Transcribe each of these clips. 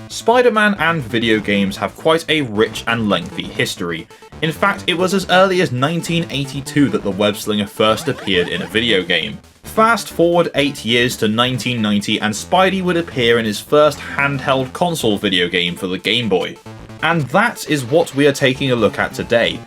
Spider-Man and video games have quite a rich and lengthy history. In fact, it was as early as 1982 that the web slinger first appeared in a video game. Fast forward 8 years to 1990 and Spidey would appear in his first handheld console video game for the Game Boy. And that is what we are taking a look at today.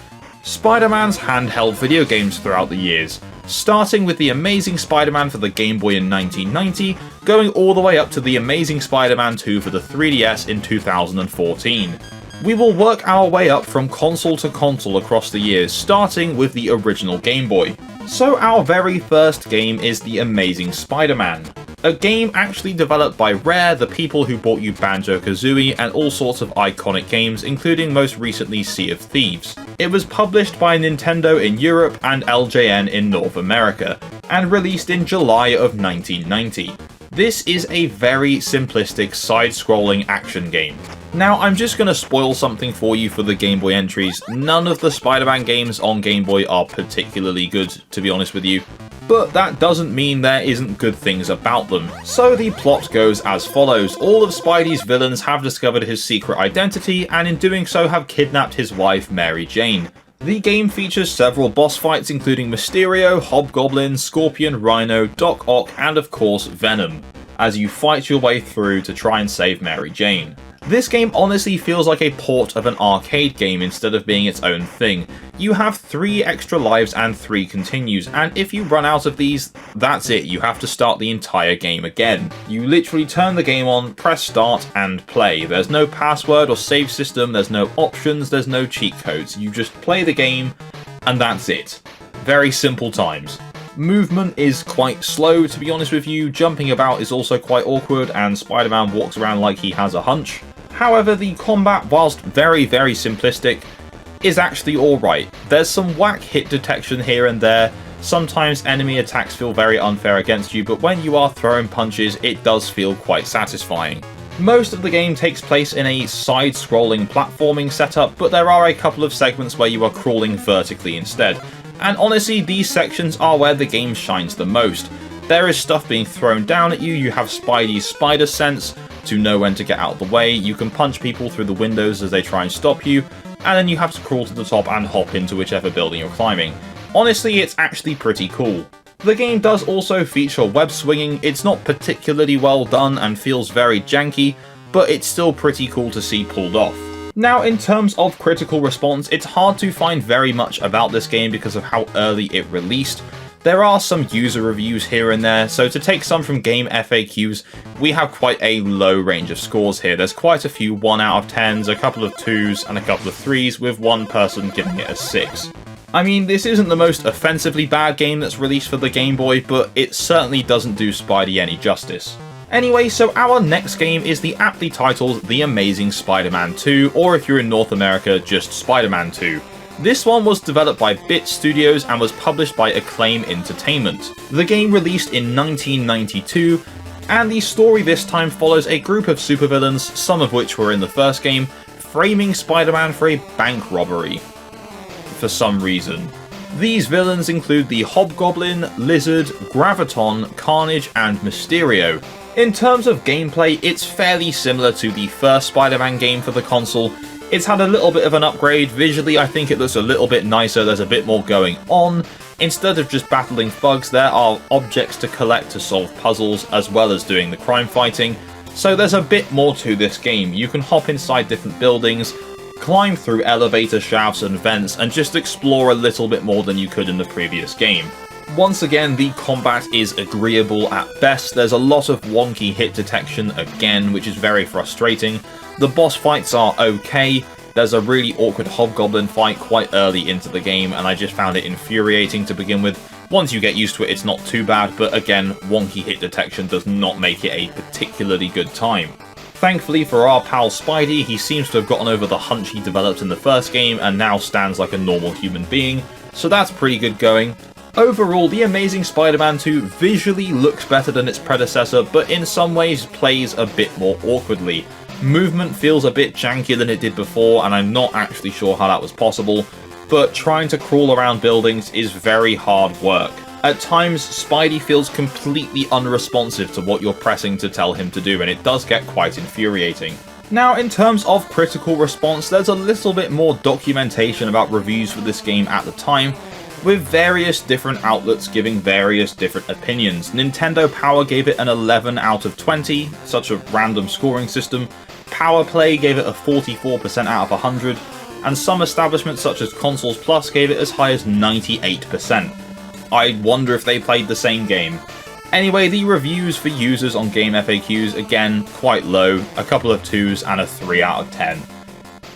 Spider-Man's handheld video games throughout the years, starting with The Amazing Spider-Man for the Game Boy in 1990, going all the way up to The Amazing Spider-Man 2 for the 3DS in 2014. We will work our way up from console to console across the years, starting with the original Game Boy. So our very first game is The Amazing Spider-Man, a game actually developed by Rare, the people who brought you Banjo-Kazooie and all sorts of iconic games, including most recently Sea of Thieves. It was published by Nintendo in Europe and LJN in North America, and released in July of 1990. This is a very simplistic side-scrolling action game. Now, I'm just going to spoil something for you for the Game Boy entries. None of the Spider-Man games on Game Boy are particularly good, to be honest with you. But that doesn't mean there isn't good things about them. So the plot goes as follows. All of Spidey's villains have discovered his secret identity, and in doing so have kidnapped his wife, Mary Jane. The game features several boss fights including Mysterio, Hobgoblin, Scorpion, Rhino, Doc Ock, and of course Venom, as you fight your way through to try and save Mary Jane. This game honestly feels like a port of an arcade game instead of being its own thing. You have 3 extra lives and 3 continues, and if you run out of these, that's it, you have to start the entire game again. You literally turn the game on, press start, and play. There's no password or save system, there's no options, there's no cheat codes. You just play the game, and that's it. Very simple times. Movement is quite slow, to be honest with you. Jumping about is also quite awkward, and Spider-Man walks around like he has a hunch. However, the combat, whilst very simplistic, is actually alright. There's some whack hit detection here and there. Sometimes enemy attacks feel very unfair against you, but when you are throwing punches, it does feel quite satisfying. Most of the game takes place in a side-scrolling platforming setup, but there are a couple of segments where you are crawling vertically instead. And honestly, these sections are where the game shines the most. There is stuff being thrown down at you, you have Spidey's spider sense to know when to get out of the way, you can punch people through the windows as they try and stop you, and then you have to crawl to the top and hop into whichever building you're climbing. Honestly, it's actually pretty cool. The game does also feature web swinging. It's not particularly well done and feels very janky, but it's still pretty cool to see pulled off. Now, in terms of critical response, it's hard to find very much about this game because of how early it released. There are some user reviews here and there, so to take some from game FAQs, we have quite a low range of scores here. There's quite a few 1 out of 10s, a couple of 2s, and a couple of 3s, with one person giving it a 6. I mean, this isn't the most offensively bad game that's released for the Game Boy, but it certainly doesn't do Spidey any justice. Anyway, so our next game is the aptly titled The Amazing Spider-Man 2, or if you're in North America, just Spider-Man 2. This one was developed by Bit Studios and was published by Acclaim Entertainment. The game released in 1992, and the story this time follows a group of supervillains, some of which were in the first game, framing Spider-Man for a bank robbery. For some reason. These villains include the Hobgoblin, Lizard, Graviton, Carnage, and Mysterio. In terms of gameplay, it's fairly similar to the first Spider-Man game for the console. It's had a little bit of an upgrade. Visually, I think it looks a little bit nicer, there's a bit more going on. Instead of just battling thugs, there are objects to collect to solve puzzles, as well as doing the crime fighting. So there's a bit more to this game. You can hop inside different buildings, climb through elevator shafts and vents, and just explore a little bit more than you could in the previous game. Once again, the combat is agreeable at best. There's a lot of wonky hit detection again, which is very frustrating. The boss fights are okay. There's a really awkward Hobgoblin fight quite early into the game, and I just found it infuriating to begin with. Once you get used to it, it's not too bad, but again, wonky hit detection does not make it a particularly good time. Thankfully for our pal Spidey, he seems to have gotten over the hunch he developed in the first game and now stands like a normal human being, so that's pretty good going. Overall, The Amazing Spider-Man 2 visually looks better than its predecessor, but in some ways plays a bit more awkwardly. Movement feels a bit jankier than it did before, and I'm not actually sure how that was possible, but trying to crawl around buildings is very hard work. At times, Spidey feels completely unresponsive to what you're pressing to tell him to do, and it does get quite infuriating. Now, in terms of critical response, there's a little bit more documentation about reviews for this game at the time, with various different outlets giving various different opinions. Nintendo Power gave it an 11 out of 20, such a random scoring system. Power Play gave it a 44% out of 100, and some establishments such as Consoles Plus gave it as high as 98%. I wonder if they played the same game. Anyway, the reviews for users on Game FAQs, again, quite low, a couple of 2s and a 3 out of 10.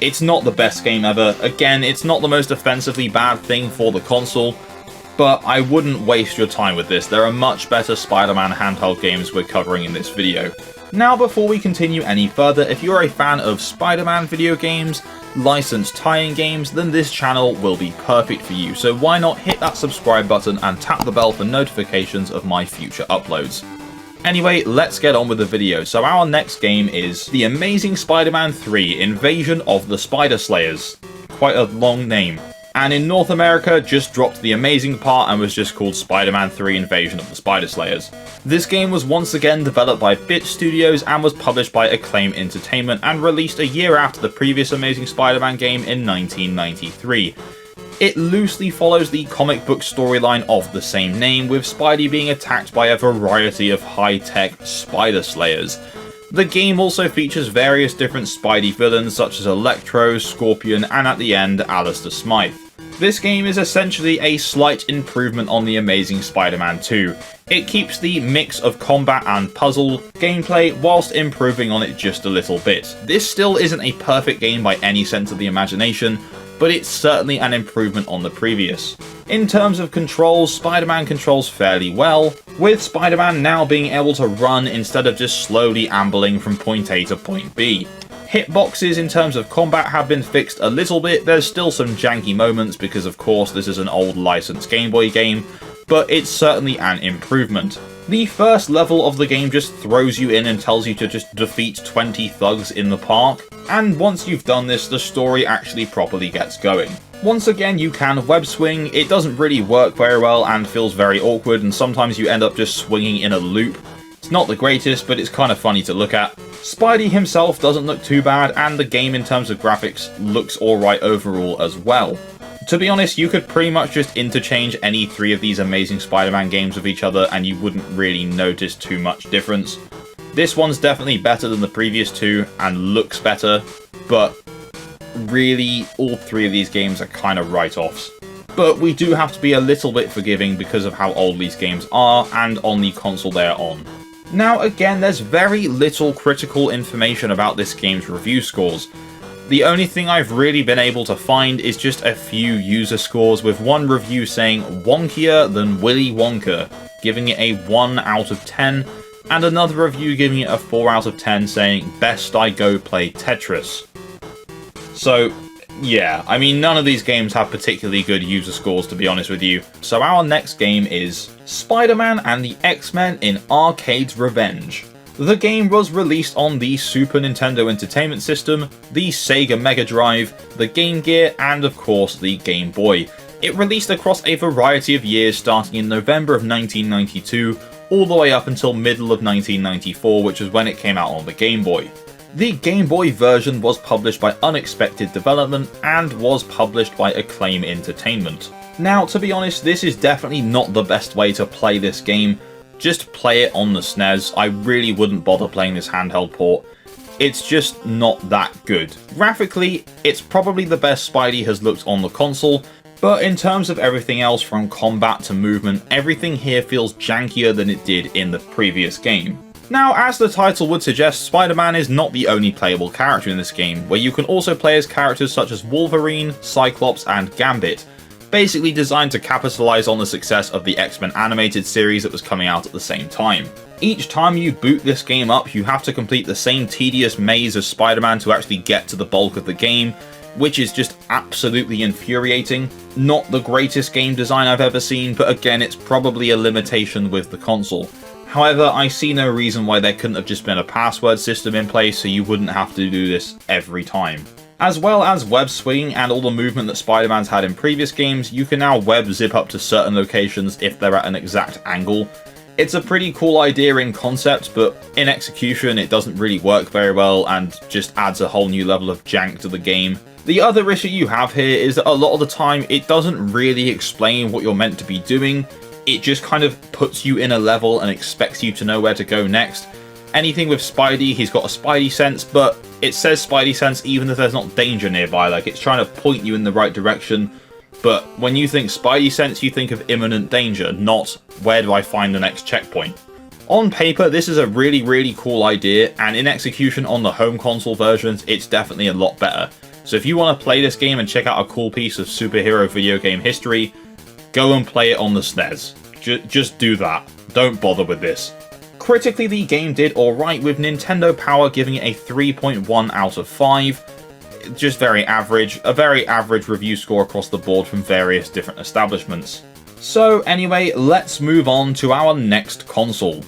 It's not the best game ever, again, it's not the most offensively bad thing for the console, but I wouldn't waste your time with this. There are much better Spider-Man handheld games we're covering in this video. Now, before we continue any further, if you're a fan of Spider-Man video games, licensed tie-in games, then this channel will be perfect for you, so why not hit that subscribe button and tap the bell for notifications of my future uploads. Anyway, let's get on with the video. So our next game is The Amazing Spider-Man 3 Invasion of the Spider Slayers. Quite a long name. And in North America, just dropped the amazing part and was just called Spider-Man 3 Invasion of the Spider Slayers. This game was once again developed by Binge Studios and was published by Acclaim Entertainment and released a year after the previous Amazing Spider-Man game in 1993. It loosely follows the comic book storyline of the same name, with Spidey being attacked by a variety of high-tech Spider Slayers. The game also features various different Spidey villains such as Electro, Scorpion, and at the end, Alistair Smythe. This game is essentially a slight improvement on The Amazing Spider-Man 2. It keeps the mix of combat and puzzle gameplay whilst improving on it just a little bit. This still isn't a perfect game by any sense of the imagination, but it's certainly an improvement on the previous. In terms of controls, Spider-Man controls fairly well, with Spider-Man now being able to run instead of just slowly ambling from point A to point B. Hitboxes in terms of combat have been fixed a little bit. There's still some janky moments because of course this is an old licensed Game Boy game, but it's certainly an improvement. The first level of the game just throws you in and tells you to just defeat 20 thugs in the park, and once you've done this, the story actually properly gets going. Once again, you can web swing. It doesn't really work very well and feels very awkward, and sometimes you end up just swinging in a loop. It's not the greatest, but it's kind of funny to look at. Spidey himself doesn't look too bad, and the game in terms of graphics looks alright overall as well. To be honest, you could pretty much just interchange any 3 of these Amazing Spider-Man games with each other and you wouldn't really notice too much difference. This one's definitely better than the previous 2 and looks better, but really all 3 of these games are kind of write-offs. But we do have to be a little bit forgiving because of how old these games are and on the console they are on. Now again, there's very little critical information about this game's review scores. The only thing I've really been able to find is just a few user scores, with one review saying wonkier than Willy Wonka, giving it a 1 out of 10, and another review giving it a 4 out of 10 saying best I go play Tetris. So yeah, I mean, none of these games have particularly good user scores, to be honest with you. So our next game is Spider-Man and the X-Men in Arcade's Revenge. The game was released on the Super Nintendo Entertainment System, the Sega Mega Drive, the Game Gear, and of course the Game Boy. It released across a variety of years starting in November of 1992, all the way up until middle of 1994, which is when it came out on the Game Boy. The Game Boy version was published by Unexpected Development and was published by Acclaim Entertainment. Now, to be honest, this is definitely not the best way to play this game. Just play it on the SNES. I really wouldn't bother playing this handheld port. It's just not that good. Graphically, it's probably the best Spidey has looked on the console, but in terms of everything else from combat to movement, everything here feels jankier than it did in the previous game. Now, as the title would suggest, Spider-Man is not the only playable character in this game, where you can also play as characters such as Wolverine, Cyclops, and Gambit, basically designed to capitalize on the success of the X-Men animated series that was coming out at the same time. Each time you boot this game up, you have to complete the same tedious maze as Spider-Man to actually get to the bulk of the game, which is just absolutely infuriating. Not the greatest game design I've ever seen, but again, it's probably a limitation with the console. However, I see no reason why there couldn't have just been a password system in place so you wouldn't have to do this every time. As well as web swinging and all the movement that Spider-Man's had in previous games, you can now web zip up to certain locations if they're at an exact angle. It's a pretty cool idea in concept, but in execution it doesn't really work very well and just adds a whole new level of jank to the game. The other issue you have here is that a lot of the time it doesn't really explain what you're meant to be doing. It just kind of puts you in a level and expects you to know where to go next. Anything with Spidey, he's got a Spidey sense, but it says Spidey sense even if there's not danger nearby. Like, it's trying to point you in the right direction. But when you think Spidey sense, you think of imminent danger, not where do I find the next checkpoint. On paper, this is a really cool idea, and in execution on the home console versions, it's definitely a lot better. So if you want to play this game and check out a cool piece of superhero video game history, go and play it on the SNES. Just do that. Don't bother with this. Critically, the game did alright, with Nintendo Power giving it a 3.1 out of 5. Just very average, a very average review score across the board from various different establishments. So anyway, let's move on to our next console,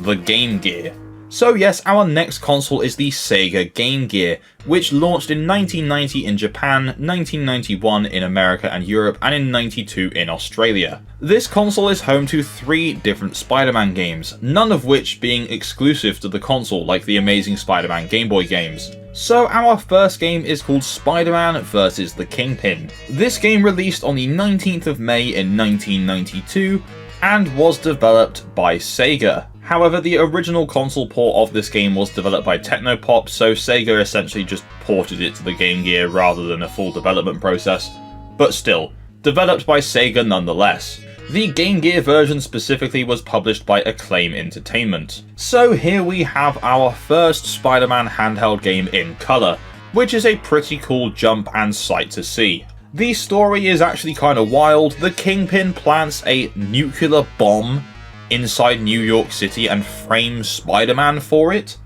the Game Gear. So yes, our next console is the Sega Game Gear, which launched in 1990 in Japan, 1991 in America and Europe, and in 92 in Australia. This console is home to 3 different Spider-Man games, none of which being exclusive to the console like the Amazing Spider-Man Game Boy games. So our first game is called Spider-Man vs. the Kingpin. This game released on the 19th of May in 1992 and was developed by Sega. However, the original console port of this game was developed by Technopop, so Sega essentially just ported it to the Game Gear rather than a full development process. But still, developed by Sega nonetheless. The Game Gear version specifically was published by Acclaim Entertainment. So here we have our first Spider-Man handheld game in colour, which is a pretty cool jump and sight to see. The story is actually kind of wild. The Kingpin plants a nuclear bomb inside New York City and frames Spider-Man for it?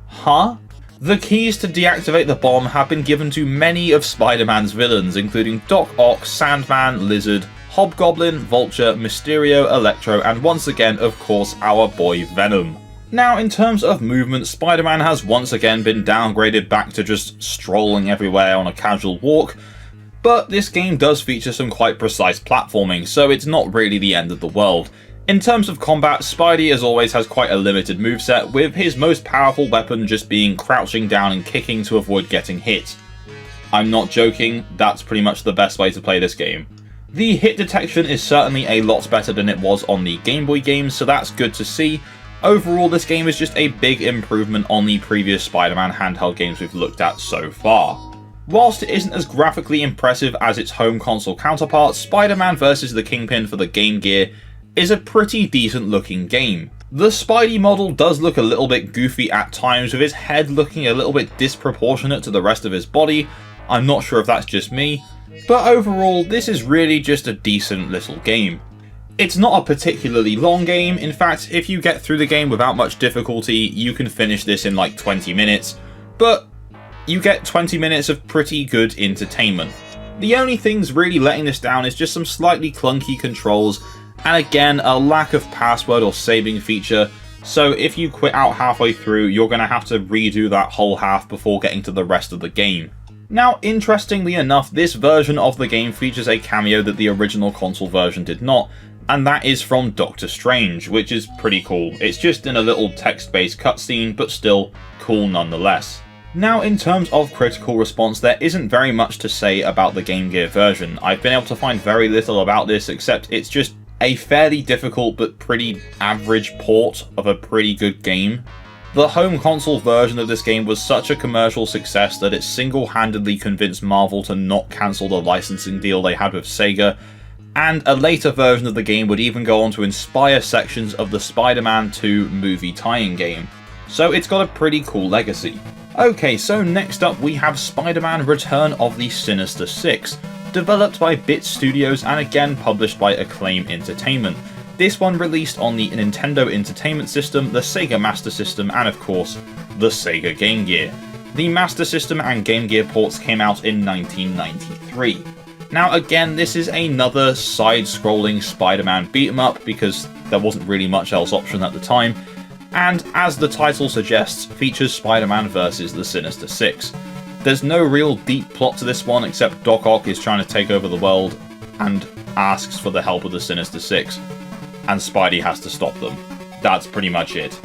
Huh? The keys to deactivate the bomb have been given to many of Spider-Man's villains, including Doc Ock, Sandman, Lizard, Hobgoblin, Vulture, Mysterio, Electro, and once again, of course, our boy Venom. Now, in terms of movement, Spider-Man has once again been downgraded back to just strolling everywhere on a casual walk, but this game does feature some quite precise platforming, so it's not really the end of the world. In terms of combat, Spidey as always has quite a limited moveset, with his most powerful weapon just being crouching down and kicking to avoid getting hit. I'm not joking, that's pretty much the best way to play this game. The hit detection is certainly a lot better than it was on the Game Boy games, so that's good to see. Overall, this game is just a big improvement on the previous Spider-Man handheld games we've looked at so far. Whilst it isn't as graphically impressive as its home console counterpart, Spider-Man vs. the Kingpin for the Game Gear is a pretty decent looking game. The Spidey model does look a little bit goofy at times, with his head looking a little bit disproportionate to the rest of his body. I'm not sure if that's just me, but overall this is really just a decent little game. It's not a particularly long game. In fact, if you get through the game without much difficulty, you can finish this in like 20 minutes, but you get 20 minutes of pretty good entertainment. The only things really letting this down is just some slightly clunky controls, and again, a lack of password or saving feature, so if you quit out halfway through, you're going to have to redo that whole half before getting to the rest of the game. Now, interestingly enough, this version of the game features a cameo that the original console version did not, and that is from Doctor Strange, which is pretty cool. It's just in a little text-based cutscene, but still cool nonetheless. Now, in terms of critical response, there isn't very much to say about the Game Gear version. I've been able to find very little about this, except it's just a fairly difficult but pretty average port of a pretty good game. The home console version of this game was such a commercial success that it single-handedly convinced Marvel to not cancel the licensing deal they had with Sega, and a later version of the game would even go on to inspire sections of the Spider-Man 2 movie tie-in game. So it's got a pretty cool legacy. Okay, so next up we have Spider-Man Return of the Sinister Six, developed by Bit Studios and again published by Acclaim Entertainment. This one released on the Nintendo Entertainment System, the Sega Master System, and of course, the Sega Game Gear. The Master System and Game Gear ports came out in 1993. Now again, this is another side-scrolling Spider-Man beat-em-up because there wasn't really much else option at the time, and as the title suggests, features Spider-Man vs. the Sinister Six. There's no real deep plot to this one except Doc Ock is trying to take over the world and asks for the help of the Sinister Six, and Spidey has to stop them. that's pretty much it.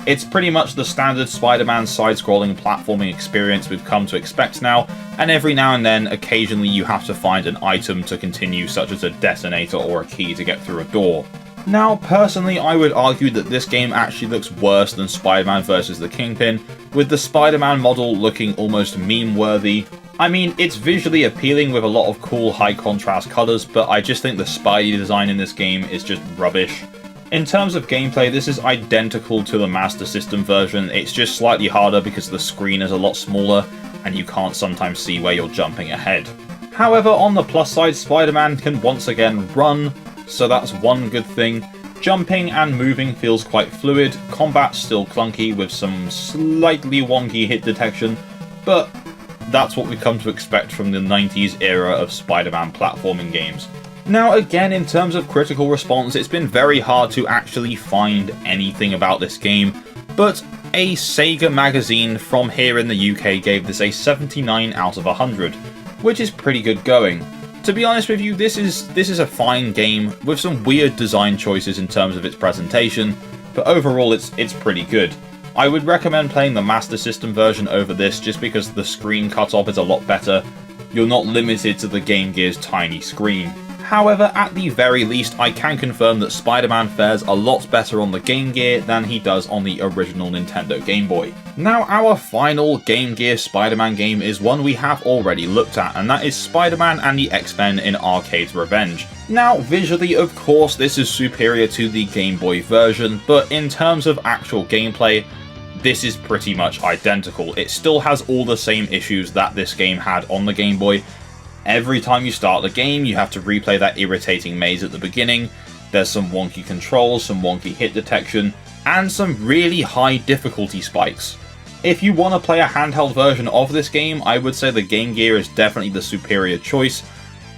It's pretty much the standard Spider-Man side-scrolling platforming experience we've come to expect now, and every now and then, occasionally you have to find an item to continue, such as a detonator or a key to get through a door. Now, personally, I would argue that this game actually looks worse than Spider-Man vs. the Kingpin, with the Spider-Man model looking almost meme-worthy. I mean, it's visually appealing with a lot of cool high-contrast colours, but I just think the Spidey design in this game is just rubbish. In terms of gameplay, this is identical to the Master System version, it's just slightly harder because the screen is a lot smaller, and you can't sometimes see where you're jumping ahead. However, on the plus side, Spider-Man can once again run, so that's one good thing. Jumping and moving feels quite fluid, combat's still clunky with some slightly wonky hit detection, but that's what we've come to expect from the 90s era of Spider-Man platforming games. Now again, in terms of critical response, it's been very hard to actually find anything about this game, but a Sega magazine from here in the UK gave this a 79 out of 100, which is pretty good going. To be honest with you, this is a fine game with some weird design choices in terms of its presentation, but overall it's pretty good. I would recommend playing the Master System version over this just because the screen cutoff is a lot better. You're not limited to the Game Gear's tiny screen. However, at the very least, I can confirm that Spider-Man fares a lot better on the Game Gear than he does on the original Nintendo Game Boy. Now, our final Game Gear Spider-Man game is one we have already looked at, and that is Spider-Man and the X-Men in Arcade's Revenge. Now, visually, of course, this is superior to the Game Boy version, but in terms of actual gameplay, this is pretty much identical. It still has all the same issues that this game had on the Game Boy. Every time you start the game, you have to replay that irritating maze at the beginning. There's some wonky controls, some wonky hit detection, and some really high difficulty spikes. If you want to play a handheld version of this game, I would say the Game Gear is definitely the superior choice,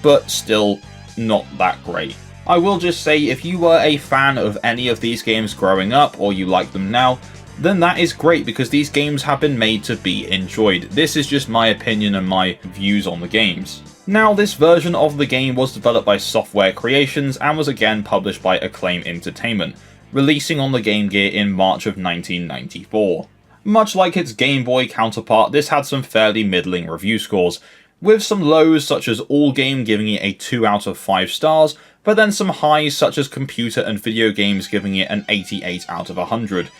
but still not that great. I will just say, if you were a fan of any of these games growing up, or you like them now, then that is great because these games have been made to be enjoyed. This is just my opinion and my views on the games. Now, this version of the game was developed by Software Creations and was again published by Acclaim Entertainment, releasing on the Game Gear in March of 1994. Much like its Game Boy counterpart, this had some fairly middling review scores, with some lows such as Allgame giving it a 2 out of 5 stars, but then some highs such as Computer and Video Games giving it an 88 out of 100.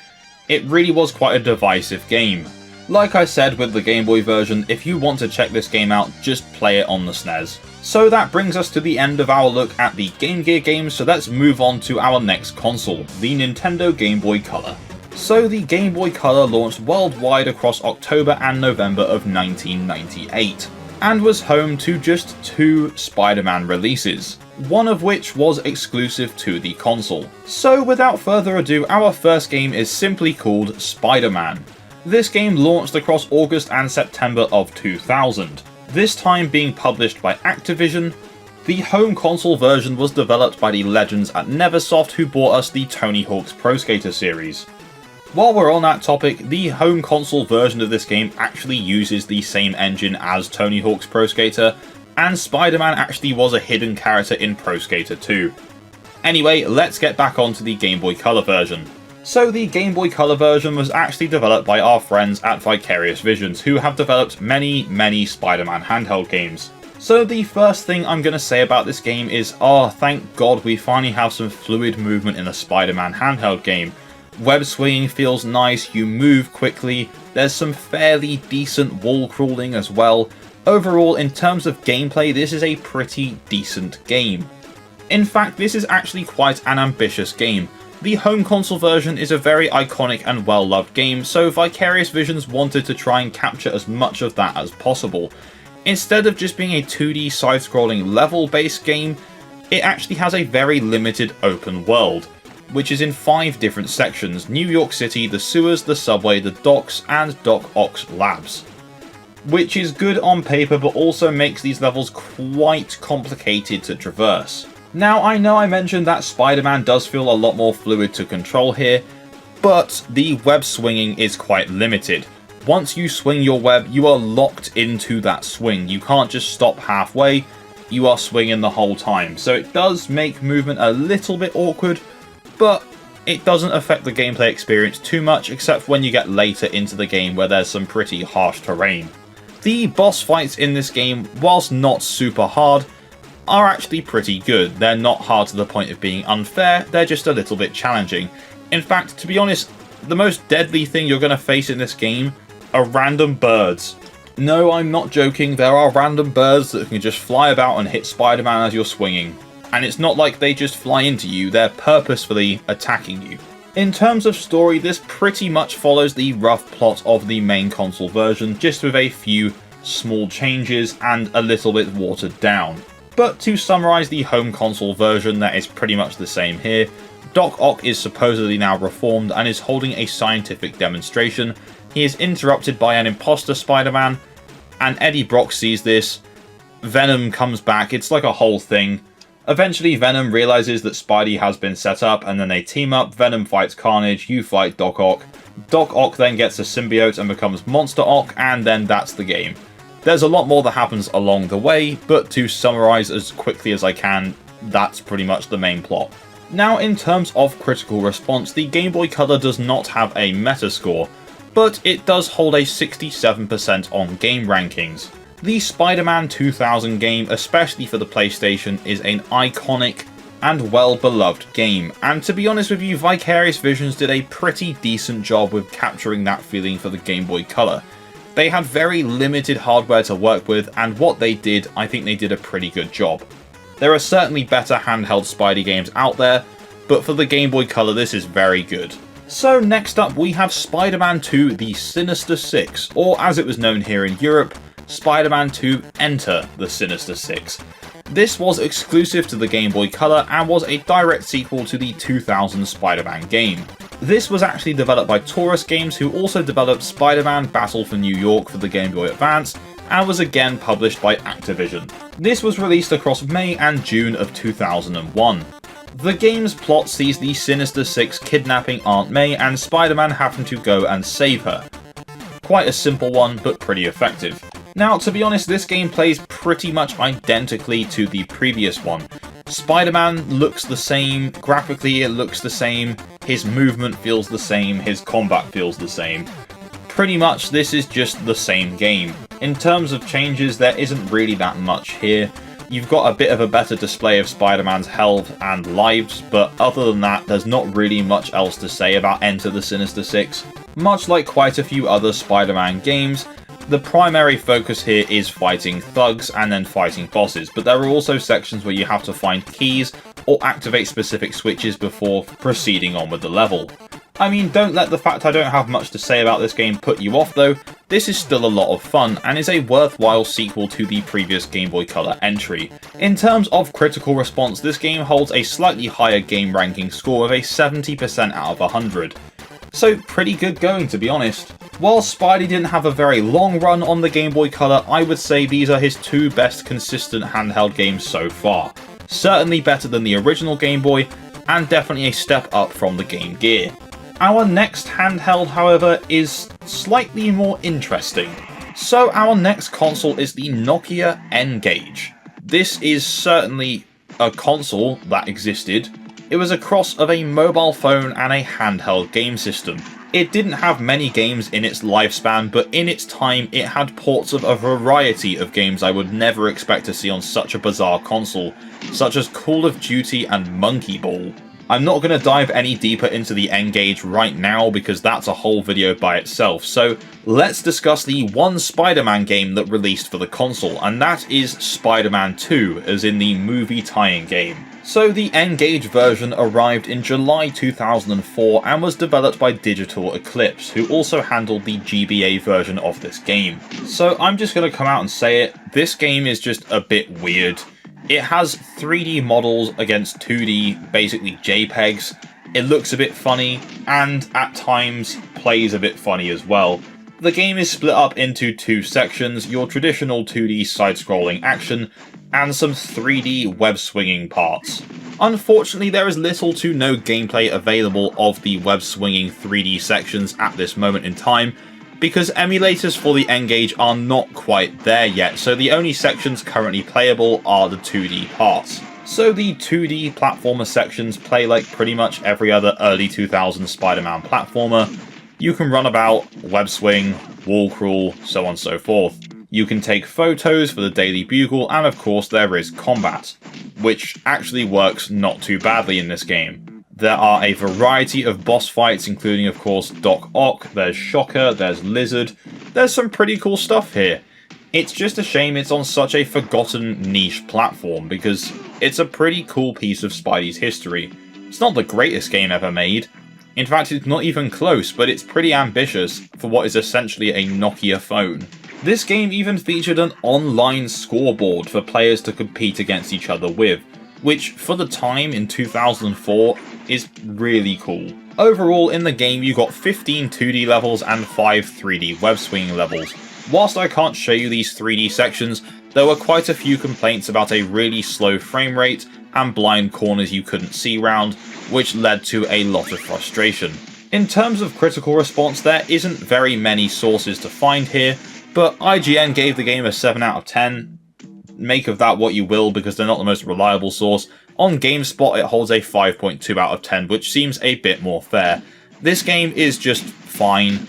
It really was quite a divisive game. Like I said with the Game Boy version, if you want to check this game out, just play it on the SNES. So that brings us to the end of our look at the Game Gear games, so let's move on to our next console, the Nintendo Game Boy Color. So the Game Boy Color launched worldwide across October and November of 1998, and was home to just 2 Spider-Man releases, one of which was exclusive to the console. So without further ado, our first game is simply called Spider-Man. This game launched across August and September of 2000, this time being published by Activision. The home console version was developed by the legends at Neversoft, who brought us the Tony Hawk's Pro Skater series. While we're on that topic, the home console version of this game actually uses the same engine as Tony Hawk's Pro Skater, and Spider-Man actually was a hidden character in Pro Skater 2. Anyway, let's get back onto the Game Boy Color version. So the Game Boy Color version was actually developed by our friends at Vicarious Visions, who have developed many Spider-Man handheld games. So the first thing I'm going to say about this game is, thank God we finally have some fluid movement in a Spider-Man handheld game. Web swinging feels nice, you move quickly, there's some fairly decent wall crawling as well. Overall, in terms of gameplay, this is a pretty decent game. In fact, this is actually quite an ambitious game. The home console version is a very iconic and well-loved game, so Vicarious Visions wanted to try and capture as much of that as possible. Instead of just being a 2D side-scrolling level-based game, it actually has a very limited open world, which is in 5 different sections: New York City, the sewers, the subway, the docks, and Doc Ock's labs. Which is good on paper, but also makes these levels quite complicated to traverse. Now, I know I mentioned that Spider-Man does feel a lot more fluid to control here, but the web swinging is quite limited. Once you swing your web, you are locked into that swing. You can't just stop halfway, you are swinging the whole time. So it does make movement a little bit awkward, but it doesn't affect the gameplay experience too much, except when you get later into the game where there's some pretty harsh terrain. The boss fights in this game, whilst not super hard, are actually pretty good. They're not hard to the point of being unfair, they're just a little bit challenging. In fact, to be honest, the most deadly thing you're going to face in this game are random birds. No, I'm not joking, there are random birds that can just fly about and hit Spider-Man as you're swinging. And it's not like they just fly into you, they're purposefully attacking you. In terms of story, this pretty much follows the rough plot of the main console version, just with a few small changes and a little bit watered down. But to summarise the home console version, that is pretty much the same here. Doc Ock is supposedly now reformed and is holding a scientific demonstration. He is interrupted by an imposter Spider-Man, and Eddie Brock sees this. Venom comes back, it's like a whole thing. Eventually Venom realises that Spidey has been set up, and then they team up. Venom fights Carnage, you fight Doc Ock. Doc Ock then gets a symbiote and becomes Monster Ock, and then that's the game. There's a lot more that happens along the way, but to summarise as quickly as I can, that's pretty much the main plot. Now, in terms of critical response, the Game Boy Color does not have a Metascore, but it does hold a 67% on game rankings. The Spider-Man 2000 game, especially for the PlayStation, is an iconic and well-beloved game, and to be honest with you, Vicarious Visions did a pretty decent job with capturing that feeling for the Game Boy Color. They had very limited hardware to work with, and what they did, I think they did a pretty good job. There are certainly better handheld Spidey games out there, but for the Game Boy Color this is very good. So next up we have Spider-Man 2 The Sinister Six, or as it was known here in Europe, Spider-Man 2 Enter the Sinister Six. This was exclusive to the Game Boy Color and was a direct sequel to the 2000 Spider-Man game. This was actually developed by Taurus Games, who also developed Spider-Man Battle for New York for the Game Boy Advance, and was again published by Activision. This was released across May and June of 2001. The game's plot sees the Sinister Six kidnapping Aunt May and Spider-Man having to go and save her. Quite a simple one, but pretty effective. Now, to be honest, this game plays pretty much identically to the previous one. Spider-Man looks the same, graphically it looks the same, his movement feels the same, his combat feels the same. Pretty much this is just the same game. In terms of changes, there isn't really that much here. You've got a bit of a better display of Spider-Man's health and lives, but other than that, there's not really much else to say about Enter the Sinister Six. Much like quite a few other Spider-Man games, the primary focus here is fighting thugs and then fighting bosses, but there are also sections where you have to find keys or activate specific switches before proceeding on with the level. I mean, don't let the fact I don't have much to say about this game put you off though. This is still a lot of fun and is a worthwhile sequel to the previous Game Boy Color entry. In terms of critical response, this game holds a slightly higher game ranking score of a 70% out of 100. So pretty good going, to be honest. While Spidey didn't have a very long run on the Game Boy Color, I would say these are his two best consistent handheld games so far. Certainly better than the original Game Boy, and definitely a step up from the Game Gear. Our next handheld, however, is slightly more interesting. So our next console is the Nokia N-Gage. This is certainly a console that existed. It was a cross of a mobile phone and a handheld game system. It didn't have many games in its lifespan, but in its time it had ports of a variety of games I would never expect to see on such a bizarre console, such as Call of Duty and Monkey Ball. I'm not going to dive any deeper into the N-Gage right now because that's a whole video by itself, so let's discuss the one Spider-Man game that released for the console, and that is Spider-Man 2, as in the movie tie-in game. So the N-Gage version arrived in July 2004 and was developed by Digital Eclipse, who also handled the GBA version of this game. So I'm just going to come out and say it, this game is just a bit weird. It has 3D models against 2D, basically JPEGs. It looks a bit funny, and at times plays a bit funny as well. The game is split up into two sections, your traditional 2D side-scrolling action, and some 3D web-swinging parts. Unfortunately, there is little to no gameplay available of the web-swinging 3D sections at this moment in time, because emulators for the N-Gage are not quite there yet, so the only sections currently playable are the 2D parts. So the 2D platformer sections play like pretty much every other early 2000s Spider-Man platformer. You can run about, web swing, wall crawl, so on and so forth. You can take photos for the Daily Bugle, and of course there is combat, which actually works not too badly in this game. There are a variety of boss fights, including of course Doc Ock, there's Shocker, there's Lizard. There's some pretty cool stuff here. It's just a shame it's on such a forgotten niche platform, because it's a pretty cool piece of Spidey's history. It's not the greatest game ever made. In fact, it's not even close, but it's pretty ambitious for what is essentially a Nokia phone. This game even featured an online scoreboard for players to compete against each other with, which for the time in 2004 is really cool. Overall in the game you got 15 2D levels and 5 3D web swinging levels. Whilst I can't show you these 3D sections, there were quite a few complaints about a really slow frame rate and blind corners you couldn't see round, which led to a lot of frustration. In terms of critical response, there isn't very many sources to find here, but IGN gave the game a 7 out of 10. Make of that what you will, because they're not the most reliable source. On GameSpot it holds a 5.2 out of 10, which seems a bit more fair. This game is just fine.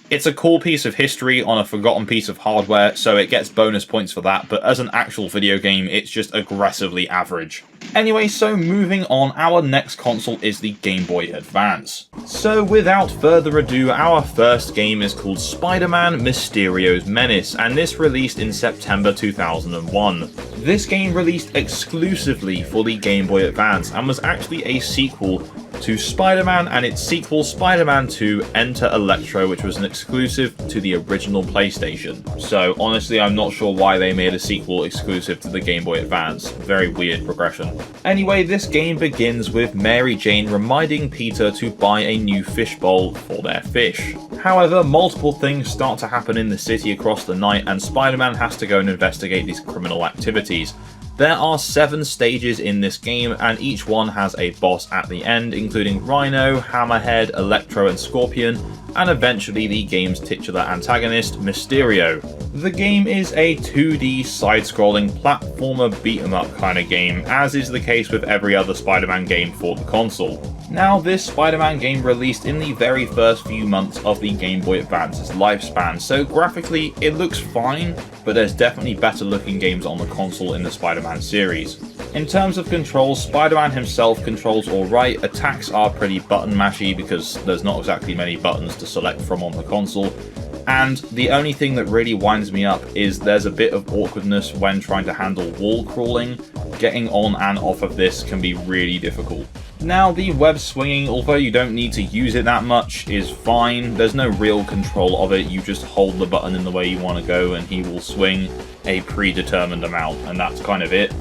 It's a cool piece of history on a forgotten piece of hardware, so it gets bonus points for that, but as an actual video game, it's just aggressively average. Anyway, so moving on, our next console is the Game Boy Advance. So without further ado, our first game is called Spider-Man Mysterio's Menace, and this released in September 2001. This game released exclusively for the Game Boy Advance, and was actually a sequel to Spider-Man and its sequel Spider-Man 2 Enter Electro, which was an exclusive to the original PlayStation. So honestly, I'm not sure why they made a sequel exclusive to the Game Boy Advance. Very weird progression. Anyway, this game begins with Mary Jane reminding Peter to buy a new fishbowl for their fish. However, multiple things start to happen in the city across the night, and Spider-Man has to go and investigate these criminal activities. There are 7 stages in this game, and each one has a boss at the end, including Rhino, Hammerhead, Electro and Scorpion, and eventually the game's titular antagonist, Mysterio. The game is a 2D side-scrolling platformer beat-em-up kind of game, as is the case with every other Spider-Man game for the console. Now, this Spider-Man game released in the very first few months of the Game Boy Advance's lifespan, so graphically it looks fine, but there's definitely better looking games on the console in the Spider-Man series. In terms of controls, Spider-Man himself controls alright. Attacks are pretty button mashy because there's not exactly many buttons to select from on the console. And the only thing that really winds me up is there's a bit of awkwardness when trying to handle wall crawling. Getting on and off of this can be really difficult. Now, the web swinging, although you don't need to use it that much, is fine. There's no real control of it. You just hold the button in the way you want to go and he will swing a predetermined amount, and that's kind of it.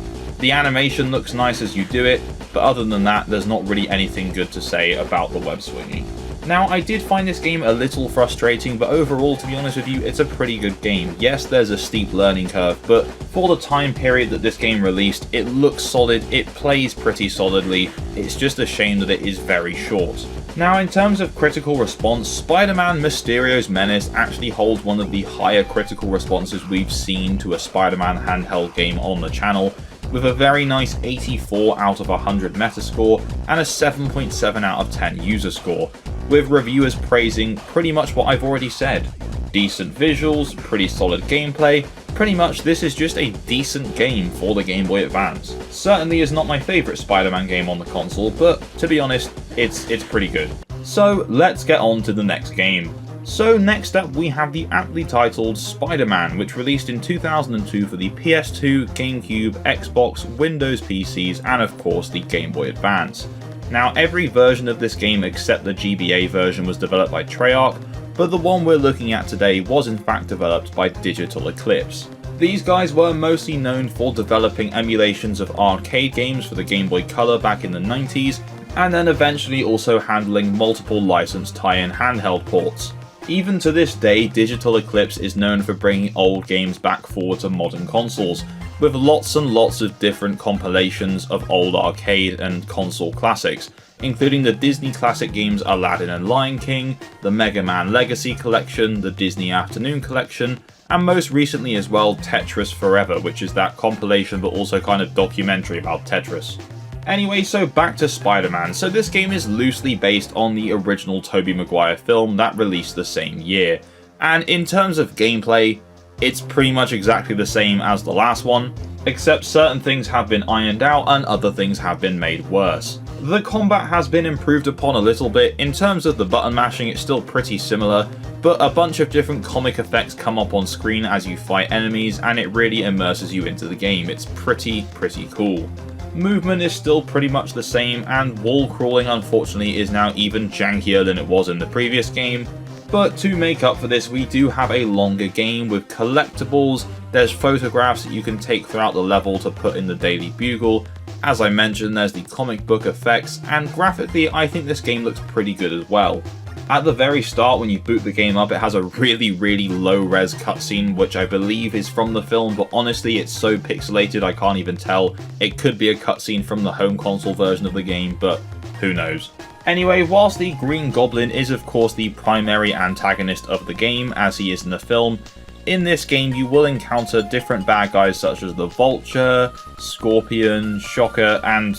The animation looks nice as you do it, but other than that, there's not really anything good to say about the web swinging. Now, I did find this game a little frustrating, but overall, to be honest with you, it's a pretty good game. Yes, there's a steep learning curve, but for the time period that this game released, it looks solid, it plays pretty solidly. It's just a shame that it is very short. Now, in terms of critical response, Spider-Man Mysterio's Menace actually holds one of the higher critical responses we've seen to a Spider-Man handheld game on the channel, with a very nice 84 out of 100 Metascore and a 7.7 out of 10 user score, with reviewers praising pretty much what I've already said. Decent visuals, pretty solid gameplay, pretty much this is just a decent game for the Game Boy Advance. Certainly is not my favourite Spider-Man game on the console, but to be honest, it's pretty good. So let's get on to the next game. So next up we have the aptly titled Spider-Man, which released in 2002 for the PS2, GameCube, Xbox, Windows PCs, and of course the Game Boy Advance. Now, every version of this game except the GBA version was developed by Treyarch, but the one we're looking at today was in fact developed by Digital Eclipse. These guys were mostly known for developing emulations of arcade games for the Game Boy Color back in the 90s, and then eventually also handling multiple licensed tie-in handheld ports. Even to this day, Digital Eclipse is known for bringing old games back forward to modern consoles, with lots and lots of different compilations of old arcade and console classics, including the Disney Classic Games Aladdin and Lion King, the Mega Man Legacy Collection, the Disney Afternoon Collection, and most recently as well Tetris Forever, which is that compilation but also kind of documentary about Tetris. Anyway, so back to Spider-Man. So this game is loosely based on the original Tobey Maguire film that released the same year, and in terms of gameplay, it's pretty much exactly the same as the last one, except certain things have been ironed out and other things have been made worse. The combat has been improved upon a little bit. In terms of the button mashing, it's still pretty similar, but a bunch of different comic effects come up on screen as you fight enemies, and it really immerses you into the game. It's pretty cool. Movement is still pretty much the same, and wall crawling unfortunately is now even jankier than it was in the previous game. But to make up for this, we do have a longer game with collectibles, there's photographs that you can take throughout the level to put in the Daily Bugle, as I mentioned there's the comic book effects, and graphically I think this game looks pretty good as well. At the very start when you boot the game up, it has a really low res cutscene which I believe is from the film, but honestly it's so pixelated I can't even tell. It could be a cutscene from the home console version of the game, but who knows. Anyway, whilst the Green Goblin is of course the primary antagonist of the game, as he is in the film, in this game you will encounter different bad guys such as the Vulture, Scorpion, Shocker, and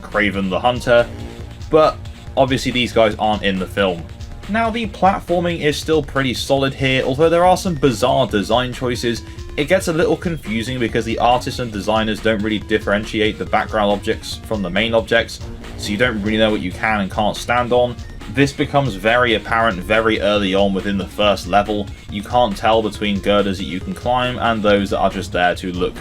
Kraven the Hunter, but obviously these guys aren't in the film. Now the platforming is still pretty solid here, although there are some bizarre design choices. It gets a little confusing because the artists and designers don't really differentiate the background objects from the main objects, so you don't really know what you can and can't stand on. This becomes very apparent very early on within the first level. You can't tell between girders that you can climb and those that are just there to look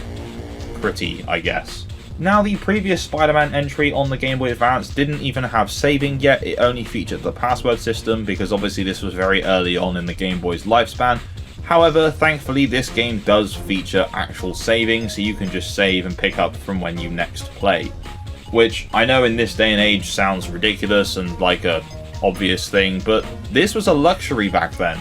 pretty, I guess. Now the previous Spider-Man entry on the Game Boy Advance didn't even have saving yet, it only featured the password system because obviously this was very early on in the Game Boy's lifespan. However, thankfully this game does feature actual saving, so you can just save and pick up from when you next play. Which I know in this day and age sounds ridiculous and like a obvious thing, but this was a luxury back then.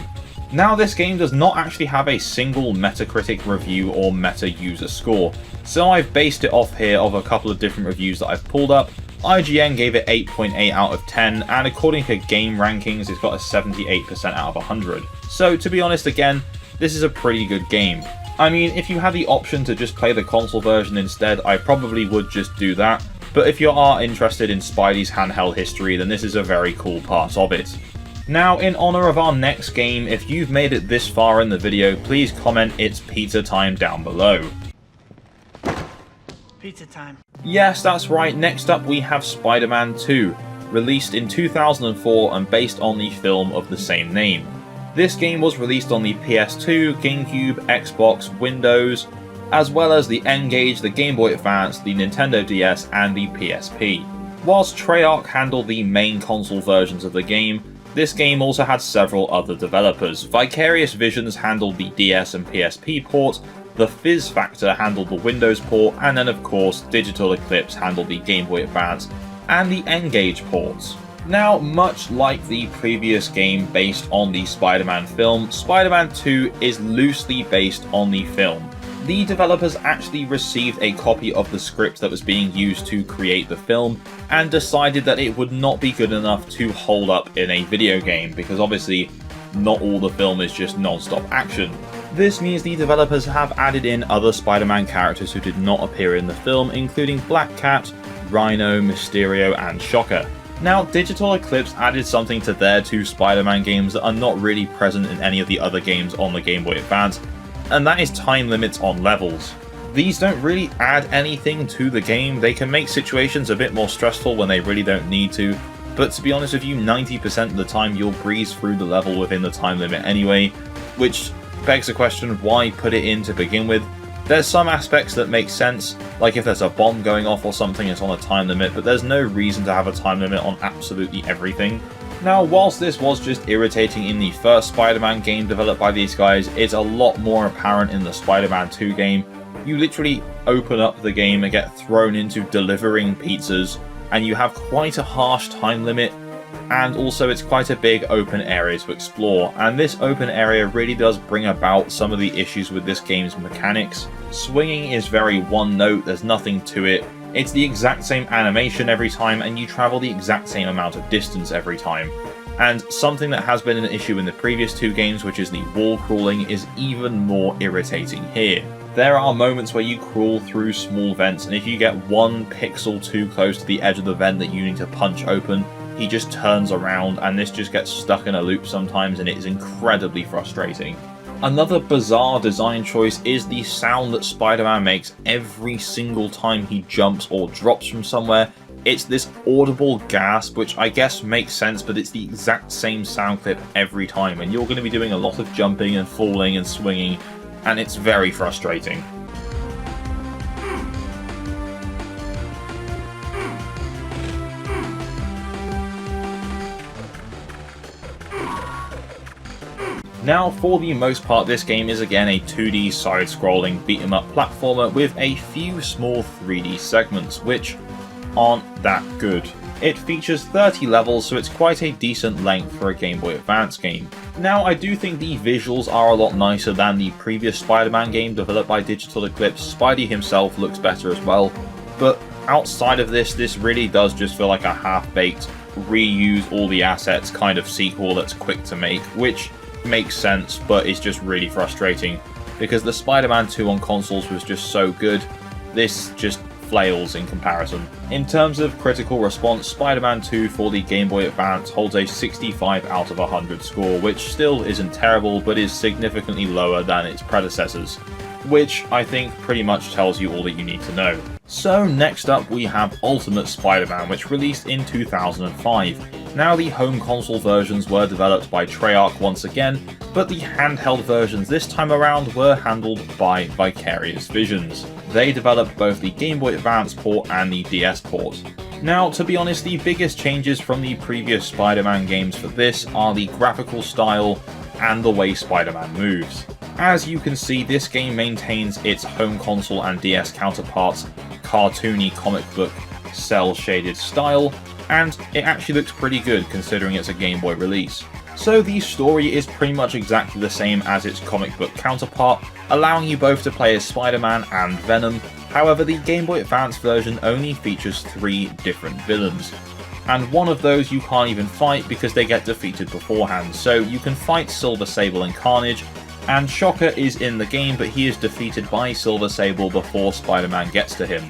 Now this game does not actually have a single Metacritic review or meta user score, so I've based it off here of a couple of different reviews that I've pulled up. IGN gave it 8.8 out of 10, and according to Game Rankings it's got a 78% out of 100. So to be honest again, this is a pretty good game. I mean, if you had the option to just play the console version instead, I probably would just do that, but if you are interested in Spidey's handheld history, then this is a very cool part of it. Now, in honor of our next game, if you've made it this far in the video, please comment "It's pizza time" down below. Pizza time. Yes, that's right, next up we have Spider-Man 2, released in 2004 and based on the film of the same name. This game was released on the PS2, GameCube, Xbox, Windows, as well as the N-Gage, the Game Boy Advance, the Nintendo DS, and the PSP. Whilst Treyarch handled the main console versions of the game, this game also had several other developers. Vicarious Visions handled the DS and PSP port, the Fizz Factor handled the Windows port, and then of course Digital Eclipse handled the Game Boy Advance and the N-Gage ports. Now, much like the previous game based on the Spider-Man film, Spider-Man 2 is loosely based on the film. The developers actually received a copy of the script that was being used to create the film and decided that it would not be good enough to hold up in a video game, because obviously not all the film is just non-stop action. This means the developers have added in other Spider-Man characters who did not appear in the film, including Black Cat, Rhino, Mysterio, and Shocker. Now, Digital Eclipse added something to their two Spider-Man games that are not really present in any of the other games on the Game Boy Advance, and that is time limits on levels. These don't really add anything to the game. They can make situations a bit more stressful when they really don't need to, but to be honest with you, 90% of the time you'll breeze through the level within the time limit anyway, which begs the question, why put it in to begin with? There's some aspects that make sense, like if there's a bomb going off or something, it's on a time limit, but there's no reason to have a time limit on absolutely everything. Now, whilst this was just irritating in the first Spider-Man game developed by these guys, it's a lot more apparent in the Spider-Man 2 game. You literally open up the game and get thrown into delivering pizzas, and you have quite a harsh time limit, and also it's quite a big open area to explore, and this open area really does bring about some of the issues with this game's mechanics. Swinging is very one note, there's nothing to it. It's the exact same animation every time, and you travel the exact same amount of distance every time. And something that has been an issue in the previous two games, which is the wall crawling, is even more irritating here. There are moments where you crawl through small vents, and if you get 1 pixel too close to the edge of the vent that you need to punch open, he just turns around, and this just gets stuck in a loop sometimes, and it is incredibly frustrating. Another bizarre design choice is the sound that Spider-Man makes every single time he jumps or drops from somewhere. It's this audible gasp, which I guess makes sense, but it's the exact same sound clip every time, and you're going to be doing a lot of jumping and falling and swinging, and it's very frustrating. Now, for the most part, this game is again a 2D side-scrolling beat-em-up platformer with a few small 3D segments, which aren't that good. It features 30 levels, so it's quite a decent length for a Game Boy Advance game. Now, I do think the visuals are a lot nicer than the previous Spider-Man game developed by Digital Eclipse. Spidey himself looks better as well, but outside of this really does just feel like a half-baked, reuse all the assets kind of sequel that's quick to make, which makes sense, but it's just really frustrating because the Spider-Man 2 on consoles was just so good. This just flails in comparison. In terms of critical response, Spider-Man 2 for the Game Boy Advance holds a 65 out of 100 score, which still isn't terrible, but is significantly lower than its predecessors, which I think pretty much tells you all that you need to know. So next up we have Ultimate Spider-Man, which released in 2005. Now, the home console versions were developed by Treyarch once again, but the handheld versions this time around were handled by Vicarious Visions. They developed both the Game Boy Advance port and the DS port. Now, to be honest, the biggest changes from the previous Spider-Man games for this are the graphical style and the way Spider-Man moves. As you can see, this game maintains its home console and DS counterparts' cartoony comic book cel-shaded style, and it actually looks pretty good considering it's a Game Boy release. So the story is pretty much exactly the same as its comic book counterpart, allowing you both to play as Spider-Man and Venom. However, the Game Boy Advance version only features 3 different villains, and one of those you can't even fight because they get defeated beforehand. So you can fight Silver Sable and Carnage, and Shocker is in the game, but he is defeated by Silver Sable before Spider-Man gets to him.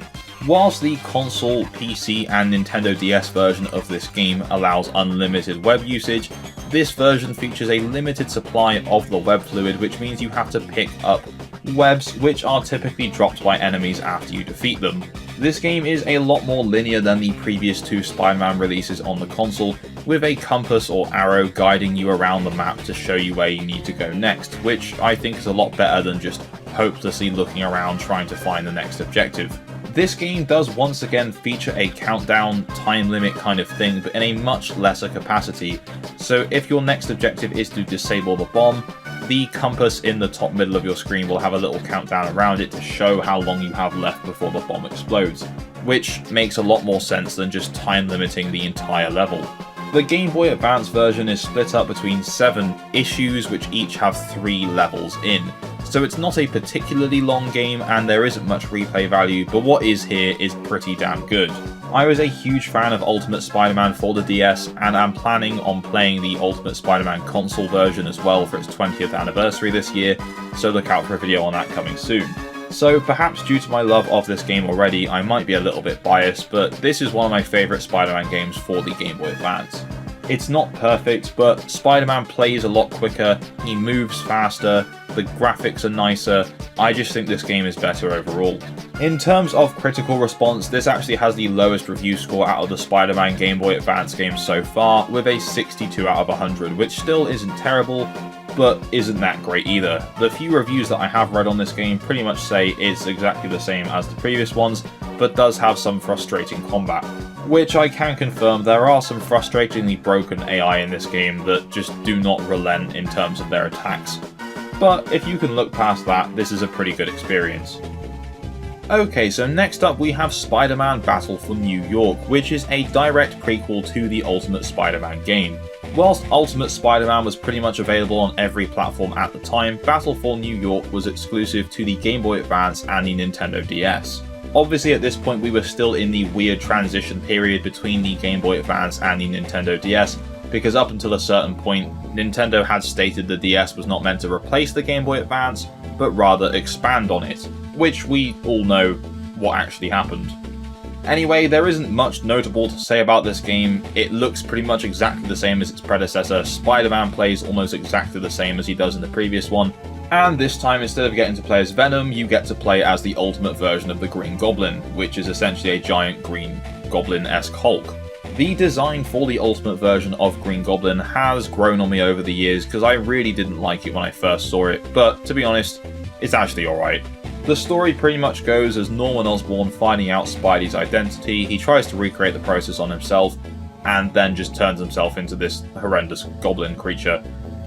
Whilst the console, PC and Nintendo DS version of this game allows unlimited web usage, this version features a limited supply of the web fluid, which means you have to pick up webs which are typically dropped by enemies after you defeat them. This game is a lot more linear than the previous 2 Spider-Man releases on the console, with a compass or arrow guiding you around the map to show you where you need to go next, which I think is a lot better than just hopelessly looking around trying to find the next objective. This game does once again feature a countdown time limit kind of thing, but in a much lesser capacity. So if your next objective is to disable the bomb, the compass in the top middle of your screen will have a little countdown around it to show how long you have left before the bomb explodes, which makes a lot more sense than just time limiting the entire level. The Game Boy Advance version is split up between 7 issues, which each have 3 levels in. So it's not a particularly long game and there isn't much replay value, but what is here is pretty damn good. I was a huge fan of Ultimate Spider-Man for the DS, and I'm planning on playing the Ultimate Spider-Man console version as well for its 20th anniversary this year, so look out for a video on that coming soon. So perhaps due to my love of this game already, I might be a little bit biased, but this is one of my favourite Spider-Man games for the Game Boy Advance. It's not perfect, but Spider-Man plays a lot quicker, he moves faster, the graphics are nicer. I just think this game is better overall. In terms of critical response, this actually has the lowest review score out of the Spider-Man Game Boy Advance games so far, with a 62 out of 100, which still isn't terrible, but isn't that great either. The few reviews that I have read on this game pretty much say it's exactly the same as the previous ones, but does have some frustrating combat. Which I can confirm, there are some frustratingly broken AI in this game that just do not relent in terms of their attacks. But if you can look past that, this is a pretty good experience. Okay, so next up we have Spider-Man Battle for New York, which is a direct prequel to the Ultimate Spider-Man game. Whilst Ultimate Spider-Man was pretty much available on every platform at the time, Battle for New York was exclusive to the Game Boy Advance and the Nintendo DS. Obviously at this point we were still in the weird transition period between the Game Boy Advance and the Nintendo DS, because up until a certain point, Nintendo had stated the DS was not meant to replace the Game Boy Advance, but rather expand on it, which we all know what actually happened. Anyway, there isn't much notable to say about this game. It looks pretty much exactly the same as its predecessor. Spider-Man plays almost exactly the same as he does in the previous one, and this time instead of getting to play as Venom, you get to play as the ultimate version of the Green Goblin, which is essentially a giant green goblin-esque Hulk. The design for the ultimate version of Green Goblin has grown on me over the years because I really didn't like it when I first saw it, but to be honest, it's actually alright. The story pretty much goes as Norman Osborn finding out Spidey's identity. He tries to recreate the process on himself and then just turns himself into this horrendous goblin creature.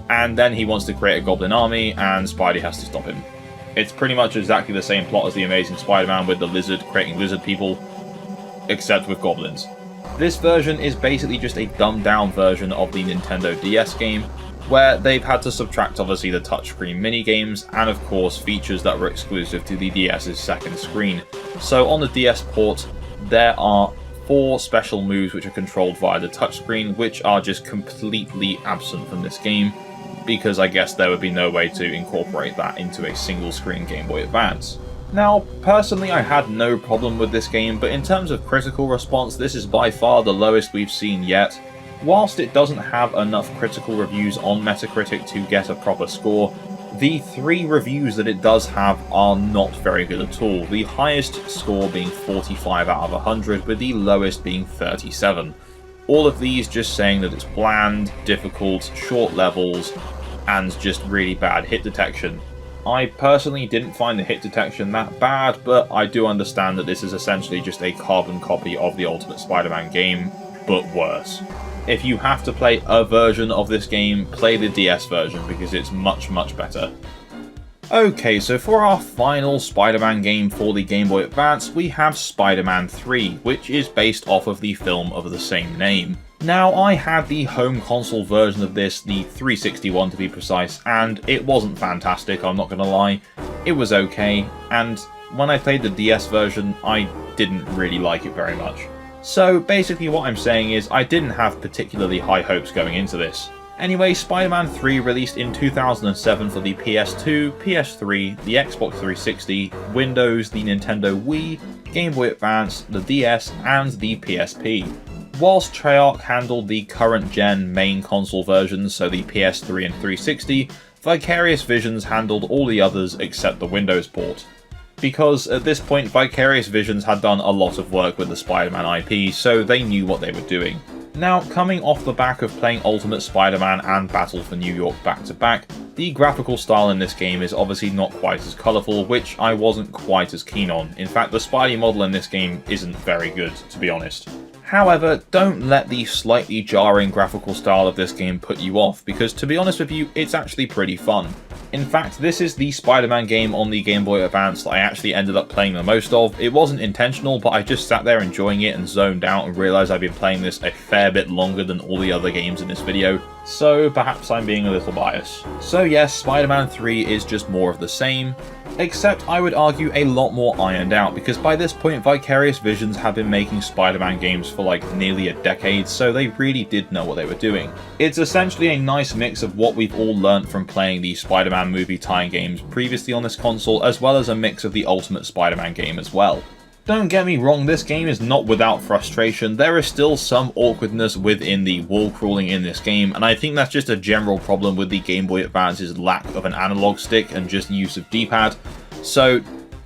And then he wants to create a goblin army and Spidey has to stop him. It's pretty much exactly the same plot as The Amazing Spider-Man with the lizard creating lizard people, except with goblins. This version is basically just a dumbed down version of the Nintendo DS game, where they've had to subtract obviously the touchscreen minigames and of course features that were exclusive to the DS's second screen. So on the DS port, there are 4 special moves which are controlled via the touchscreen, which are just completely absent from this game, because I guess there would be no way to incorporate that into a single screen Game Boy Advance. Now, personally I had no problem with this game, but in terms of critical response, this is by far the lowest we've seen yet. Whilst it doesn't have enough critical reviews on Metacritic to get a proper score, the 3 reviews that it does have are not very good at all, the highest score being 45 out of 100, with the lowest being 37. All of these just saying that it's bland, difficult, short levels, and just really bad hit detection. I personally didn't find the hit detection that bad, but I do understand that this is essentially just a carbon copy of the Ultimate Spider-Man game, but worse. If you have to play a version of this game, play the DS version because it's much, much better. Okay, so for our final Spider-Man game for the Game Boy Advance, we have Spider-Man 3, which is based off of the film of the same name. Now, I had the home console version of this, the 360 one to be precise, and it wasn't fantastic, I'm not gonna lie. It was okay, and when I played the DS version, I didn't really like it very much. So basically what I'm saying is I didn't have particularly high hopes going into this. Anyway, Spider-Man 3 released in 2007 for the PS2, PS3, the Xbox 360, Windows, the Nintendo Wii, Game Boy Advance, the DS, and the PSP. Whilst Treyarch handled the current gen main console versions, so the PS3 and 360, Vicarious Visions handled all the others except the Windows port. Because at this point Vicarious Visions had done a lot of work with the Spider-Man IP, so they knew what they were doing. Now, coming off the back of playing Ultimate Spider-Man and Battle for New York back to back, the graphical style in this game is obviously not quite as colourful, which I wasn't quite as keen on. In fact, the Spidey model in this game isn't very good, to be honest. However, don't let the slightly jarring graphical style of this game put you off, because to be honest with you, it's actually pretty fun. In fact, this is the Spider-Man game on the Game Boy Advance that I actually ended up playing the most of. It wasn't intentional, but I just sat there enjoying it and zoned out and realised I've been playing this a fair bit longer than all the other games in this video, so perhaps I'm being a little biased. So yes, Spider-Man 3 is just more of the same, except I would argue a lot more ironed out, because by this point Vicarious Visions have been making Spider-Man games for like nearly a decade, so they really did know what they were doing. It's essentially a nice mix of what we've all learnt from playing the Spider-Man movie tie-in games previously on this console, as well as a mix of the Ultimate Spider-Man game as well. Don't get me wrong, this game is not without frustration. There is still some awkwardness within the wall crawling in this game, and I think that's just a general problem with the Game Boy Advance's lack of an analog stick and just use of D-pad. So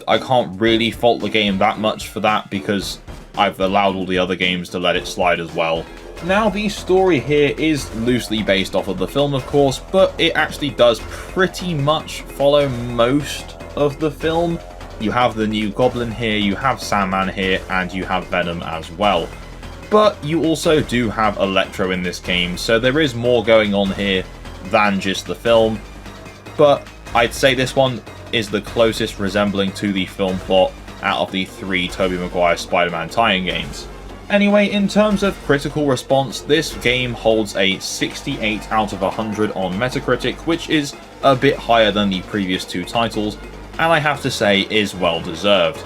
I can't really fault the game that much for that, because I've allowed all the other games to let it slide as well. Now, the story here is loosely based off of the film, of course, but it actually does pretty much follow most of the film. You have the new Goblin here, you have Sandman here, and you have Venom as well. But you also do have Electro in this game, so there is more going on here than just the film. But I'd say this one is the closest resembling to the film plot out of the 3 Tobey Maguire Spider-Man tie-in games. Anyway, in terms of critical response, this game holds a 68 out of 100 on Metacritic, which is a bit higher than the previous 2 titles, and I have to say is well deserved.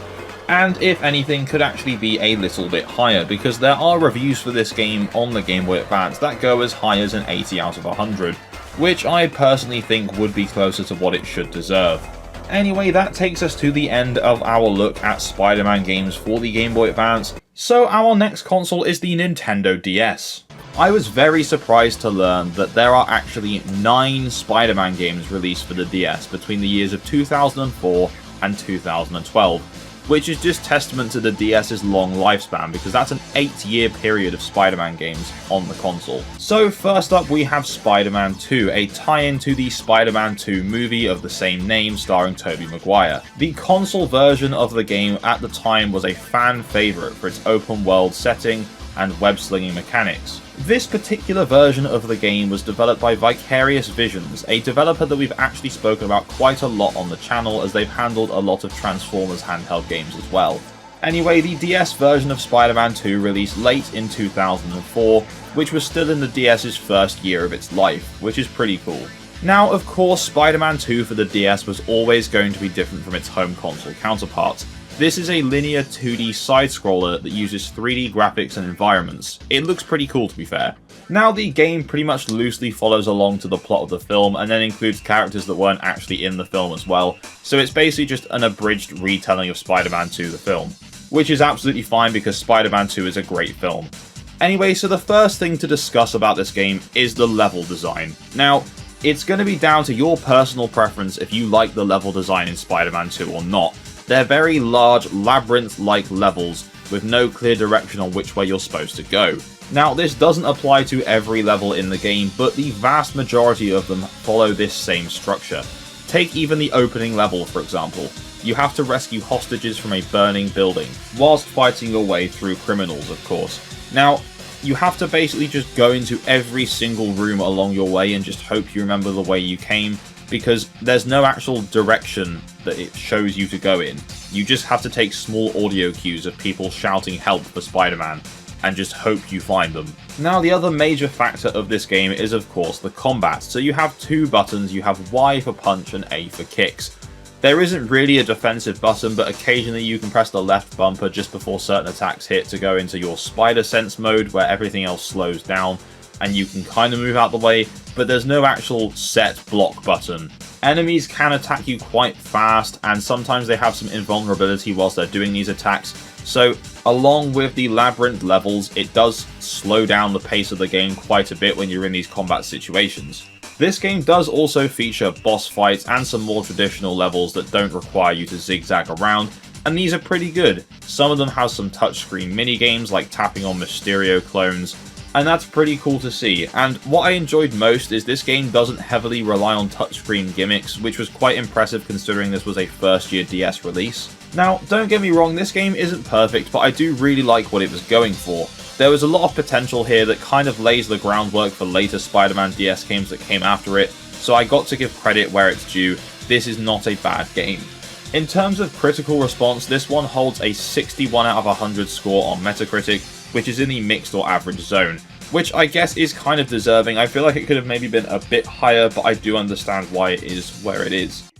and if anything could actually be a little bit higher, because there are reviews for this game on the Game Boy Advance that go as high as an 80 out of 100, which I personally think would be closer to what it should deserve. Anyway, that takes us to the end of our look at Spider-Man games for the Game Boy Advance, so our next console is the Nintendo DS. I was very surprised to learn that there are actually 9 Spider-Man games released for the DS between the years of 2004 and 2012, which is just testament to the DS's long lifespan, because that's an 8-year period of Spider-Man games on the console. So first up we have Spider-Man 2, a tie-in to the Spider-Man 2 movie of the same name starring Tobey Maguire. The console version of the game at the time was a fan favourite for its open world setting and web-slinging mechanics. This particular version of the game was developed by Vicarious Visions, a developer that we've actually spoken about quite a lot on the channel, as they've handled a lot of Transformers handheld games as well. Anyway, the DS version of Spider-Man 2 released late in 2004, which was still in the DS's first year of its life, which is pretty cool. Now, of course, Spider-Man 2 for the DS was always going to be different from its home console counterparts. This is a linear 2D side-scroller that uses 3D graphics and environments. It looks pretty cool, to be fair. Now, the game pretty much loosely follows along to the plot of the film, and then includes characters that weren't actually in the film as well, so it's basically just an abridged retelling of Spider-Man 2 the film, which is absolutely fine because Spider-Man 2 is a great film. Anyway, so the first thing to discuss about this game is the level design. Now, it's going to be down to your personal preference if you like the level design in Spider-Man 2 or not. They're very large, labyrinth-like levels with no clear direction on which way you're supposed to go. Now, this doesn't apply to every level in the game, but the vast majority of them follow this same structure. Take even the opening level, for example. You have to rescue hostages from a burning building, whilst fighting your way through criminals, of course. Now, you have to basically just go into every single room along your way and just hope you remember the way you came, because there's no actual direction that it shows you to go in. You just have to take small audio cues of people shouting help for Spider-Man, and just hope you find them. Now, the other major factor of this game is of course the combat. So you have 2 buttons, you have Y for punch and A for kicks. There isn't really a defensive button, but occasionally you can press the left bumper just before certain attacks hit to go into your spider sense mode, where everything else slows down and you can kind of move out the way, but there's no actual set block button. Enemies can attack you quite fast, and sometimes they have some invulnerability whilst they're doing these attacks, so along with the labyrinth levels, it does slow down the pace of the game quite a bit when you're in these combat situations. This game does also feature boss fights and some more traditional levels that don't require you to zigzag around, and these are pretty good. Some of them have some touchscreen minigames like tapping on Mysterio clones, and that's pretty cool to see. And what I enjoyed most is this game doesn't heavily rely on touchscreen gimmicks, which was quite impressive considering this was a first-year DS release. Now, don't get me wrong, this game isn't perfect, but I do really like what it was going for. There was a lot of potential here that kind of lays the groundwork for later Spider-Man DS games that came after it, so I got to give credit where it's due. This is not a bad game. In terms of critical response, this one holds a 61 out of 100 score on Metacritic, which is in the mixed or average zone, which I guess is kind of deserving. I feel like it could have maybe been a bit higher, but I do understand why it is where it is.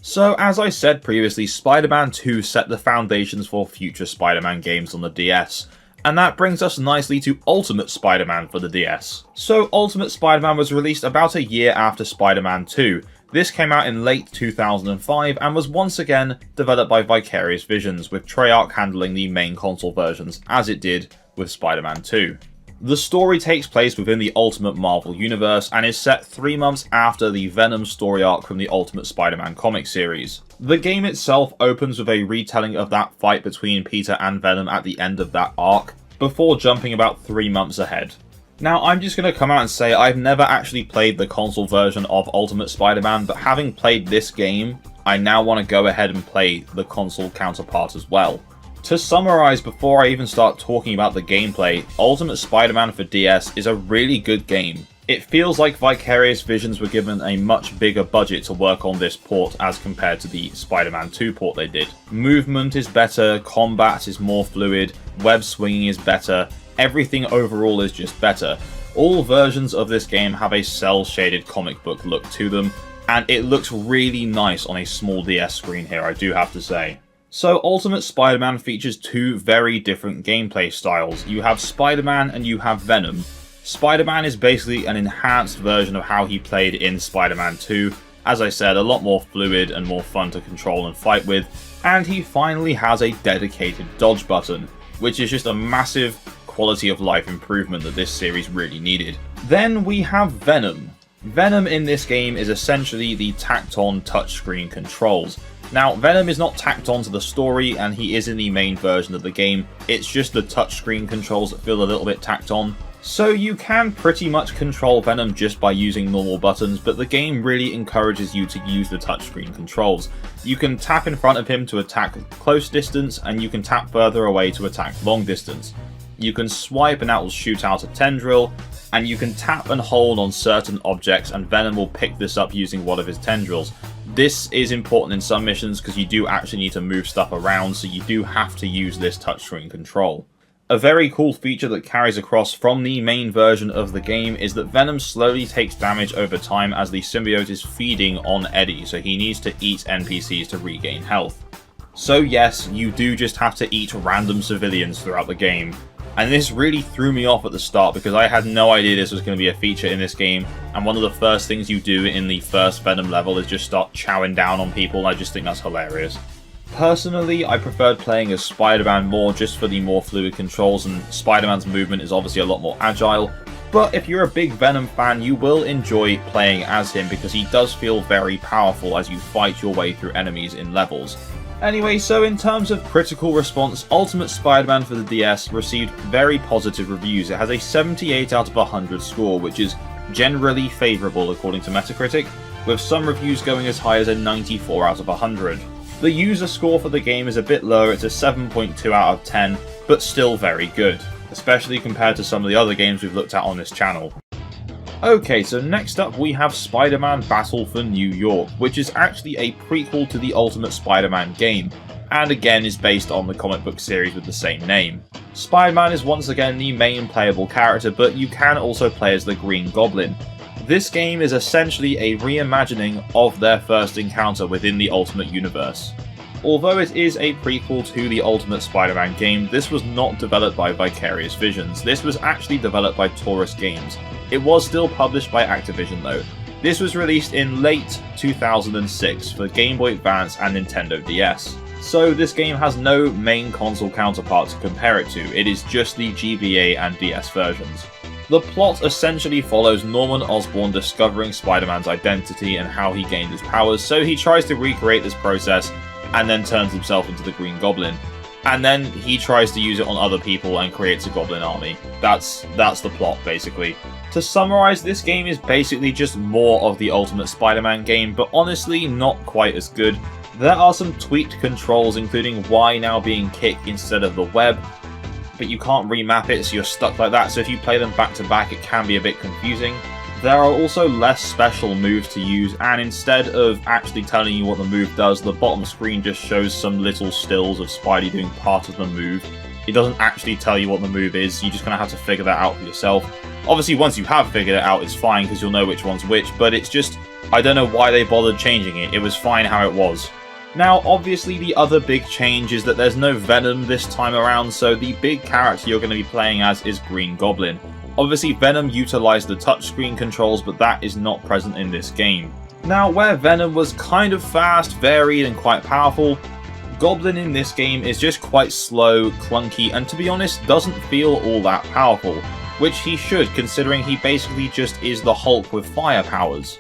So, as I said previously, Spider-Man 2 set the foundations for future Spider-Man games on the DS, and that brings us nicely to Ultimate Spider-Man for the DS. So, Ultimate Spider-Man was released about a year after Spider-Man 2. This came out in late 2005 and was once again developed by Vicarious Visions, with Treyarch handling the main console versions, as it did with Spider-Man 2. The story takes place within the Ultimate Marvel Universe and is set 3 months after the Venom story arc from the Ultimate Spider-Man comic series. The game itself opens with a retelling of that fight between Peter and Venom at the end of that arc, before jumping about 3 months ahead. Now, I'm just going to come out and say I've never actually played the console version of Ultimate Spider-Man, but having played this game, I now want to go ahead and play the console counterpart as well. To summarize before I even start talking about the gameplay, Ultimate Spider-Man for DS is a really good game. It feels like Vicarious Visions were given a much bigger budget to work on this port as compared to the Spider-Man 2 port they did. Movement is better, combat is more fluid, web swinging is better, everything overall is just better. All versions of this game have a cel-shaded comic book look to them, and it looks really nice on a small DS screen here, I do have to say. So Ultimate Spider-Man features two very different gameplay styles. You have Spider-Man and you have Venom. Spider-Man is basically an enhanced version of how he played in Spider-Man 2. As I said, a lot more fluid and more fun to control and fight with, and he finally has a dedicated dodge button, which is just a massive quality of life improvement that this series really needed. Then we have Venom. Venom in this game is essentially the tacked on touchscreen controls. Now, Venom is not tacked onto the story, and he is in the main version of the game. It's just the touchscreen controls that feel a little bit tacked on. So you can pretty much control Venom just by using normal buttons, but the game really encourages you to use the touchscreen controls. You can tap in front of him to attack close distance, and you can tap further away to attack long distance. You can swipe and that will shoot out a tendril, and you can tap and hold on certain objects and Venom will pick this up using one of his tendrils. This is important in some missions because you do actually need to move stuff around, so you do have to use this touchscreen control. A very cool feature that carries across from the main version of the game is that Venom slowly takes damage over time as the symbiote is feeding on Eddie, so he needs to eat NPCs to regain health. So yes, you do just have to eat random civilians throughout the game. And this really threw me off at the start because I had no idea this was going to be a feature in this game, and one of the first things you do in the first Venom level is just start chowing down on people, and I just think that's hilarious. Personally, I preferred playing as Spider-Man more just for the more fluid controls, and Spider-Man's movement is obviously a lot more agile, but if you're a big Venom fan, you will enjoy playing as him because he does feel very powerful as you fight your way through enemies in levels. Anyway, so in terms of critical response, Ultimate Spider-Man for the DS received very positive reviews. It has a 78 out of 100 score, which is generally favourable according to Metacritic, with some reviews going as high as a 94 out of 100. The user score for the game is a bit lower, it's a 7.2 out of 10, but still very good, especially compared to some of the other games we've looked at on this channel. Okay, so next up we have Spider-Man Battle for New York, which is actually a prequel to the Ultimate Spider-Man game, and again is based on the comic book series with the same name. Spider-Man is once again the main playable character, but you can also play as the Green Goblin. This game is essentially a reimagining of their first encounter within the Ultimate Universe. Although it is a prequel to the Ultimate Spider-Man game, this was not developed by Vicarious Visions. This was actually developed by Taurus Games. It was still published by Activision though. This was released in late 2006 for Game Boy Advance and Nintendo DS. So this game has no main console counterpart to compare it to, it is just the GBA and DS versions. The plot essentially follows Norman Osborn discovering Spider-Man's identity and how he gained his powers, so he tries to recreate this process and then turns himself into the Green Goblin. And then he tries to use it on other people and creates a Goblin army. That's the plot, basically. To summarize, this game is basically just more of the Ultimate Spider-Man game, but honestly not quite as good. There are some tweaked controls, including Y now being kick instead of the web, but you can't remap it, so you're stuck like that, so if you play them back to back it can be a bit confusing. There are also less special moves to use, and instead of actually telling you what the move does, the bottom screen just shows some little stills of Spidey doing part of the move. It doesn't actually tell you what the move is, you're just going to have to figure that out for yourself. Obviously once you have figured it out it's fine because you'll know which one's which, but it's just, I don't know why they bothered changing it, it was fine how it was. Now obviously the other big change is that there's no Venom this time around, so the big character you're going to be playing as is Green Goblin. Obviously Venom utilised the touchscreen controls, but that is not present in this game. Now where Venom was kind of fast, varied and quite powerful, Goblin in this game is just quite slow, clunky, and to be honest doesn't feel all that powerful, which he should considering he basically just is the Hulk with fire powers.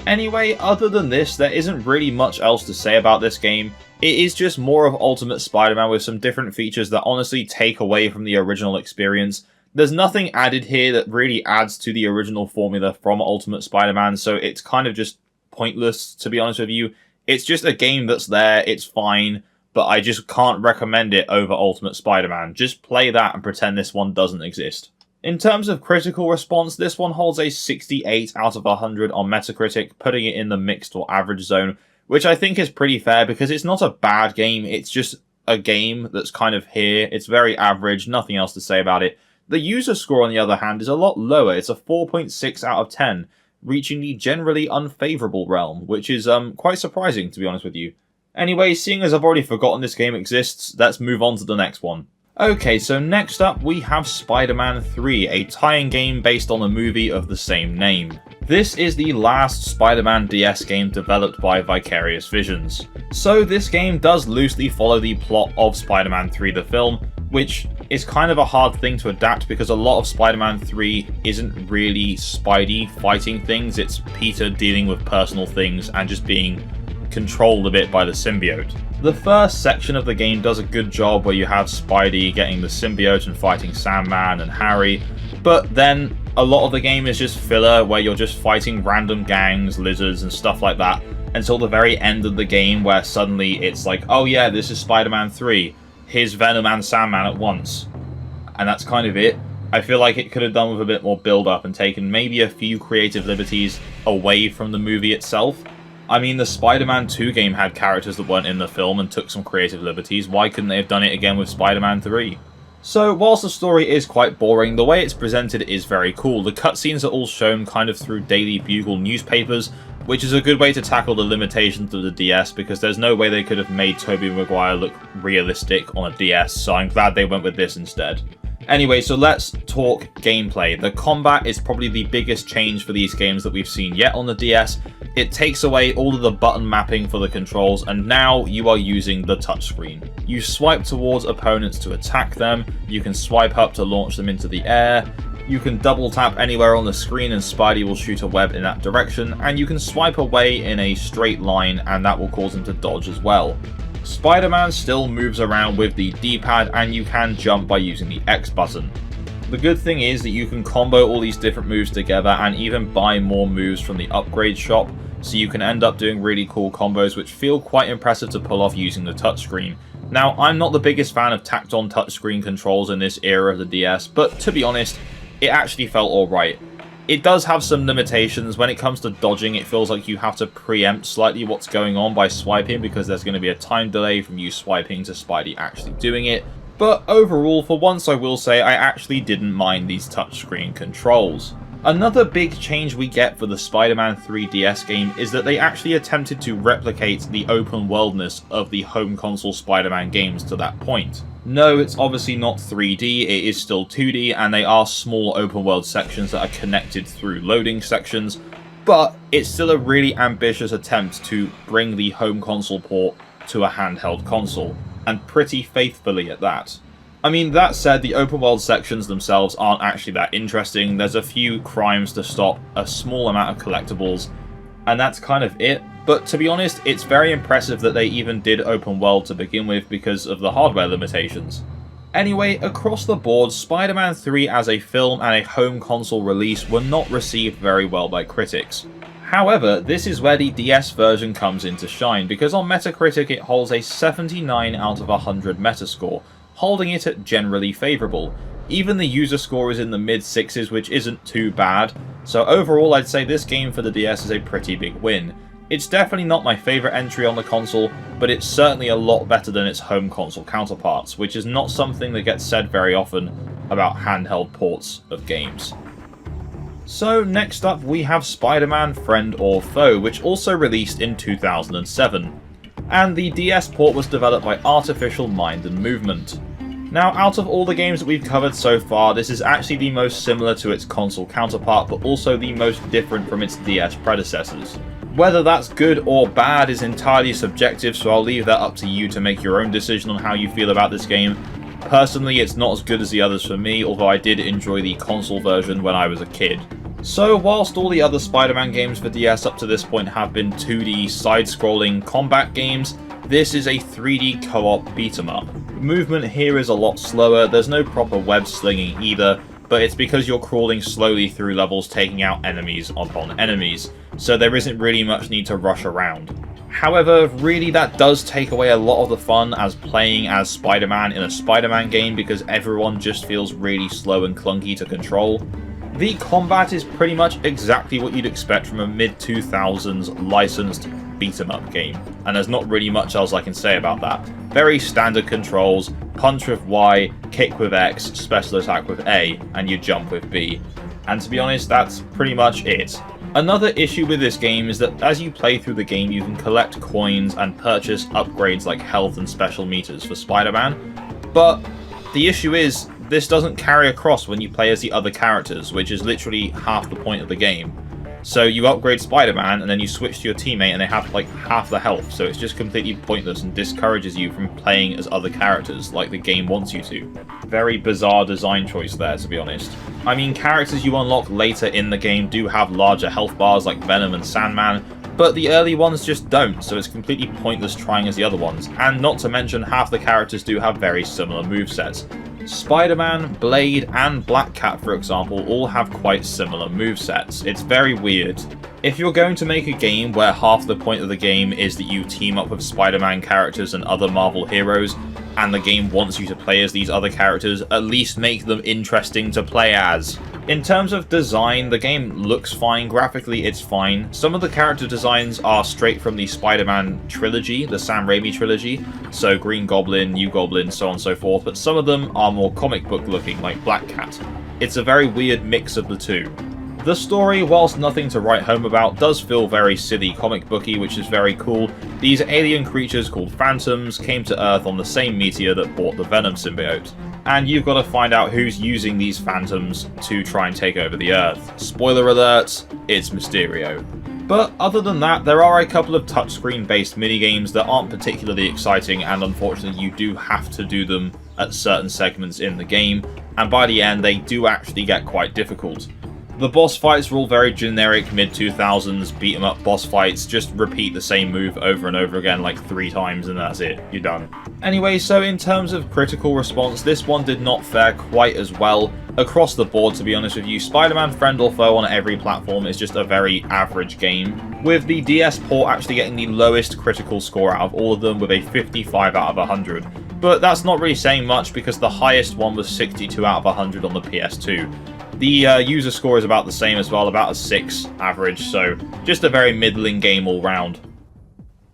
Anyway, other than this, there isn't really much else to say about this game. It is just more of Ultimate Spider-Man with some different features that honestly take away from the original experience. There's nothing added here that really adds to the original formula from Ultimate Spider-Man, so it's kind of just pointless, to be honest with you. It's just a game that's there, it's fine, but I just can't recommend it over Ultimate Spider-Man. Just play that and pretend this one doesn't exist. In terms of critical response, this one holds a 68 out of 100 on Metacritic, putting it in the mixed or average zone, which I think is pretty fair because it's not a bad game, it's just a game that's kind of here. It's very average, nothing else to say about it. The user score, on the other hand, is a lot lower. It's a 4.6 out of 10. reaching the generally unfavourable realm, which is quite surprising, to be honest with you. Anyway, seeing as I've already forgotten this game exists, let's move on to the next one. Okay, so next up we have Spider-Man 3, a tie-in game based on a movie of the same name. This is the last Spider-Man DS game developed by Vicarious Visions. So this game does loosely follow the plot of Spider-Man 3 the film, which is kind of a hard thing to adapt because a lot of Spider-Man 3 isn't really Spidey fighting things, it's Peter dealing with personal things and just being controlled a bit by the symbiote. The first section of the game does a good job where you have Spidey getting the symbiote and fighting Sandman and Harry, but then a lot of the game is just filler where you're just fighting random gangs, lizards and stuff like that until the very end of the game where suddenly it's like, oh yeah, this is Spider-Man 3, here's Venom and Sandman at once. And that's kind of it. I feel like it could have done with a bit more build-up and taken maybe a few creative liberties away from the movie itself. I mean, the Spider-Man 2 game had characters that weren't in the film and took some creative liberties. Why couldn't they have done it again with Spider-Man 3? So, whilst the story is quite boring, the way it's presented is very cool. The cutscenes are all shown kind of through Daily Bugle newspapers, which is a good way to tackle the limitations of the DS because there's no way they could have made Tobey Maguire look realistic on a DS, so I'm glad they went with this instead. Anyway, so let's talk gameplay. The combat is probably the biggest change for these games that we've seen yet on the DS. It takes away all of the button mapping for the controls, and now you are using the touchscreen. You swipe towards opponents to attack them, you can swipe up to launch them into the air, you can double tap anywhere on the screen and Spidey will shoot a web in that direction, and you can swipe away in a straight line and that will cause him to dodge as well. Spider-Man still moves around with the D-pad and you can jump by using the X button. The good thing is that you can combo all these different moves together and even buy more moves from the upgrade shop, so you can end up doing really cool combos which feel quite impressive to pull off using the touchscreen. Now, I'm not the biggest fan of tacked on touchscreen controls in this era of the DS, but to be honest, it actually felt alright. It does have some limitations. When it comes to dodging, it feels like you have to preempt slightly what's going on by swiping because there's going to be a time delay from you swiping to Spidey actually doing it. But overall, for once I will say, I actually didn't mind these touchscreen controls. Another big change we get for the Spider-Man 3 DS game is that they actually attempted to replicate the open worldness of the home console Spider-Man games to that point. No, it's obviously not 3D, it is still 2D, and they are small open world sections that are connected through loading sections, but it's still a really ambitious attempt to bring the home console port to a handheld console, and pretty faithfully at that. I mean, that said, the open world sections themselves aren't actually that interesting. There's a few crimes to stop, a small amount of collectibles, and that's kind of it. But to be honest, it's very impressive that they even did open world to begin with because of the hardware limitations. Anyway, across the board, Spider-Man 3 as a film and a home console release were not received very well by critics. However, this is where the DS version comes into shine, because on Metacritic it holds a 79 out of 100 Metascore, holding it at generally favourable. Even the user score is in the mid-6s, which isn't too bad, so overall I'd say this game for the DS is a pretty big win. It's definitely not my favourite entry on the console, but it's certainly a lot better than its home console counterparts, which is not something that gets said very often about handheld ports of games. So next up we have Spider-Man Friend or Foe, which also released in 2007. And the DS port was developed by Artificial Mind and Movement. Now, out of all the games that we've covered so far, this is actually the most similar to its console counterpart, but also the most different from its DS predecessors. Whether that's good or bad is entirely subjective, so I'll leave that up to you to make your own decision on how you feel about this game. Personally, it's not as good as the others for me, although I did enjoy the console version when I was a kid. So, whilst all the other Spider-Man games for DS up to this point have been 2D side-scrolling combat games, this is a 3D co-op beat-em-up. Movement here is a lot slower, there's no proper web slinging either, but it's because you're crawling slowly through levels taking out enemies upon enemies, so there isn't really much need to rush around. However, really that does take away a lot of the fun as playing as Spider-Man in a Spider-Man game because everyone just feels really slow and clunky to control. The combat is pretty much exactly what you'd expect from a mid-2000s licensed beat-em-up game, and there's not really much else I can say about that. Very standard controls, punch with Y, kick with X, special attack with A, and you jump with B. And to be honest, that's pretty much it. Another issue with this game is that as you play through the game, you can collect coins and purchase upgrades like health and special meters for Spider-Man, but the issue is this doesn't carry across when you play as the other characters, which is literally half the point of the game. So you upgrade Spider-Man and then you switch to your teammate and they have like half the health, so it's just completely pointless and discourages you from playing as other characters like the game wants you to. Very bizarre design choice there, to be honest. I mean, characters you unlock later in the game do have larger health bars like Venom and Sandman, but the early ones just don't, so it's completely pointless trying as the other ones, and not to mention half the characters do have very similar movesets. Spider-Man, Blade, and Black Cat, for example, all have quite similar movesets. It's very weird. If you're going to make a game where half the point of the game is that you team up with Spider-Man characters and other Marvel heroes, and the game wants you to play as these other characters, at least make them interesting to play as. In terms of design, the game looks fine. Graphically, it's fine. Some of the character designs are straight from the Spider-Man trilogy, the Sam Raimi trilogy, so Green Goblin, New Goblin, so on and so forth, but some of them are more comic book looking, like Black Cat. It's a very weird mix of the two. The story, whilst nothing to write home about, does feel very silly comic booky, which is very cool. These alien creatures called Phantoms came to Earth on the same meteor that brought the Venom symbiote, and you've got to find out who's using these Phantoms to try and take over the Earth. Spoiler alert, it's Mysterio. But other than that, there are a couple of touchscreen based minigames that aren't particularly exciting, and unfortunately you do have to do them at certain segments in the game, and by the end they do actually get quite difficult. The boss fights are all very generic mid-2000s beat-em-up boss fights, just repeat the same move over and over again like 3 times and that's it, you're done. Anyway, so in terms of critical response, this one did not fare quite as well. Across the board, to be honest with you, Spider-Man Friend or Foe on every platform is just a very average game, with the DS port actually getting the lowest critical score out of all of them with a 55 out of 100. But that's not really saying much because the highest one was 62 out of 100 on the PS2. The user score is about the same as well, about a 6 average, so just a very middling game all round.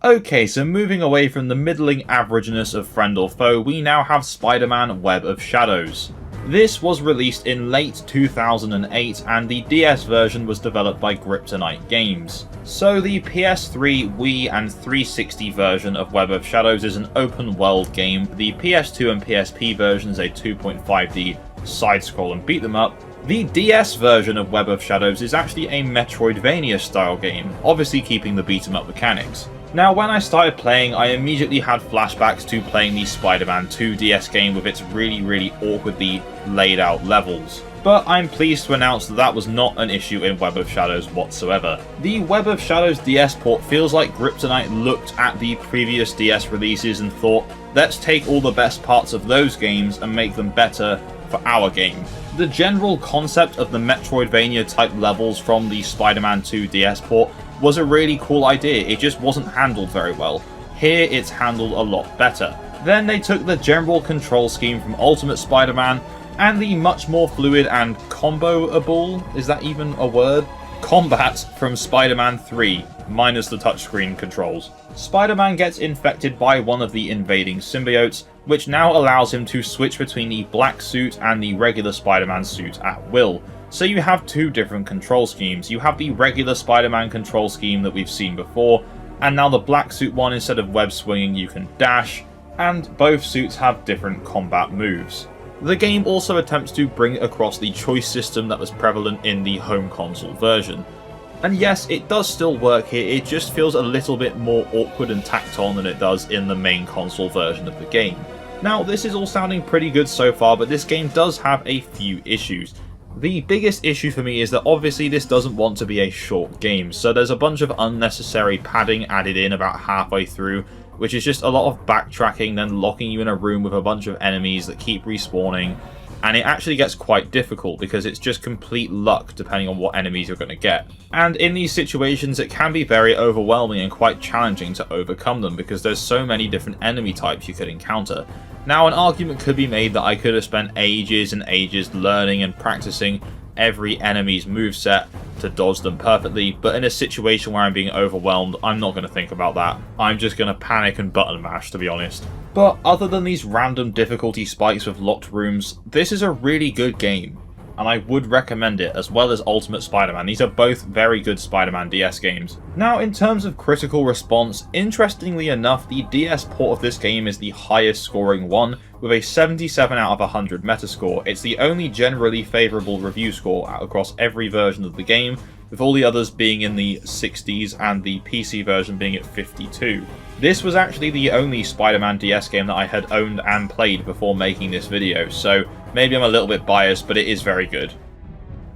Okay, so moving away from the middling averageness of Friend or Foe, we now have Spider-Man Web of Shadows. This was released in late 2008, and the DS version was developed by Kryptonite Games. So the PS3, Wii, and 360 version of Web of Shadows is an open-world game. The PS2 and PSP version is a 2.5D side-scroll and beat-them-up. The DS version of Web of Shadows is actually a Metroidvania-style game, obviously keeping the beat-em-up mechanics. Now, when I started playing, I immediately had flashbacks to playing the Spider-Man 2 DS game with its really awkwardly laid out levels. But I'm pleased to announce that that was not an issue in Web of Shadows whatsoever. The Web of Shadows DS port feels like Kryptonite looked at the previous DS releases and thought, let's take all the best parts of those games and make them better for our game. The general concept of the Metroidvania type levels from the Spider-Man 2 DS port was a really cool idea, it just wasn't handled very well. Here it's handled a lot better. Then they took the general control scheme from Ultimate Spider-Man and the much more fluid and comboable, is that even a word? Combat from Spider-Man 3, minus the touchscreen controls. Spider-Man gets infected by one of the invading symbiotes, which now allows him to switch between the black suit and the regular Spider-Man suit at will. So you have 2 different control schemes. You have the regular Spider-Man control scheme that we've seen before, and now the black suit one, instead of web swinging you can dash, and both suits have different combat moves. The game also attempts to bring across the choice system that was prevalent in the home console version. And yes, it does still work here, it just feels a little bit more awkward and tacked on than it does in the main console version of the game. Now, this is all sounding pretty good so far, but this game does have a few issues. The biggest issue for me is that obviously this doesn't want to be a short game, so there's a bunch of unnecessary padding added in about halfway through, which is just a lot of backtracking, then locking you in a room with a bunch of enemies that keep respawning, and it actually gets quite difficult because it's just complete luck depending on what enemies you're going to get. And in these situations it can be very overwhelming and quite challenging to overcome them because there's so many different enemy types you could encounter. Now, an argument could be made that I could have spent ages and ages learning and practicing every enemy's moveset to dodge them perfectly, but in a situation where I'm being overwhelmed, I'm not going to think about that. I'm just going to panic and button mash, to be honest. But other than these random difficulty spikes with locked rooms, this is a really good game. and I would recommend it, as well as Ultimate Spider-Man. These are both very good Spider-Man DS games. Now, in terms of critical response, interestingly enough, the DS port of this game is the highest scoring one, with a 77 out of 100 Metascore. It's the only generally favourable review score across every version of the game, with all the others being in the 60s and the PC version being at 52. This was actually the only Spider-Man DS game that I had owned and played before making this video, so maybe I'm a little bit biased, but it is very good.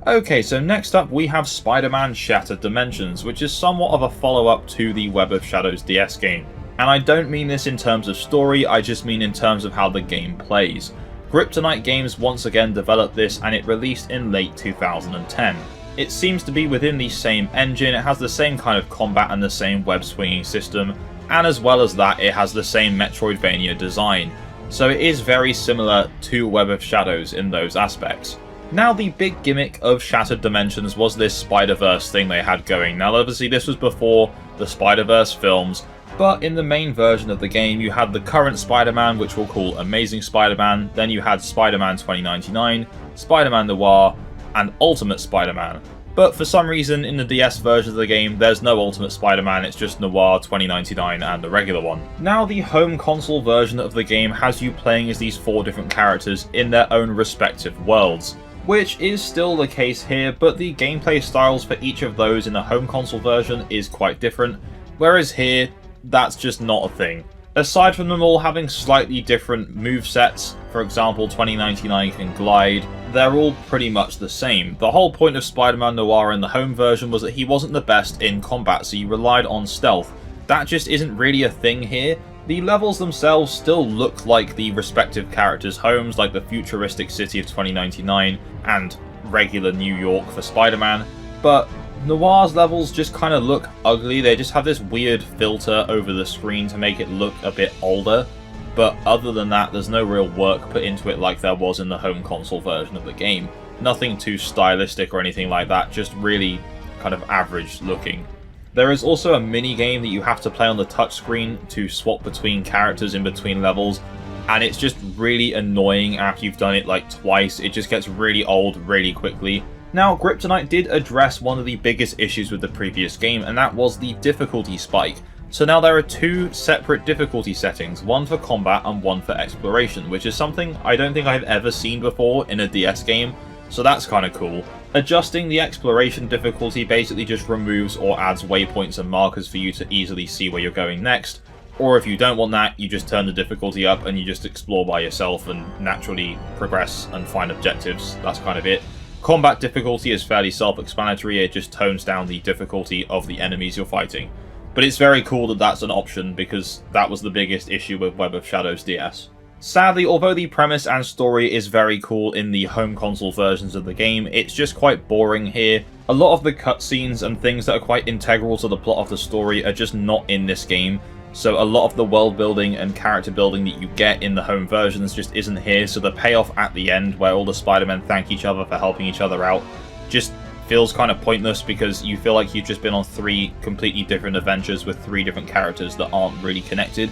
Okay, so next up we have Spider-Man Shattered Dimensions, which is somewhat of a follow-up to the Web of Shadows DS game. And I don't mean this in terms of story, I just mean in terms of how the game plays. Kryptonite Games once again developed this, and it released in late 2010. It seems to be within the same engine, it has the same kind of combat and the same web swinging system, and as well as that, it has the same Metroidvania design. So it is very similar to Web of Shadows in those aspects. Now, the big gimmick of Shattered Dimensions was this Spider-Verse thing they had going. Now, obviously this was before the Spider-Verse films, but in the main version of the game you had the current Spider-Man, which we'll call Amazing Spider-Man, then you had Spider-Man 2099, Spider-Man Noir, and Ultimate Spider-Man. But for some reason in the DS version of the game there's no Ultimate Spider-Man, it's just Noir, 2099 and the regular one. Now, the home console version of the game has you playing as these 4 different characters in their own respective worlds, which is still the case here, but the gameplay styles for each of those in the home console version is quite different, whereas here that's just not a thing. Aside from them all having slightly different movesets, for example 2099 can glide, they're all pretty much the same. The whole point of Spider-Man Noir in the home version was that he wasn't the best in combat, so you relied on stealth. That just isn't really a thing here. The levels themselves still look like the respective characters' homes, like the futuristic city of 2099 and regular New York for Spider-Man, but Noir's levels just kind of look ugly. They just have this weird filter over the screen to make it look a bit older, but other than that there's no real work put into it like there was in the home console version of the game. Nothing too stylistic or anything like that, just really kind of average looking. There is also a mini game that you have to play on the touchscreen to swap between characters in between levels, and it's just really annoying after you've done it like twice. It just gets really old really quickly. Now, Kryptonite did address one of the biggest issues with the previous game, and that was the difficulty spike. So now there are 2 separate difficulty settings, one for combat and one for exploration, which is something I don't think I've ever seen before in a DS game, so that's kind of cool. Adjusting the exploration difficulty basically just removes or adds waypoints and markers for you to easily see where you're going next, or if you don't want that, you just turn the difficulty up and you just explore by yourself and naturally progress and find objectives. That's kind of it. Combat difficulty is fairly self-explanatory, it just tones down the difficulty of the enemies you're fighting. But it's very cool that that's an option, because that was the biggest issue with Web of Shadows DS. Sadly, although the premise and story is very cool in the home console versions of the game, it's just quite boring here. A lot of the cutscenes and things that are quite integral to the plot of the story are just not in this game. So a lot of the world building and character building that you get in the home versions just isn't here, so the payoff at the end where all the Spider-Men thank each other for helping each other out just feels kind of pointless, because you feel like you've just been on 3 completely different adventures with 3 different characters that aren't really connected,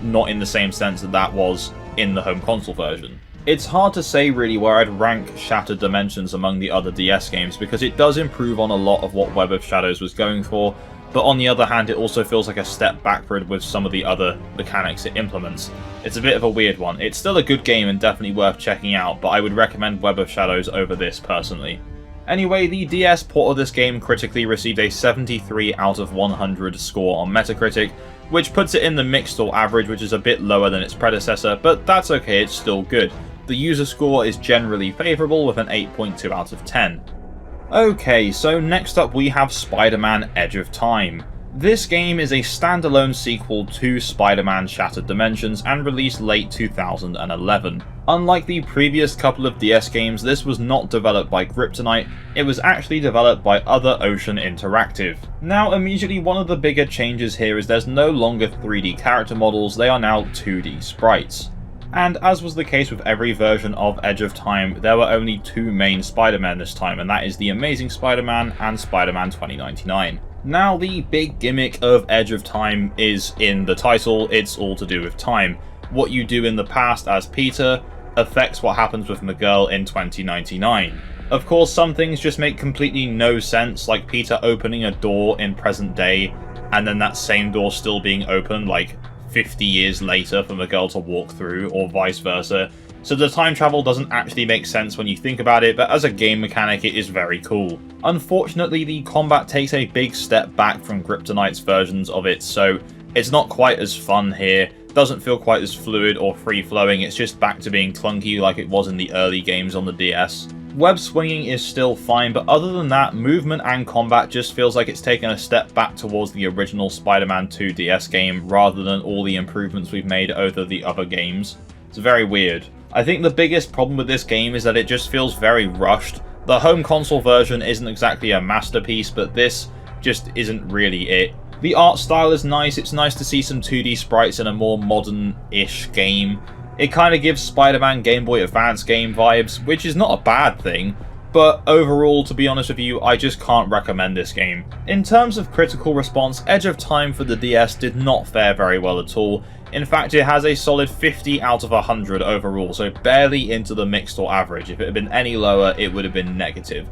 not in the same sense that that was in the home console version. It's hard to say really where I'd rank Shattered Dimensions among the other DS games, because it does improve on a lot of what Web of Shadows was going for, but on the other hand it also feels like a step backward with some of the other mechanics it implements. It's a bit of a weird one. It's still a good game and definitely worth checking out, but I would recommend Web of Shadows over this personally. Anyway, the DS port of this game critically received a 73 out of 100 score on Metacritic, which puts it in the mixed or average, which is a bit lower than its predecessor, but that's okay, it's still good. The user score is generally favourable with an 8.2 out of 10. Okay, so next up we have Spider-Man Edge of Time. This game is a standalone sequel to Spider-Man Shattered Dimensions and released late 2011. Unlike the previous couple of DS games, this was not developed by Kryptonite, it was actually developed by Other Ocean Interactive. Now, immediately one of the bigger changes here is there's no longer 3D character models, they are now 2D sprites. And as was the case with every version of Edge of Time, there were only 2 main Spider-Men this time, and that is the Amazing Spider-Man and Spider-Man 2099. Now, the big gimmick of Edge of Time is in the title, it's all to do with time. What you do in the past as Peter affects what happens with Miguel in 2099. Of course, some things just make completely no sense, like Peter opening a door in present day, and then that same door still being opened like 50 years later for the girl to walk through, or vice versa. So the time travel doesn't actually make sense when you think about it, but as a game mechanic it is very cool. Unfortunately, the combat takes a big step back from Kryptonite's versions of it, so it's not quite as fun here, doesn't feel quite as fluid or free-flowing, it's just back to being clunky like it was in the early games on the DS. Web swinging is still fine, but other than that, movement and combat just feels like it's taken a step back towards the original Spider-Man 2 DS game rather than all the improvements we've made over the other games. It's very weird. I think the biggest problem with this game is that it just feels very rushed. The home console version isn't exactly a masterpiece, but this just isn't really it. The art style is nice, it's nice to see some 2D sprites in a more modern-ish game. It kind of gives Spider-Man Game Boy Advance game vibes, which is not a bad thing, but overall, to be honest with you, I just can't recommend this game. In terms of critical response, Edge of Time for the DS did not fare very well at all. In fact, it has a solid 50 out of 100 overall, so barely into the mixed or average. If it had been any lower, it would have been negative.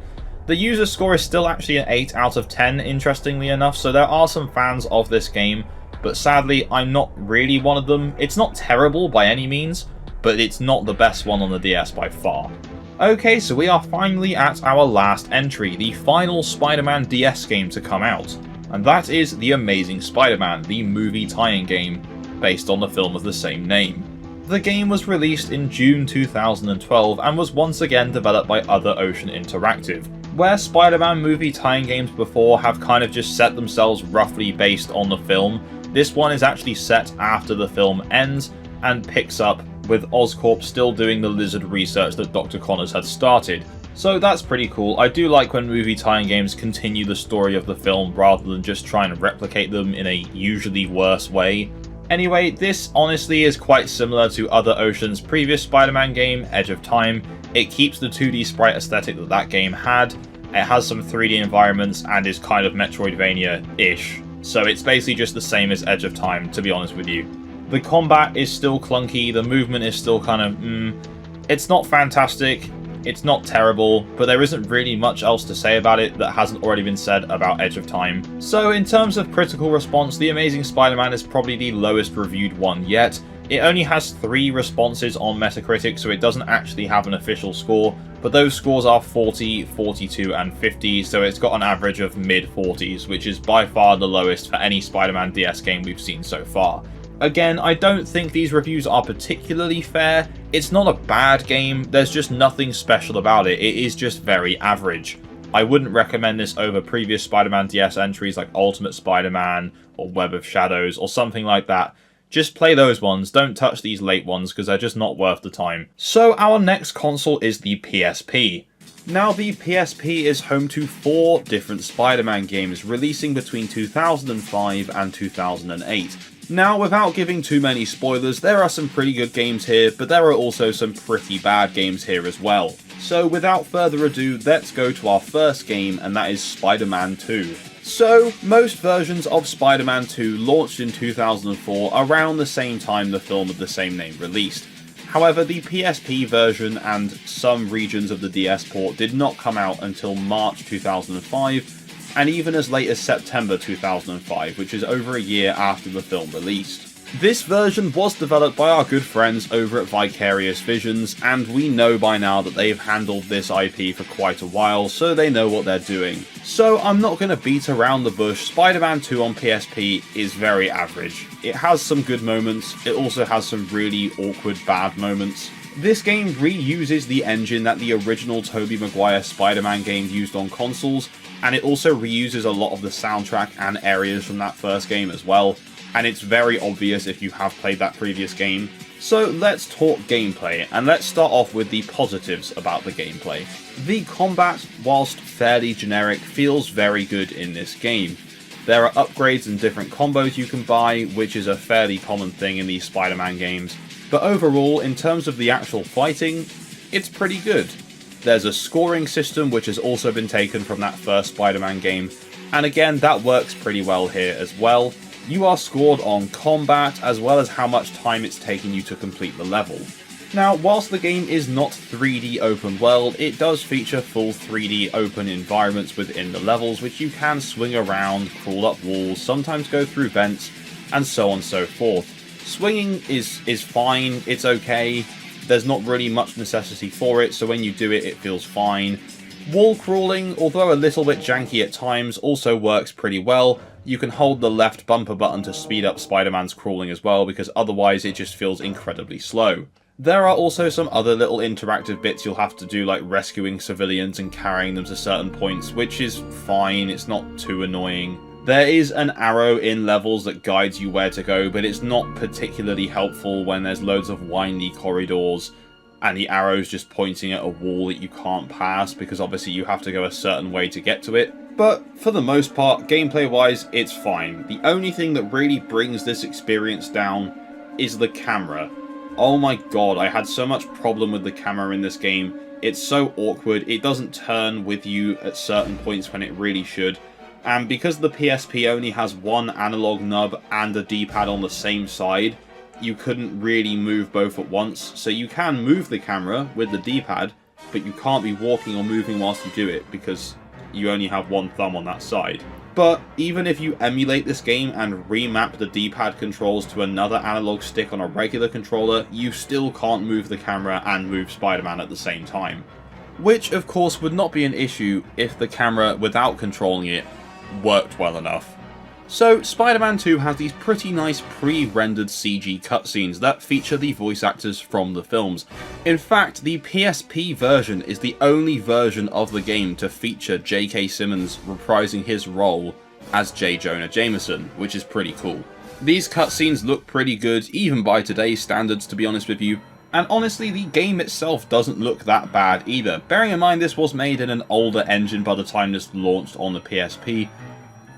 The user score is still actually an 8 out of 10, interestingly enough, so there are some fans of this game, but sadly, I'm not really one of them. It's not terrible by any means, but it's not the best one on the DS by far. Okay, so we are finally at our last entry, the final Spider-Man DS game to come out, and that is The Amazing Spider-Man, the movie tie-in game, based on the film of the same name. The game was released in June 2012 and was once again developed by Other Ocean Interactive. Where Spider-Man movie tie-in games before have kind of just set themselves roughly based on the film, this one is actually set after the film ends and picks up with Oscorp still doing the lizard research that Dr. Connors had started. So that's pretty cool. I do like when movie tie-in games continue the story of the film rather than just try and replicate them in a usually worse way. Anyway, this honestly is quite similar to Other Ocean's previous Spider-Man game, Edge of Time. It keeps the 2D sprite aesthetic that that game had, it has some 3D environments and is kind of Metroidvania-ish. So it's basically just the same as Edge of Time, to be honest with you. The combat is still clunky, the movement is still kind of It's not fantastic, it's not terrible, but there isn't really much else to say about it that hasn't already been said about Edge of Time. So in terms of critical response, The Amazing Spider-Man is probably the lowest reviewed one yet. It only has 3 responses on Metacritic, so it doesn't actually have an official score, but those scores are 40, 42, and 50, so it's got an average of mid-40s, which is by far the lowest for any Spider-Man DS game we've seen so far. Again, I don't think these reviews are particularly fair. It's not a bad game, there's just nothing special about it, it is just very average. I wouldn't recommend this over previous Spider-Man DS entries like Ultimate Spider-Man or Web of Shadows or something like that. Just play those ones, don't touch these late ones because they're just not worth the time. So our next console is the PSP. Now the PSP is home to 4 different Spider-Man games releasing between 2005 and 2008. Now, without giving too many spoilers, there are some pretty good games here, but there are also some pretty bad games here as well. So without further ado, let's go to our first game, and that is Spider-Man 2. So, most versions of Spider-Man 2 launched in 2004 around the same time the film of the same name released. However, the PSP version and some regions of the DS port did not come out until March 2005, and even as late as September 2005, which is over a year after the film released. This version was developed by our good friends over at Vicarious Visions, and we know by now that they've handled this IP for quite a while, so they know what they're doing. So I'm not going to beat around the bush, Spider-Man 2 on PSP is very average. It has some good moments, it also has some really awkward bad moments. This game reuses the engine that the original Tobey Maguire Spider-Man game used on consoles, and it also reuses a lot of the soundtrack and areas from that first game as well, and it's very obvious if you have played that previous game. So let's talk gameplay, and let's start off with the positives about the gameplay. The combat, whilst fairly generic, feels very good in this game. There are upgrades and different combos you can buy, which is a fairly common thing in these Spider-Man games, but overall, in terms of the actual fighting, it's pretty good. There's a scoring system which has also been taken from that first Spider-Man game, and again that works pretty well here as well. You are scored on combat as well as how much time it's taken you to complete the level. Now, whilst the game is not 3D open world, it does feature full 3D open environments within the levels, which you can swing around, crawl up walls, sometimes go through vents, and so on and so forth. Swinging is fine, it's okay, there's not really much necessity for it, so when you do it, it feels fine. Wall crawling, although a little bit janky at times, also works pretty well. You can hold the left bumper button to speed up Spider-Man's crawling as well, because otherwise it just feels incredibly slow. There are also some other little interactive bits you'll have to do, like rescuing civilians and carrying them to certain points, which is fine, it's not too annoying. There is an arrow in levels that guides you where to go, but it's not particularly helpful when there's loads of windy corridors and the arrow's just pointing at a wall that you can't pass, because obviously you have to go a certain way to get to it. But for the most part, gameplay-wise, it's fine. The only thing that really brings this experience down is the camera. Oh my god, I had so much problem with the camera in this game. It's so awkward, it doesn't turn with you at certain points when it really should. And because the PSP only has one analog nub and a D-pad on the same side, you couldn't really move both at once. So you can move the camera with the D-pad, but you can't be walking or moving whilst you do it, because you only have one thumb on that side. But even if you emulate this game and remap the D-pad controls to another analog stick on a regular controller, you still can't move the camera and move Spider-Man at the same time. Which, of course, would not be an issue if the camera, without controlling it, worked well enough. So, Spider-Man 2 has these pretty nice pre-rendered CG cutscenes that feature the voice actors from the films. In fact, the PSP version is the only version of the game to feature J.K. Simmons reprising his role as J. Jonah Jameson, which is pretty cool. These cutscenes look pretty good, even by today's standards, to be honest with you, and honestly, the game itself doesn't look that bad either. Bearing in mind this was made in an older engine by the time this launched on the PSP,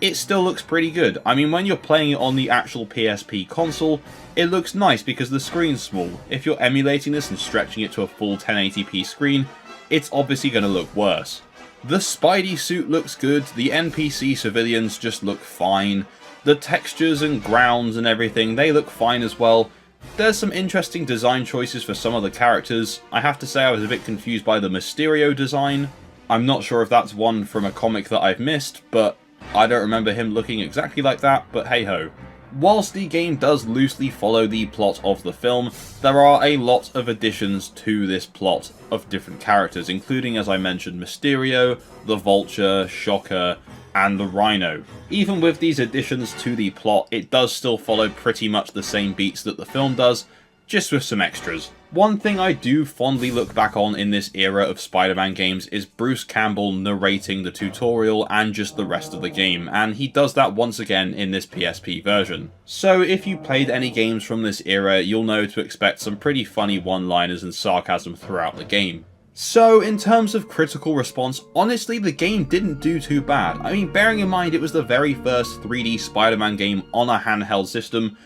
it still looks pretty good. I mean, when you're playing it on the actual PSP console, it looks nice because the screen's small. If you're emulating this and stretching it to a full 1080p screen, it's obviously going to look worse. The Spidey suit looks good, the NPC civilians just look fine, the textures and grounds and everything, they look fine as well. There's some interesting design choices for some of the characters. I have to say I was a bit confused by the Mysterio design. I'm not sure if that's one from a comic that I've missed, but I don't remember him looking exactly like that, but hey ho. Whilst the game does loosely follow the plot of the film, there are a lot of additions to this plot of different characters, including, as I mentioned, Mysterio, the Vulture, Shocker, and the Rhino. Even with these additions to the plot, it does still follow pretty much the same beats that the film does, just with some extras. One thing I do fondly look back on in this era of Spider-Man games is Bruce Campbell narrating the tutorial and just the rest of the game, and he does that once again in this PSP version. So if you played any games from this era, you'll know to expect some pretty funny one-liners and sarcasm throughout the game. So, in terms of critical response, honestly the game didn't do too bad. I mean, bearing in mind it was the very first 3D Spider-Man game on a handheld system,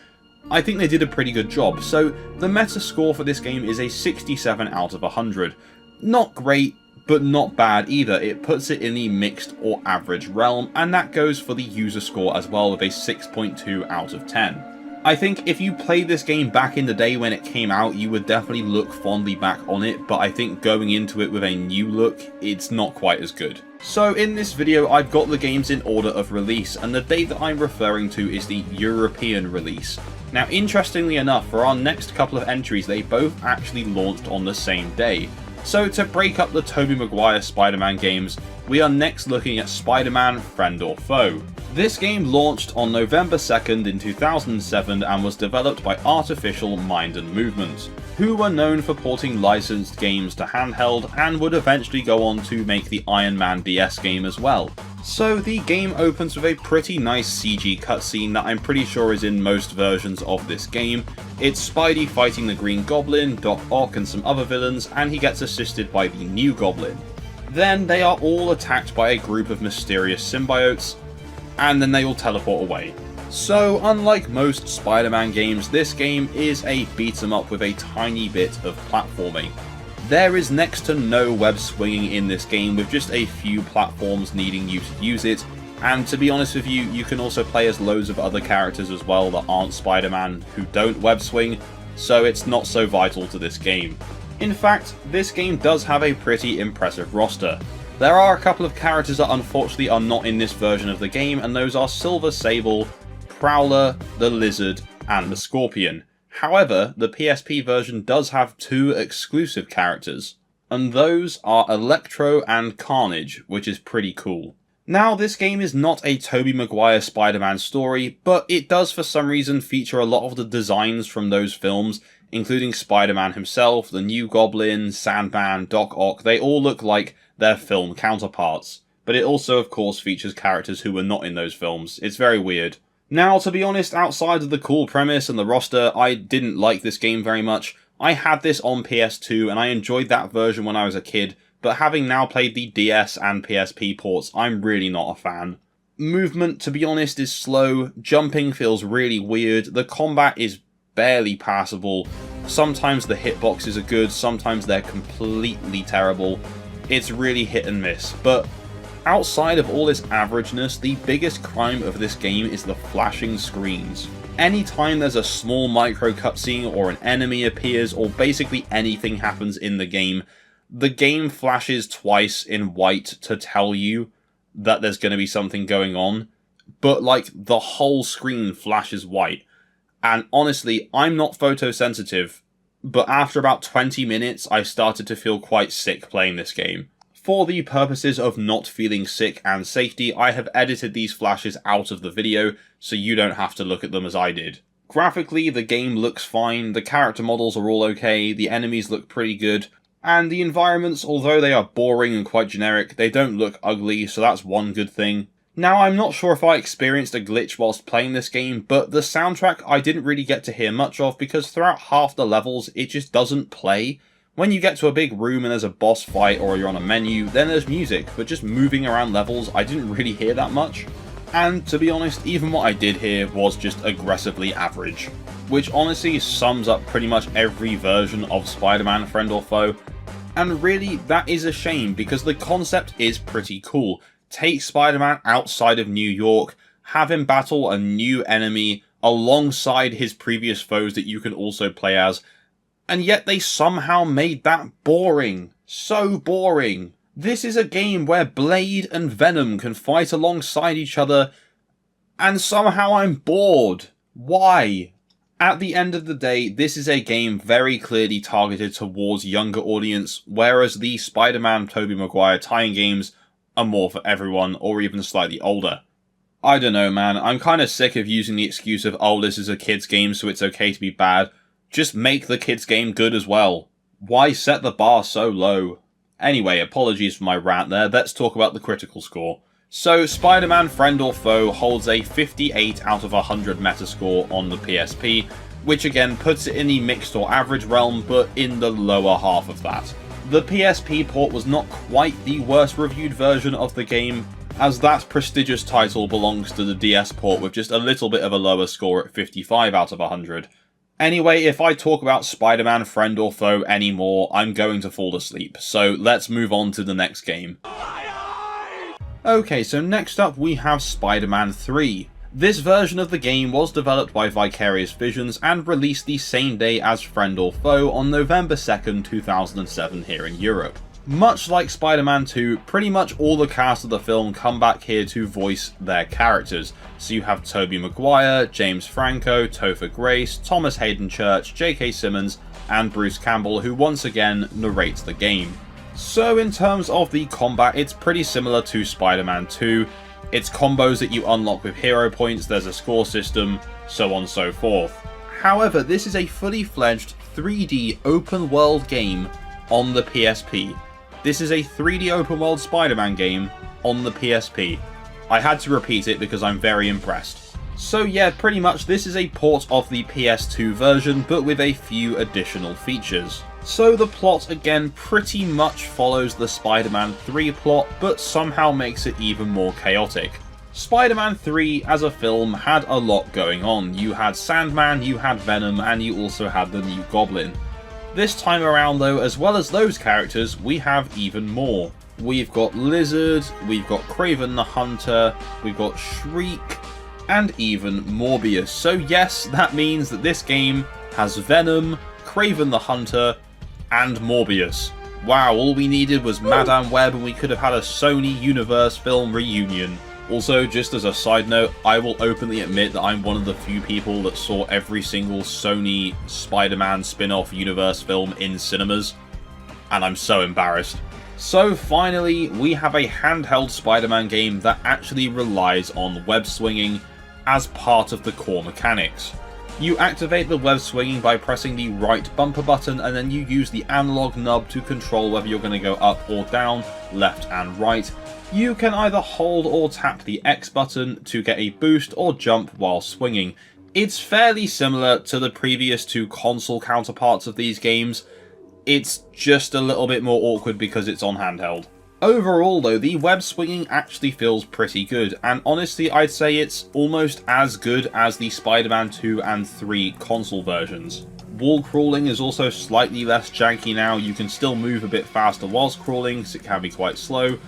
I think they did a pretty good job. So, the meta score for this game is a 67 out of 100. Not great, but not bad either. It puts it in the mixed or average realm, and that goes for the user score as well with a 6.2 out of 10. I think if you played this game back in the day when it came out, you would definitely look fondly back on it, but I think going into it with a new look, it's not quite as good. So in this video, I've got the games in order of release, and the date that I'm referring to is the European release. Now, interestingly enough, for our next couple of entries, they both actually launched on the same day. So to break up the Tobey Maguire Spider-Man games, we are next looking at Spider-Man Friend or Foe. This game launched on November 2nd in 2007 and was developed by Artificial Mind and Movement, who were known for porting licensed games to handheld and would eventually go on to make the Iron Man DS game as well. So the game opens with a pretty nice CG cutscene that I'm pretty sure is in most versions of this game. It's Spidey fighting the Green Goblin, Doc Ock and some other villains, and he gets assisted by the New Goblin. Then they are all attacked by a group of mysterious symbiotes, and then they all teleport away. So, unlike most Spider-Man games, this game is a beat-em-up with a tiny bit of platforming. There is next to no web swinging in this game, with just a few platforms needing you to use it, and to be honest with you, you can also play as loads of other characters as well that aren't Spider-Man who don't web swing, so it's not so vital to this game. In fact, this game does have a pretty impressive roster. There are a couple of characters that unfortunately are not in this version of the game, and those are Silver Sable, Prowler, the Lizard, and the Scorpion. However, the PSP version does have 2 exclusive characters, and those are Electro and Carnage, which is pretty cool. Now, this game is not a Tobey Maguire Spider-Man story, but it does for some reason feature a lot of the designs from those films, including Spider-Man himself, the New Goblin, Sandman, Doc Ock. They all look like their film counterparts, but it also of course features characters who were not in those films. It's very weird. Now, to be honest, outside of the cool premise and the roster, I didn't like this game very much. I had this on PS2 and I enjoyed that version when I was a kid, but having now played the DS and PSP ports, I'm really not a fan. Movement, to be honest, is slow, jumping feels really weird, the combat is barely passable, sometimes the hitboxes are good, sometimes they're completely terrible. It's really hit and miss, but outside of all this averageness, the biggest crime of this game is the flashing screens. Anytime there's a small micro cutscene or an enemy appears or basically anything happens in the game flashes twice in white to tell you that there's going to be something going on, but like the whole screen flashes white. And honestly, I'm not photosensitive, but after about 20 minutes I started to feel quite sick playing this game. For the purposes of not feeling sick and safety, I have edited these flashes out of the video so you don't have to look at them as I did. Graphically, the game looks fine, the character models are all okay, the enemies look pretty good, and the environments, although they are boring and quite generic, they don't look ugly, so that's one good thing. Now, I'm not sure if I experienced a glitch whilst playing this game, but the soundtrack I didn't really get to hear much of because throughout half the levels it just doesn't play. When you get to a big room and there's a boss fight or you're on a menu, then there's music, but just moving around levels I didn't really hear that much. And to be honest, even what I did hear was just aggressively average, which honestly sums up pretty much every version of Spider-Man Friend or Foe. And really, that is a shame because the concept is pretty cool. Take Spider-Man outside of New York, have him battle a new enemy alongside his previous foes that you can also play as, and yet they somehow made that boring. So boring. This is a game where Blade and Venom can fight alongside each other, and somehow I'm bored. Why? At the end of the day, this is a game very clearly targeted towards younger audience, whereas the Spider-Man Tobey Maguire tie-in games are more for everyone, or even slightly older. I don't know, man, I'm kinda sick of using the excuse of, oh, this is a kid's game, so it's okay to be bad. Just make the kid's game good as well. Why set the bar so low? Anyway, apologies for my rant there, let's talk about the critical score. So, Spider-Man Friend or Foe holds a 58 out of 100 metascore on the PSP, which again puts it in the mixed or average realm, but in the lower half of that. The PSP port was not quite the worst reviewed version of the game, as that prestigious title belongs to the DS port with just a little bit of a lower score at 55 out of 100. Anyway, if I talk about Spider-Man Friend or Foe anymore, I'm going to fall asleep, so let's move on to the next game. Okay, so next up we have Spider-Man 3. This version of the game was developed by Vicarious Visions and released the same day as Friend or Foe on November 2nd, 2007 here in Europe. Much like Spider-Man 2, pretty much all the cast of the film come back here to voice their characters. So you have Tobey Maguire, James Franco, Topher Grace, Thomas Hayden Church, J.K. Simmons, and Bruce Campbell, who once again narrates the game. So in terms of the combat, it's pretty similar to Spider-Man 2. It's combos that you unlock with hero points, there's a score system, so on and so forth. However, this is a fully fledged 3D open world game on the PSP. This is a 3D open world Spider-Man game on the PSP. I had to repeat it because I'm very impressed. So yeah, pretty much this is a port of the PS2 version, but with a few additional features. So the plot again pretty much follows the Spider-Man 3 plot, but somehow makes it even more chaotic. Spider-Man 3 as a film had a lot going on. You had Sandman, you had Venom, and you also had the New Goblin. This time around though, as well as those characters, we have even more. We've got Lizard, we've got Kraven the Hunter, we've got Shriek, and even Morbius. So yes, that means that this game has Venom, Kraven the Hunter, and Morbius. Wow, all we needed was Madame Web and we could have had a Sony Universe film reunion. Also, just as a side note, I will openly admit that I'm one of the few people that saw every single Sony Spider-Man spin-off universe film in cinemas, and I'm so embarrassed. So finally, we have a handheld Spider-Man game that actually relies on web swinging as part of the core mechanics. You activate the web swinging by pressing the right bumper button, and then you use the analog nub to control whether you're going to go up or down, left and right. You can either hold or tap the X button to get a boost or jump while swinging. It's fairly similar to the previous two console counterparts of these games. It's just a little bit more awkward because it's on handheld. Overall though, the web swinging actually feels pretty good, and honestly I'd say it's almost as good as the Spider-Man 2 and 3 console versions. Wall crawling is also slightly less janky now. You can still move a bit faster whilst crawling, so it can be quite slow.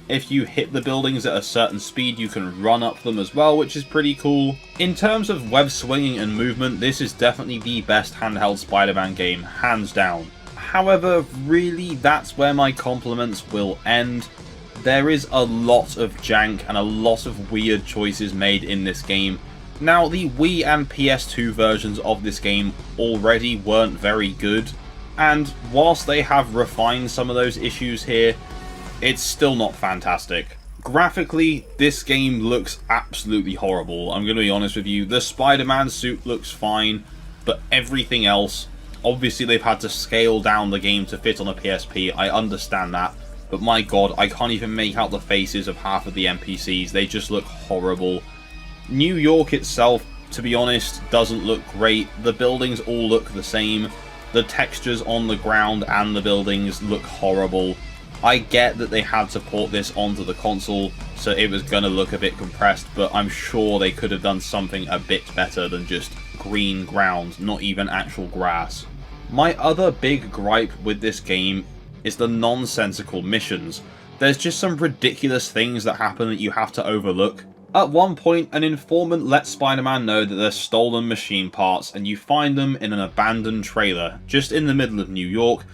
If you hit the buildings at a certain speed, you can run up them as well, which is pretty cool. In terms of web swinging and movement, this is definitely the best handheld Spider-Man game, hands down. However, really, that's where my compliments will end. There is a lot of jank and a lot of weird choices made in this game. Now, the Wii and PS2 versions of this game already weren't very good, and whilst they have refined some of those issues here, it's still not fantastic. Graphically, this game looks absolutely horrible, I'm going to be honest with you. The Spider-Man suit looks fine, but everything else, obviously they've had to scale down the game to fit on a PSP, I understand that, but my god, I can't even make out the faces of half of the NPCs, they just look horrible. New York itself, to be honest, doesn't look great. The buildings all look the same. The textures on the ground and the buildings look horrible. I get that they had to port this onto the console, so it was going to look a bit compressed, but I'm sure they could have done something a bit better than just green ground, not even actual grass. My other big gripe with this game is the nonsensical missions. There's just some ridiculous things that happen that you have to overlook. At one point, an informant lets Spider-Man know that there's stolen machine parts, and you find them in an abandoned trailer, just in the middle of New York.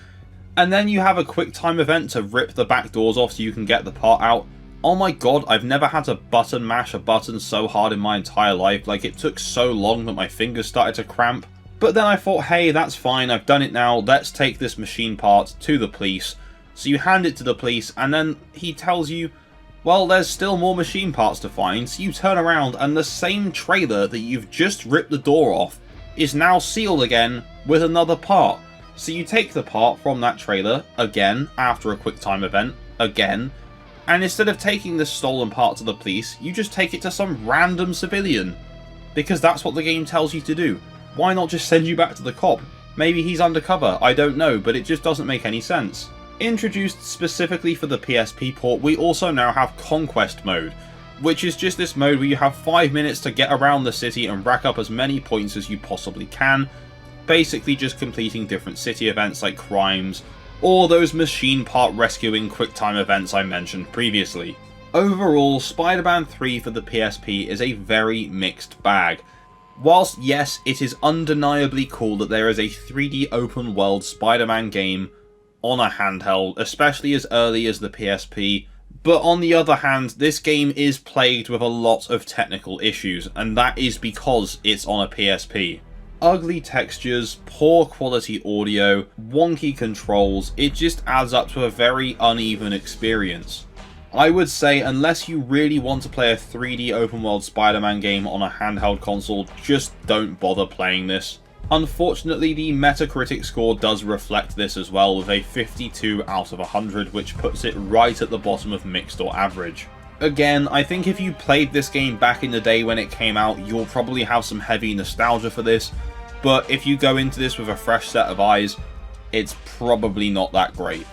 And then you have a quick time event to rip the back doors off so you can get the part out. Oh my god, I've never had to button mash a button so hard in my entire life. Like, it took so long that my fingers started to cramp. But then I thought, hey, that's fine, I've done it now, let's take this machine part to the police. So you hand it to the police, and then he tells you, well, there's still more machine parts to find. So you turn around, and the same trailer that you've just ripped the door off is now sealed again with another part. So you take the part from that trailer, again, after a quick time event, again, and instead of taking this stolen part to the police, you just take it to some random civilian. Because that's what the game tells you to do. Why not just send you back to the cop? Maybe he's undercover, I don't know, but it just doesn't make any sense. Introduced specifically for the PSP port, we also now have Conquest mode, which is just this mode where you have 5 minutes to get around the city and rack up as many points as you possibly can. Basically just completing different city events like crimes, or those machine part rescuing QuickTime events I mentioned previously. Overall, Spider-Man 3 for the PSP is a very mixed bag. Whilst yes, it is undeniably cool that there is a 3D open world Spider-Man game on a handheld, especially as early as the PSP, but on the other hand, this game is plagued with a lot of technical issues, and that is because it's on a PSP. Ugly textures, poor quality audio, wonky controls, it just adds up to a very uneven experience. I would say unless you really want to play a 3D open world Spider-Man game on a handheld console, just don't bother playing this. Unfortunately, the Metacritic score does reflect this as well, with a 52 out of 100, which puts it right at the bottom of mixed or average. Again, I think if you played this game back in the day when it came out, you'll probably have some heavy nostalgia for this, but if you go into this with a fresh set of eyes, it's probably not that great.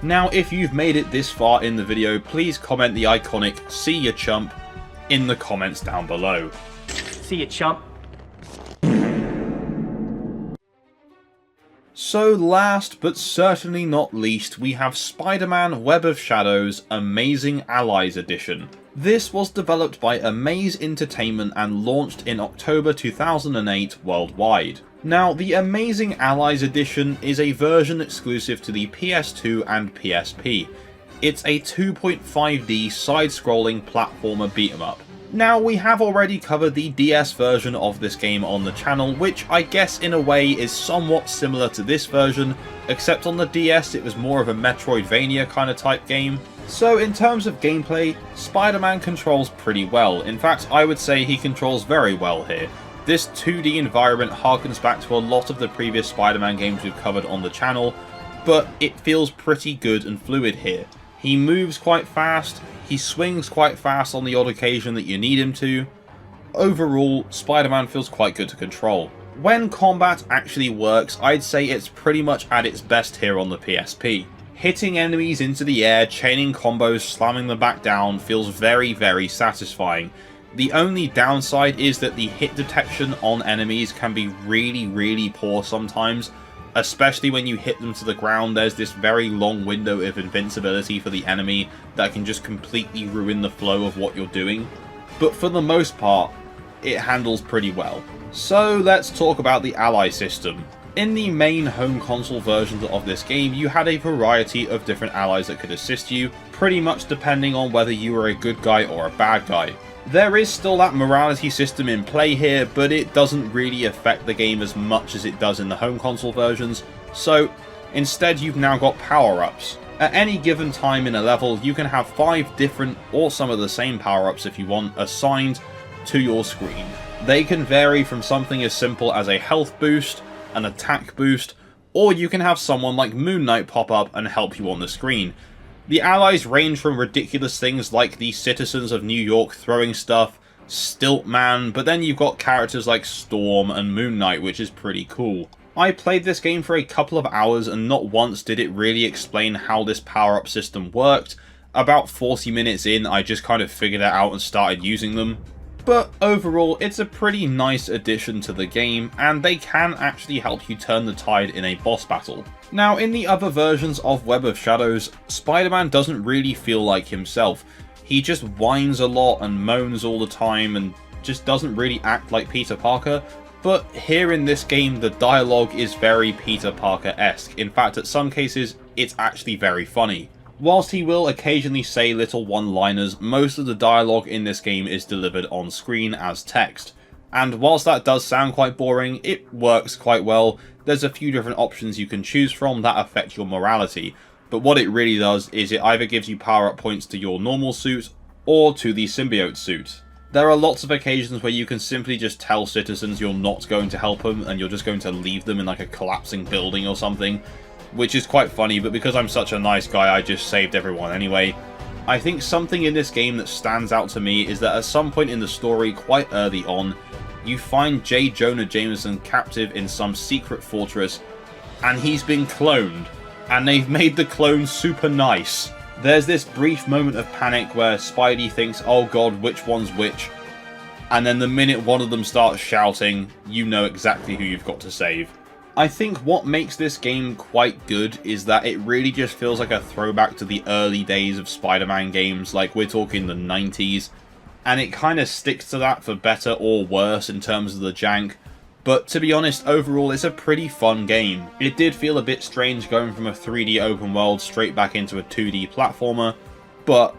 Now, if you've made it this far in the video, please comment the iconic "See ya chump" in the comments down below. See ya, chump. So last but certainly not least, we have Spider-Man Web of Shadows Amazing Allies Edition. This was developed by Amaze Entertainment and launched in October 2008 worldwide. Now, the Amazing Allies Edition is a version exclusive to the PS2 and PSP. It's a 2.5D side-scrolling platformer beat-em-up. Now, we have already covered the DS version of this game on the channel, which I guess in a way is somewhat similar to this version, except on the DS it was more of a Metroidvania kind of type game. So in terms of gameplay, Spider-Man controls pretty well. In fact, I would say he controls very well here. This 2D environment harkens back to a lot of the previous Spider-Man games we've covered on the channel, but it feels pretty good and fluid here. He moves quite fast, he swings quite fast on the odd occasion that you need him to. Overall, Spider-Man feels quite good to control. When combat actually works, I'd say it's pretty much at its best here on the PSP. Hitting enemies into the air, chaining combos, slamming them back down feels very, very satisfying. The only downside is that the hit detection on enemies can be really, really poor sometimes. Especially when you hit them to the ground, there's this very long window of invincibility for the enemy that can just completely ruin the flow of what you're doing. But for the most part, it handles pretty well. So let's talk about the ally system. In the main home console versions of this game, you had a variety of different allies that could assist you, pretty much depending on whether you were a good guy or a bad guy. There is still that morality system in play here, but it doesn't really affect the game as much as it does in the home console versions, so instead you've now got power-ups. At any given time in a level, you can have 5 different, or some of the same power-ups if you want, assigned to your screen. They can vary from something as simple as a health boost, an attack boost, or you can have someone like Moon Knight pop up and help you on the screen. The allies range from ridiculous things like the citizens of New York throwing stuff, Stiltman, but then you've got characters like Storm and Moon Knight, which is pretty cool. I played this game for a couple of hours and not once did it really explain how this power-up system worked. About 40 minutes in, I just kind of figured it out and started using them. But overall, it's a pretty nice addition to the game, and they can actually help you turn the tide in a boss battle. Now, in the other versions of Web of Shadows, Spider-Man doesn't really feel like himself. He just whines a lot and moans all the time and just doesn't really act like Peter Parker. But here in this game, the dialogue is very Peter Parker-esque. In fact, at some cases, it's actually very funny. Whilst he will occasionally say little one-liners, most of the dialogue in this game is delivered on screen as text. And whilst that does sound quite boring, it works quite well. There's a few different options you can choose from that affect your morality, but what it really does is it either gives you power-up points to your normal suit, or to the symbiote suit. There are lots of occasions where you can simply just tell citizens you're not going to help them, and you're just going to leave them in like a collapsing building or something, which is quite funny, but because I'm such a nice guy, I just saved everyone anyway. I think something in this game that stands out to me is that at some point in the story, quite early on, you find J. Jonah Jameson captive in some secret fortress, and he's been cloned, and they've made the clone super nice. There's this brief moment of panic where Spidey thinks, oh god, which one's which? And then the minute one of them starts shouting, you know exactly who you've got to save. I think what makes this game quite good is that it really just feels like a throwback to the early days of Spider-Man games, like we're talking the 90s, and it kind of sticks to that for better or worse in terms of the jank, but to be honest, overall it's a pretty fun game. It did feel a bit strange going from a 3D open world straight back into a 2D platformer, but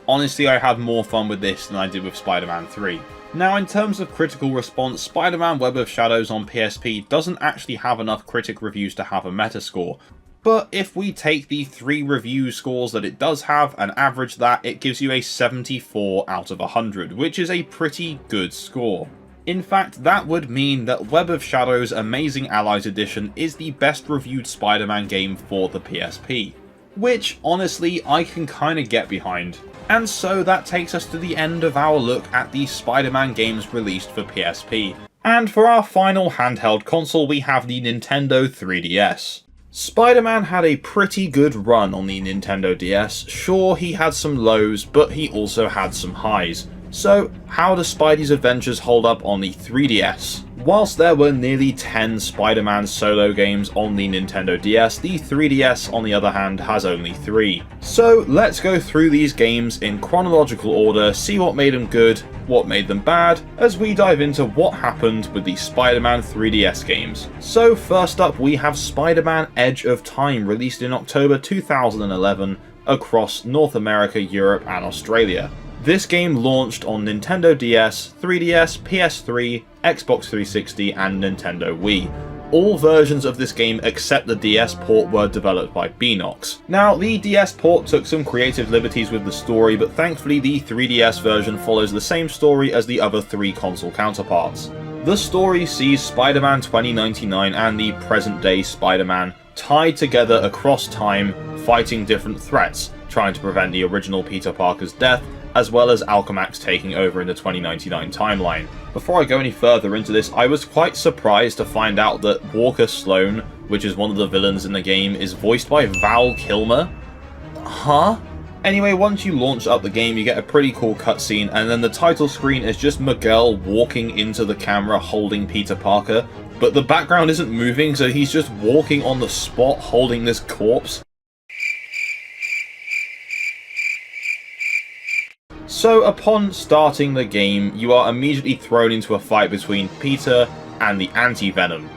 honestly I had more fun with this than I did with Spider-Man 3. Now, in terms of critical response, Spider-Man Web of Shadows on PSP doesn't actually have enough critic reviews to have a Metascore. But if we take the 3 review scores that it does have and average that, it gives you a 74 out of 100, which is a pretty good score. In fact, that would mean that Web of Shadows Amazing Allies Edition is the best reviewed Spider-Man game for the PSP. Which, honestly, I can kinda get behind. And so that takes us to the end of our look at the Spider-Man games released for PSP. And for our final handheld console, we have the Nintendo 3DS. Spider-Man had a pretty good run on the Nintendo DS. Sure, he had some lows, but he also had some highs. So, how do Spidey's adventures hold up on the 3DS? Whilst there were nearly 10 Spider-Man solo games on the Nintendo DS, the 3DS on the other hand has only 3. So let's go through these games in chronological order, see what made them good, what made them bad, as we dive into what happened with the Spider-Man 3DS games. So first up we have Spider-Man Edge of Time, released in October 2011 across North America, Europe and Australia. This game launched on Nintendo DS, 3DS, PS3, Xbox 360 and Nintendo Wii. All versions of this game except the DS port were developed by Beenox. Now, the DS port took some creative liberties with the story, but thankfully the 3DS version follows the same story as the other 3 console counterparts. The story sees Spider-Man 2099 and the present-day Spider-Man tied together across time, fighting different threats, trying to prevent the original Peter Parker's death, as well as Alchemax taking over in the 2099 timeline. Before I go any further into this, I was quite surprised to find out that Walker Sloan, which is one of the villains in the game, is voiced by Val Kilmer. Huh? Anyway, once you launch up the game, you get a pretty cool cutscene, and then the title screen is just Miguel walking into the camera holding Peter Parker, but the background isn't moving, so he's just walking on the spot holding this corpse. So upon starting the game, you are immediately thrown into a fight between Peter and the Anti-Venom.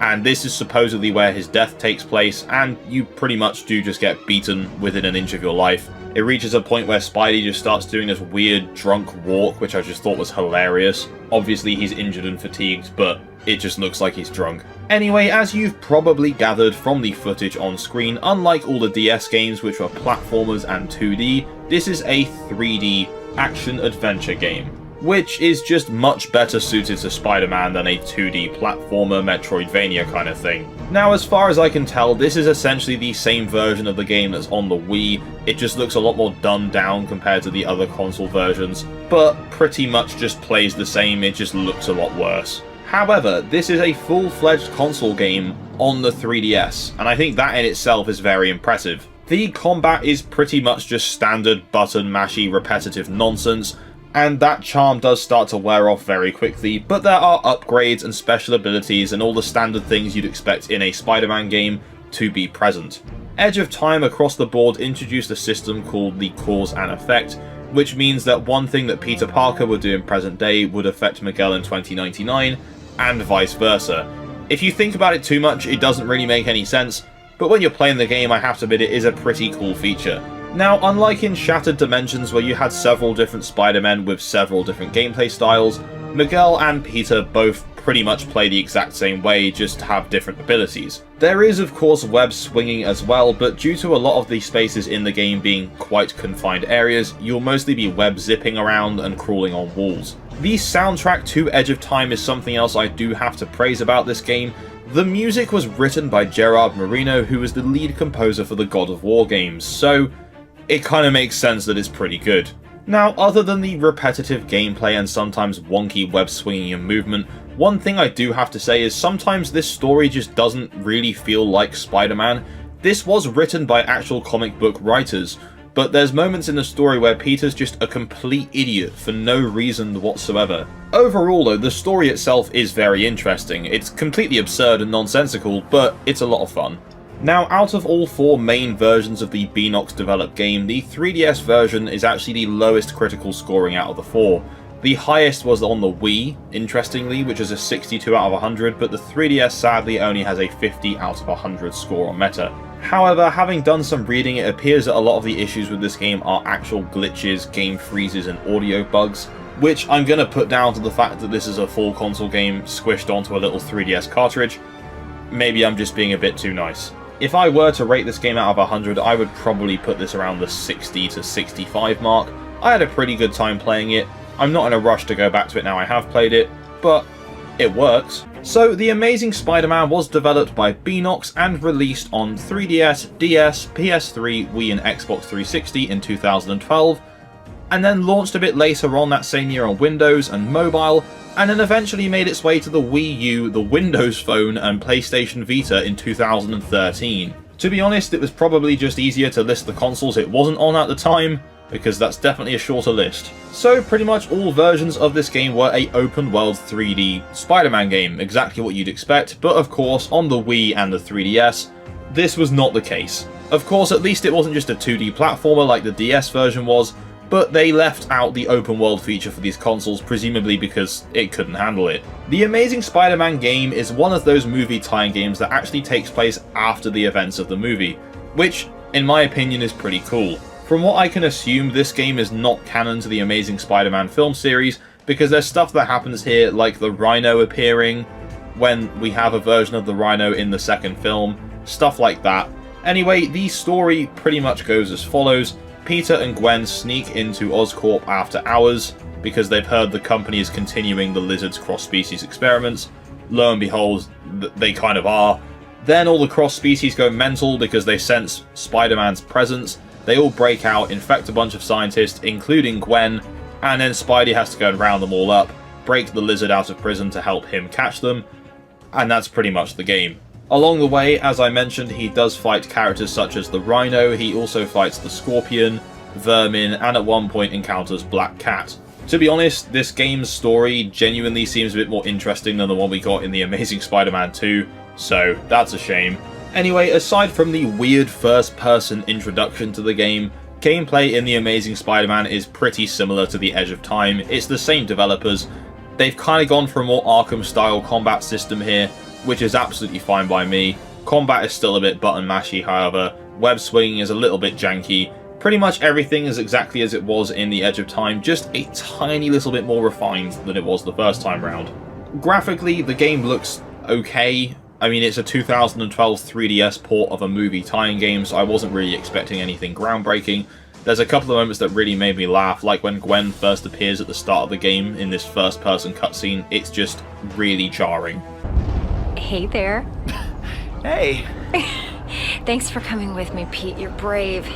And this is supposedly where his death takes place, and you pretty much do just get beaten within an inch of your life. It reaches a point where Spidey just starts doing this weird drunk walk, which I just thought was hilarious. Obviously he's injured and fatigued, but it just looks like he's drunk. Anyway, as you've probably gathered from the footage on screen, unlike all the DS games which were platformers and 2D, this is a 3D action-adventure game, which is just much better suited to Spider-Man than a 2D platformer Metroidvania kind of thing. Now, as far as I can tell, this is essentially the same version of the game that's on the Wii. It just looks a lot more dumbed down compared to the other console versions, but pretty much just plays the same, it just looks a lot worse. However, this is a full-fledged console game on the 3DS, and I think that in itself is very impressive. The combat is pretty much just standard button-mashy repetitive nonsense, and that charm does start to wear off very quickly, but there are upgrades and special abilities and all the standard things you'd expect in a Spider-Man game to be present. Edge of Time across the board introduced a system called the Cause and Effect, which means that one thing that Peter Parker would do in present day would affect Miguel in 2099, and vice versa. If you think about it too much, it doesn't really make any sense, but when you're playing the game, I have to admit it is a pretty cool feature. Now, unlike in Shattered Dimensions where you had several different Spider-Men with several different gameplay styles, Miguel and Peter both pretty much play the exact same way, just have different abilities. There is of course web swinging as well, but due to a lot of the spaces in the game being quite confined areas, you'll mostly be web zipping around and crawling on walls. The soundtrack to Edge of Time is something else I do have to praise about this game. The music was written by Gerard Marino, who was the lead composer for the God of War games, so it kind of makes sense that it's pretty good. Now, other than the repetitive gameplay and sometimes wonky web swinging and movement, one thing I do have to say is sometimes this story just doesn't really feel like Spider-Man. This was written by actual comic book writers, but there's moments in the story where Peter's just a complete idiot for no reason whatsoever. Overall though, the story itself is very interesting. It's completely absurd and nonsensical, but it's a lot of fun. Now, out of all 4 main versions of the Beenox developed game, the 3DS version is actually the lowest critical scoring out of the 4. The highest was on the Wii, interestingly, which is a 62 out of 100, but the 3DS sadly only has a 50 out of 100 score on Meta. However, having done some reading, it appears that a lot of the issues with this game are actual glitches, game freezes and audio bugs, which I'm going to put down to the fact that this is a full console game squished onto a little 3DS cartridge. Maybe I'm just being a bit too nice. If I were to rate this game out of 100, I would probably put this around the 60 to 65 mark. I had a pretty good time playing it. I'm not in a rush to go back to it now I have played it, but it works. So, The Amazing Spider-Man was developed by Beenox and released on 3DS, DS, PS3, Wii and Xbox 360 in 2012, and then launched a bit later on that same year on Windows and mobile, and then eventually made its way to the Wii U, the Windows Phone and PlayStation Vita in 2013. To be honest, it was probably just easier to list the consoles it wasn't on at the time, because that's definitely a shorter list. So pretty much all versions of this game were a open world 3D Spider-Man game, exactly what you'd expect, but of course on the Wii and the 3DS, this was not the case. Of course, at least it wasn't just a 2D platformer like the DS version was, but they left out the open world feature for these consoles, presumably because it couldn't handle it. The Amazing Spider-Man game is one of those movie tie-in games that actually takes place after the events of the movie, which, in my opinion, is pretty cool. From what I can assume, this game is not canon to the Amazing Spider-Man film series, because there's stuff that happens here, like the Rhino appearing when we have a version of the Rhino in the second film, stuff like that. Anyway, the story pretty much goes as follows. Peter and Gwen sneak into Oscorp after hours because they've heard the company is continuing the lizard's cross-species experiments. Lo and behold, they kind of are. Then all the cross-species go mental because they sense Spider-Man's presence. They all break out, infect a bunch of scientists, including Gwen, and then Spidey has to go and round them all up, break the lizard out of prison to help him catch them, and that's pretty much the game. Along the way, as I mentioned, he does fight characters such as the Rhino, he also fights the Scorpion, Vermin, and at one point encounters Black Cat. To be honest, this game's story genuinely seems a bit more interesting than the one we got in the Amazing Spider-Man 2, so that's a shame. Anyway, aside from the weird first-person introduction to the game, gameplay in the Amazing Spider-Man is pretty similar to the Edge of Time. It's the same developers. They've kind of gone for a more Arkham-style combat system here, which is absolutely fine by me. Combat is still a bit button mashy, however. Web swinging is a little bit janky. Pretty much everything is exactly as it was in the Edge of Time, just a tiny little bit more refined than it was the first time round. Graphically, the game looks okay. I mean, it's a 2012 3DS port of a movie tie-in game, so I wasn't really expecting anything groundbreaking. There's a couple of moments that really made me laugh, like when Gwen first appears at the start of the game in this first-person cutscene. It's just really jarring. Hey there. Hey. Thanks for coming with me, Pete. You're brave.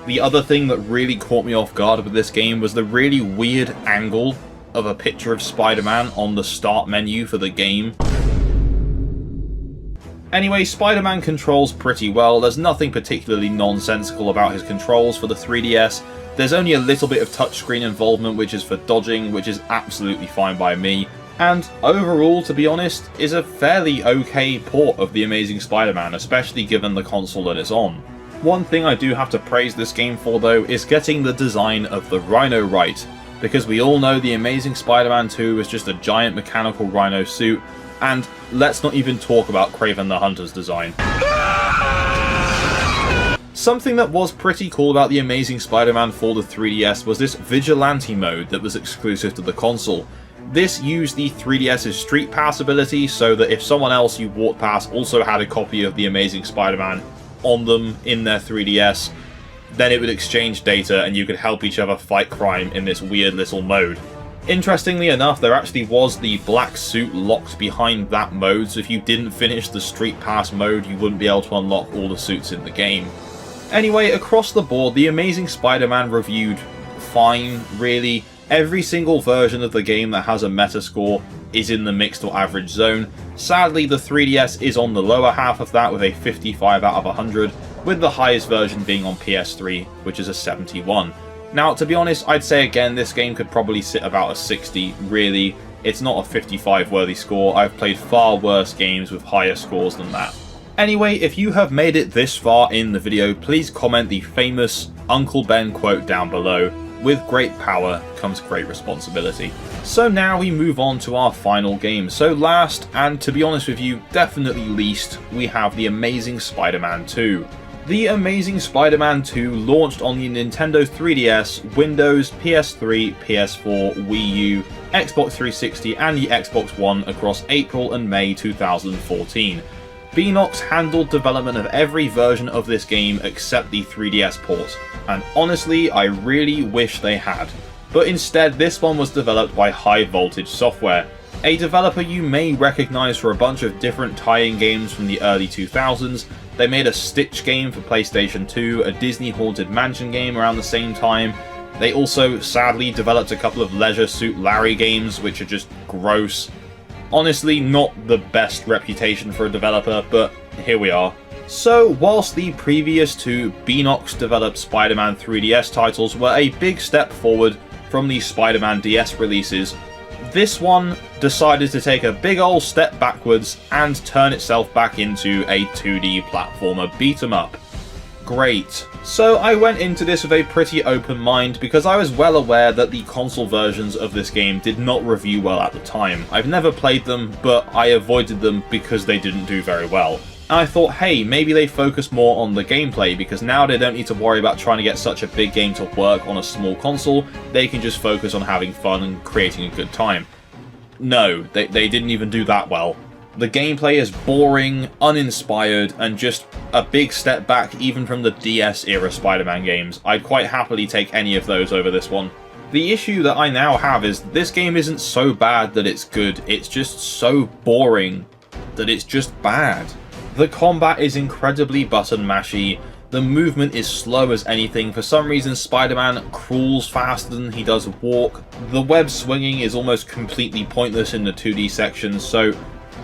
The other thing that really caught me off guard with this game was the really weird angle of a picture of Spider-Man on the start menu for the game. Anyway, Spider-Man controls pretty well. There's nothing particularly nonsensical about his controls for the 3DS. There's only a little bit of touchscreen involvement, which is for dodging, which is absolutely fine by me. And overall, to be honest, is a fairly okay port of the Amazing Spider-Man, especially given the console that it's on. One thing I do have to praise this game for, though, is getting the design of the Rhino right, because we all know the Amazing Spider-Man 2 is just a giant mechanical Rhino suit, and let's not even talk about Kraven the Hunter's design. Something that was pretty cool about the Amazing Spider-Man for the 3DS was this Vigilante mode that was exclusive to the console. This used the 3DS's Street Pass ability, so that if someone else you walked past also had a copy of the Amazing Spider-Man on them in their 3DS, then it would exchange data and you could help each other fight crime in this weird little mode. Interestingly enough, there actually was the black suit locked behind that mode, so if you didn't finish the Street Pass mode, you wouldn't be able to unlock all the suits in the game. Anyway, across the board, the Amazing Spider-Man reviewed fine, really. Every single version of the game that has a Metascore is in the mixed or average zone. Sadly, the 3DS is on the lower half of that with a 55 out of 100, with the highest version being on PS3, which is a 71. Now, to be honest, I'd say again, this game could probably sit about a 60, really. It's not a 55 worthy score. I've played far worse games with higher scores than that. Anyway, if you have made it this far in the video, please comment the famous Uncle Ben quote down below. With great power comes great responsibility. So now we move on to our final game. So last, and to be honest with you, definitely least, we have The Amazing Spider-Man 2. The Amazing Spider-Man 2 launched on the Nintendo 3DS, Windows, PS3, PS4, Wii U, Xbox 360 and the Xbox One across April and May 2014. Beenox handled development of every version of this game except the 3DS port, and honestly I really wish they had. But instead this one was developed by High Voltage Software, a developer you may recognise for a bunch of different tie-in games from the early 2000s. They made a Stitch game for PlayStation 2, a Disney Haunted Mansion game around the same time. They also sadly developed a couple of Leisure Suit Larry games which are just gross. Honestly, not the best reputation for a developer, but here we are. So, whilst the previous two Beenox developed Spider-Man 3DS titles were a big step forward from the Spider-Man DS releases, this one decided to take a big ol' step backwards and turn itself back into a 2D platformer beat-em-up. Great. So I went into this with a pretty open mind because I was well aware that the console versions of this game did not review well at the time. I've never played them, but I avoided them because they didn't do very well. And I thought, hey, maybe they focus more on the gameplay, because now they don't need to worry about trying to get such a big game to work on a small console. They can just focus on having fun and creating a good time. No, they didn't even do that well. The gameplay is boring, uninspired, and just a big step back even from the DS-era Spider-Man games. I'd quite happily take any of those over this one. The issue that I now have is this game isn't so bad that it's good, it's just so boring that it's just bad. The combat is incredibly button mashy, the movement is slow as anything. For some reason Spider-Man crawls faster than he does walk. The web swinging is almost completely pointless in the 2D sections, so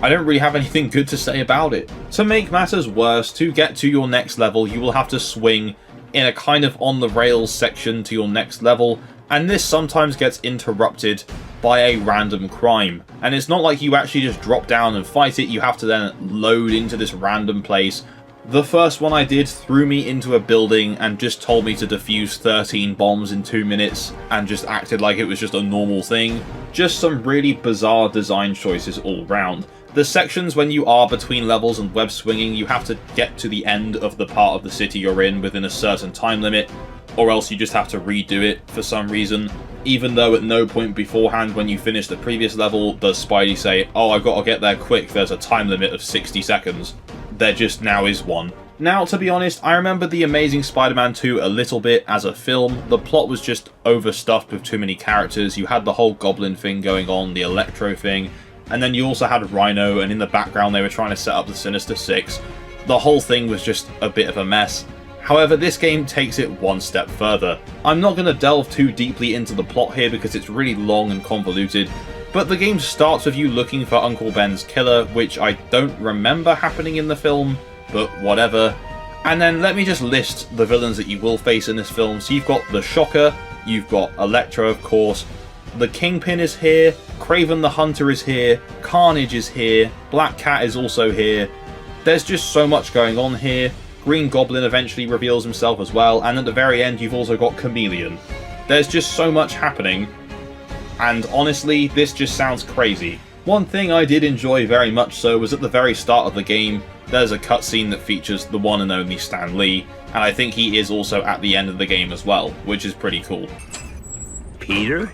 I don't really have anything good to say about it. To make matters worse, to get to your next level you will have to swing in a kind of on the rails section to your next level, and this sometimes gets interrupted by a random crime. And it's not like you actually just drop down and fight it, you have to then load into this random place. The first one I did threw me into a building and just told me to defuse 13 bombs in 2 minutes and just acted like it was just a normal thing. Just some really bizarre design choices all round. The sections when you are between levels and web swinging, you have to get to the end of the part of the city you're in within a certain time limit, or else you just have to redo it for some reason. Even though at no point beforehand when you finish the previous level does Spidey say, oh, I've got to get there quick, there's a time limit of 60 seconds. There just now is one. Now, to be honest, I remember The Amazing Spider-Man 2 a little bit as a film. The plot was just overstuffed with too many characters. You had the whole Goblin thing going on, the Electro thing, and then you also had Rhino, and in the background they were trying to set up the Sinister Six. The whole thing was just a bit of a mess. However, this game takes it one step further. I'm not going to delve too deeply into the plot here because it's really long and convoluted, but the game starts with you looking for Uncle Ben's killer, which I don't remember happening in the film, but whatever. And then let me just list the villains that you will face in this film. So you've got the Shocker, you've got Electro of course, the Kingpin is here, Kraven the Hunter is here, Carnage is here, Black Cat is also here. There's just so much going on here. Green Goblin eventually reveals himself as well, and at the very end you've also got Chameleon. There's just so much happening, and honestly, this just sounds crazy. One thing I did enjoy very much so was at the very start of the game, there's a cutscene that features the one and only Stan Lee, and I think he is also at the end of the game as well, which is pretty cool. Peter?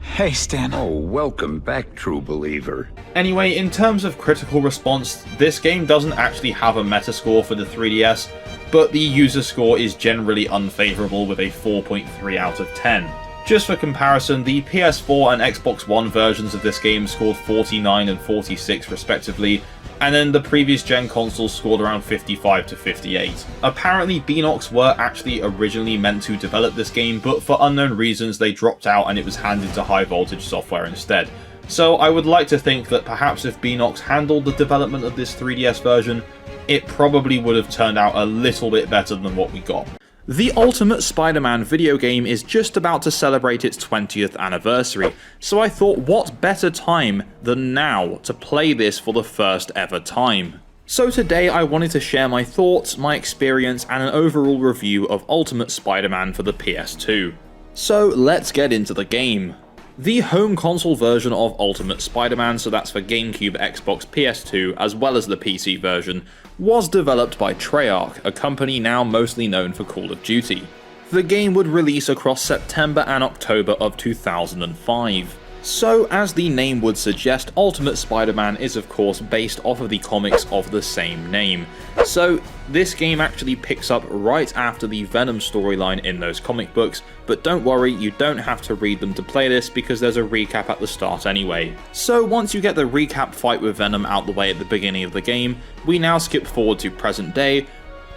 Hey, Stan. Oh, welcome back, true believer. Anyway, in terms of critical response, this game doesn't actually have a Metascore for the 3DS, but the user score is generally unfavourable with a 4.3 out of 10. Just for comparison, the PS4 and Xbox One versions of this game scored 49 and 46 respectively, and then the previous gen consoles scored around 55 to 58. Apparently Beenox were actually originally meant to develop this game, but for unknown reasons they dropped out and it was handed to High Voltage Software instead. So I would like to think that perhaps if Beenox handled the development of this 3DS version, it probably would have turned out a little bit better than what we got. The Ultimate Spider-Man video game is just about to celebrate its 20th anniversary, so I thought what better time than now to play this for the first ever time. So today I wanted to share my thoughts, my experience, and an overall review of Ultimate Spider-Man for the PS2. So let's get into the game. The home console version of Ultimate Spider-Man, so that's for GameCube, Xbox, PS2, as well as the PC version, was developed by Treyarch, a company now mostly known for Call of Duty. The game would release across September and October of 2005. So, as the name would suggest, Ultimate Spider-Man is of course based off of the comics of the same name. So, this game actually picks up right after the Venom storyline in those comic books, but don't worry, you don't have to read them to play this because there's a recap at the start anyway. So once you get the recap fight with Venom out the way at the beginning of the game, we now skip forward to present day,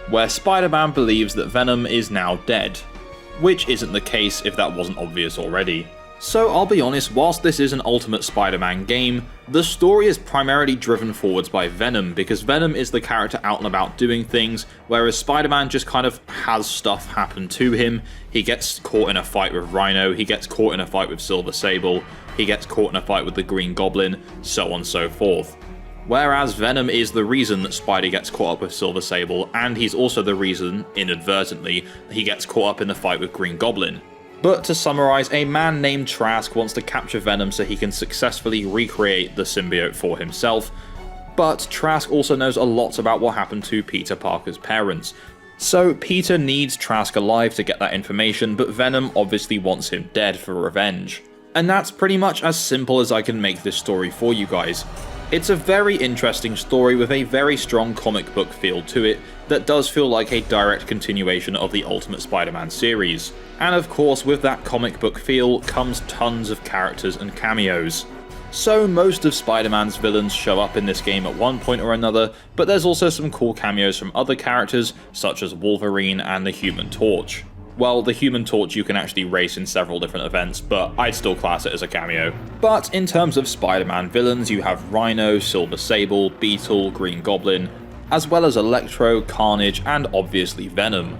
where Spider-Man believes that Venom is now dead. Which isn't the case if that wasn't obvious already. So I'll be honest, whilst this is an Ultimate Spider-Man game, the story is primarily driven forwards by Venom, because Venom is the character out and about doing things, whereas Spider-Man just kind of has stuff happen to him. He gets caught in a fight with Rhino, he gets caught in a fight with Silver Sable, he gets caught in a fight with the Green Goblin, so on and so forth. Whereas Venom is the reason that Spidey gets caught up with Silver Sable, and he's also the reason, inadvertently, that he gets caught up in the fight with Green Goblin. But to summarise, a man named Trask wants to capture Venom so he can successfully recreate the symbiote for himself, but Trask also knows a lot about what happened to Peter Parker's parents. So Peter needs Trask alive to get that information, but Venom obviously wants him dead for revenge. And that's pretty much as simple as I can make this story for you guys. It's a very interesting story with a very strong comic book feel to it that does feel like a direct continuation of the Ultimate Spider-Man series. And of course, with that comic book feel comes tons of characters and cameos. So most of Spider-Man's villains show up in this game at one point or another, but there's also some cool cameos from other characters such as Wolverine and the Human Torch. Well, the Human Torch you can actually race in several different events, but I'd still class it as a cameo. But in terms of Spider-Man villains, you have Rhino, Silver Sable, Beetle, Green Goblin, as well as Electro, Carnage, and obviously Venom.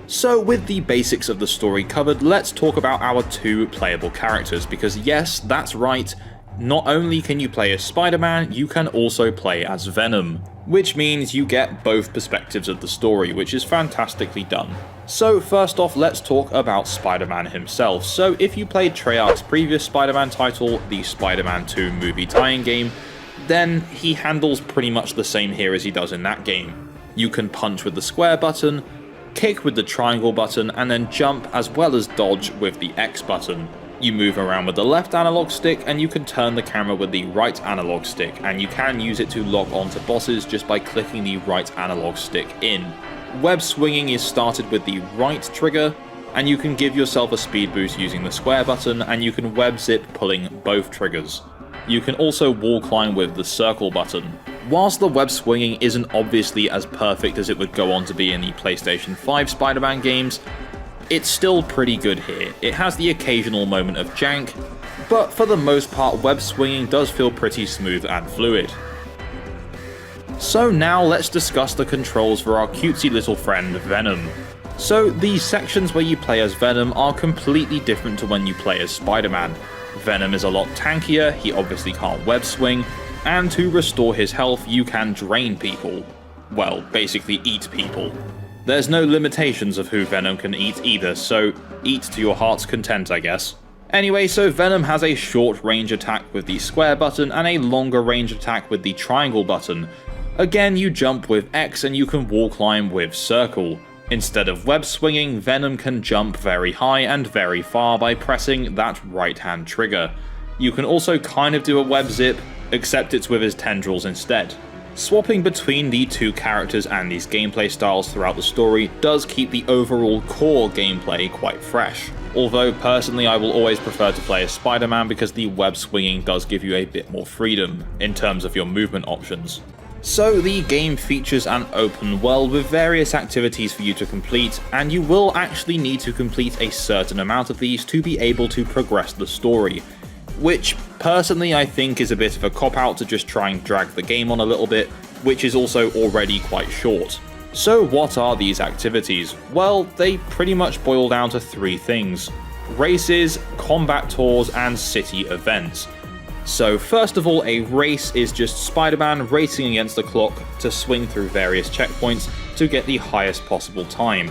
So with the basics of the story covered, let's talk about our two playable characters, because yes, that's right, not only can you play as Spider-Man, you can also play as Venom, which means you get both perspectives of the story, which is fantastically done. So first off, let's talk about Spider-Man himself. So if you played Treyarch's previous Spider-Man title, the Spider-Man 2 movie tie-in game, then he handles pretty much the same here as he does in that game. You can punch with the square button, kick with the triangle button, and then jump as well as dodge with the X button. You move around with the left analog stick, and you can turn the camera with the right analog stick, and you can use it to lock onto bosses just by clicking the right analog stick in. Web swinging is started with the right trigger, and you can give yourself a speed boost using the square button, and you can web zip pulling both triggers. You can also wall climb with the circle button. Whilst the web swinging isn't obviously as perfect as it would go on to be in the PlayStation 5 Spider-Man games, it's still pretty good here. It has the occasional moment of jank, but for the most part web swinging does feel pretty smooth and fluid. So now let's discuss the controls for our cutesy little friend Venom. So the sections where you play as Venom are completely different to when you play as Spider-Man. Venom is a lot tankier, he obviously can't web swing, and to restore his health you can drain people. Well, basically eat people. There's no limitations of who Venom can eat either, so eat to your heart's content, I guess. Anyway, so Venom has a short range attack with the square button and a longer range attack with the triangle button. Again, you jump with X and you can wall climb with circle. Instead of web swinging, Venom can jump very high and very far by pressing that right hand trigger. You can also kind of do a web zip, except it's with his tendrils instead. Swapping between the two characters and these gameplay styles throughout the story does keep the overall core gameplay quite fresh. Although personally I will always prefer to play as Spider-Man because the web swinging does give you a bit more freedom in terms of your movement options. So the game features an open world with various activities for you to complete, and you will actually need to complete a certain amount of these to be able to progress the story. Which, personally, I think is a bit of a cop-out to just try and drag the game on a little bit, which is also already quite short. So what are these activities? Well, they pretty much boil down to three things: races, combat tours, and city events. So first of all, a race is just Spider-Man racing against the clock to swing through various checkpoints to get the highest possible time.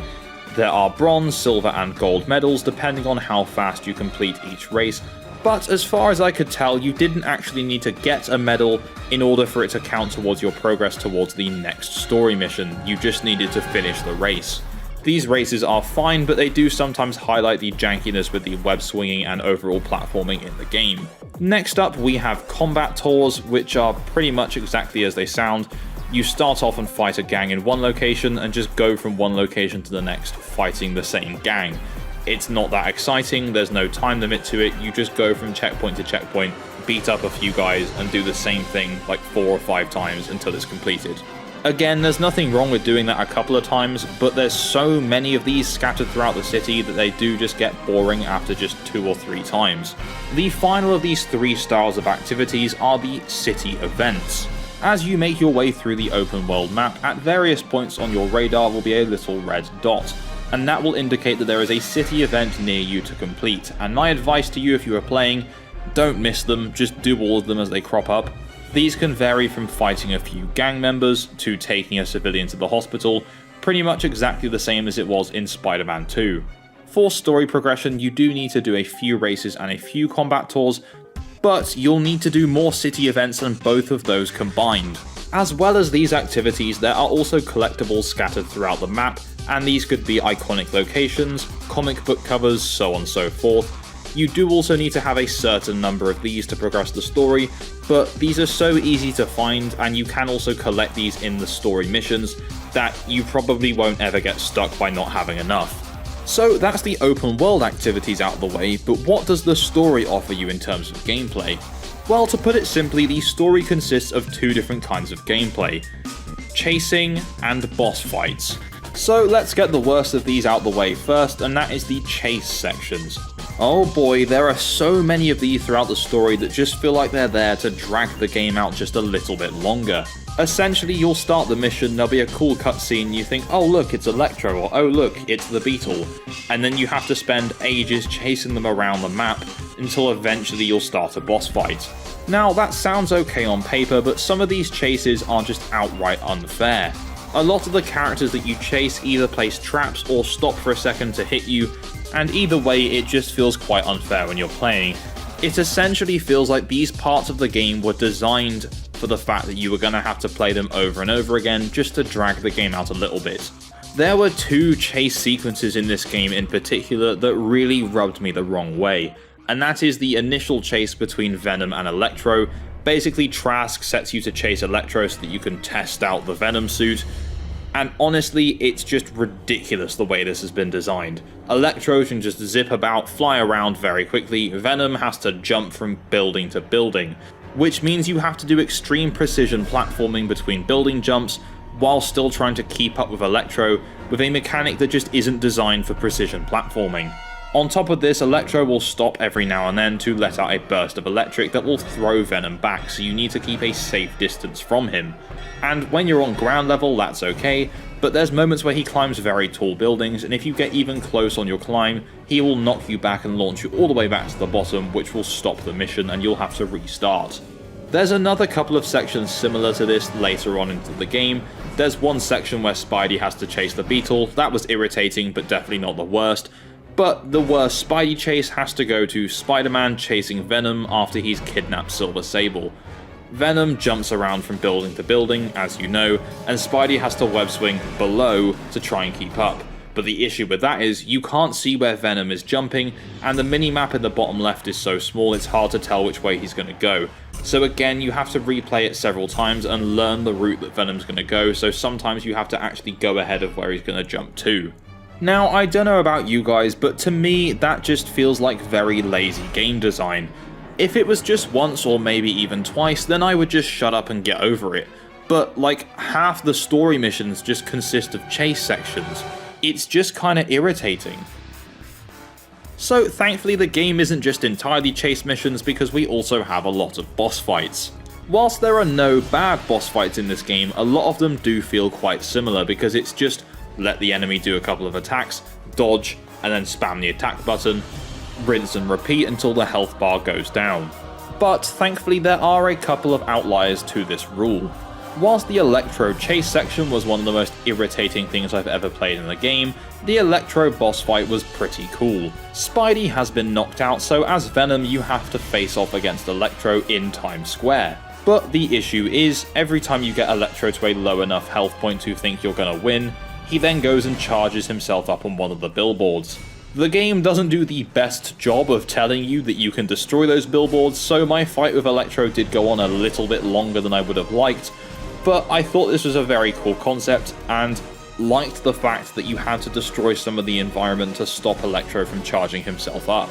There are bronze, silver, and gold medals depending on how fast you complete each race, but as far as I could tell, you didn't actually need to get a medal in order for it to count towards your progress towards the next story mission. You just needed to finish the race. These races are fine, but they do sometimes highlight the jankiness with the web swinging and overall platforming in the game. Next up, we have combat tours, which are pretty much exactly as they sound. You start off and fight a gang in one location and just go from one location to the next fighting the same gang. It's not that exciting, there's no time limit to it, you just go from checkpoint to checkpoint, beat up a few guys, and do the same thing like 4 or 5 times until it's completed. Again, there's nothing wrong with doing that a couple of times, but there's so many of these scattered throughout the city that they do just get boring after just 2 or 3 times. The final of these 3 styles of activities are the city events. As you make your way through the open world map, at various points on your radar will be a little red dot, and that will indicate that there is a city event near you to complete, and my advice to you if you are playing, don't miss them, just do all of them as they crop up. These can vary from fighting a few gang members to taking a civilian to the hospital, pretty much exactly the same as it was in Spider-Man 2. For story progression, you do need to do a few races and a few combat tours, but you'll need to do more city events than both of those combined. As well as these activities, there are also collectibles scattered throughout the map, and these could be iconic locations, comic book covers, so on and so forth. You do also need to have a certain number of these to progress the story, but these are so easy to find, and you can also collect these in the story missions, that you probably won't ever get stuck by not having enough. So that's the open world activities out of the way, but what does the story offer you in terms of gameplay? Well, to put it simply, the story consists of 2 different kinds of gameplay: chasing and boss fights. So let's get the worst of these out the way first, and that is the chase sections. Oh boy, there are so many of these throughout the story that just feel like they're there to drag the game out just a little bit longer. Essentially, you'll start the mission, there'll be a cool cutscene, you think, oh look, it's Electro, or oh look, it's the Beetle, and then you have to spend ages chasing them around the map until eventually you'll start a boss fight. Now, that sounds okay on paper, but some of these chases are just outright unfair. A lot of the characters that you chase either place traps or stop for a second to hit you, and either way it just feels quite unfair when you're playing. It essentially feels like these parts of the game were designed for the fact that you were going to have to play them over and over again just to drag the game out a little bit. There were 2 chase sequences in this game in particular that really rubbed me the wrong way, and that is the initial chase between Venom and Electro. Basically, Trask sets you to chase Electro so that you can test out the Venom suit, and honestly, it's just ridiculous the way this has been designed. Electro can just zip about, fly around very quickly, Venom has to jump from building to building, which means you have to do extreme precision platforming between building jumps, while still trying to keep up with Electro, with a mechanic that just isn't designed for precision platforming. On top of this, Electro will stop every now and then to let out a burst of electric that will throw Venom back, so you need to keep a safe distance from him. And when you're on ground level, that's okay, but there's moments where he climbs very tall buildings, and if you get even close on your climb, he will knock you back and launch you all the way back to the bottom, which will stop the mission and you'll have to restart. There's another couple of sections similar to this later on into the game. There's one section where Spidey has to chase the Beetle. That was irritating, but definitely not the worst. But the worst Spidey chase has to go to Spider-Man chasing Venom after he's kidnapped Silver Sable. Venom jumps around from building to building, as you know, and Spidey has to web swing below to try and keep up. But the issue with that is, you can't see where Venom is jumping, and the minimap in the bottom left is so small it's hard to tell which way he's going to go. So again, you have to replay it several times and learn the route that Venom's going to go, so sometimes you have to actually go ahead of where he's going to jump to. Now, I don't know about you guys, but to me, that just feels like very lazy game design. If it was just once or maybe even twice, then I would just shut up and get over it. But like, half the story missions just consist of chase sections. It's just kinda irritating. So thankfully the game isn't just entirely chase missions, because we also have a lot of boss fights. Whilst there are no bad boss fights in this game, a lot of them do feel quite similar, because it's just let the enemy do a couple of attacks, dodge, and then spam the attack button, rinse and repeat until the health bar goes down. But thankfully there are a couple of outliers to this rule. Whilst the Electro chase section was one of the most irritating things I've ever played in the game, the Electro boss fight was pretty cool. Spidey has been knocked out, so as Venom you have to face off against Electro in Times Square. But the issue is, every time you get Electro to a low enough health point to think you're gonna win, he then goes and charges himself up on one of the billboards. The game doesn't do the best job of telling you that you can destroy those billboards, so my fight with Electro did go on a little bit longer than I would have liked, but I thought this was a very cool concept, and liked the fact that you had to destroy some of the environment to stop Electro from charging himself up.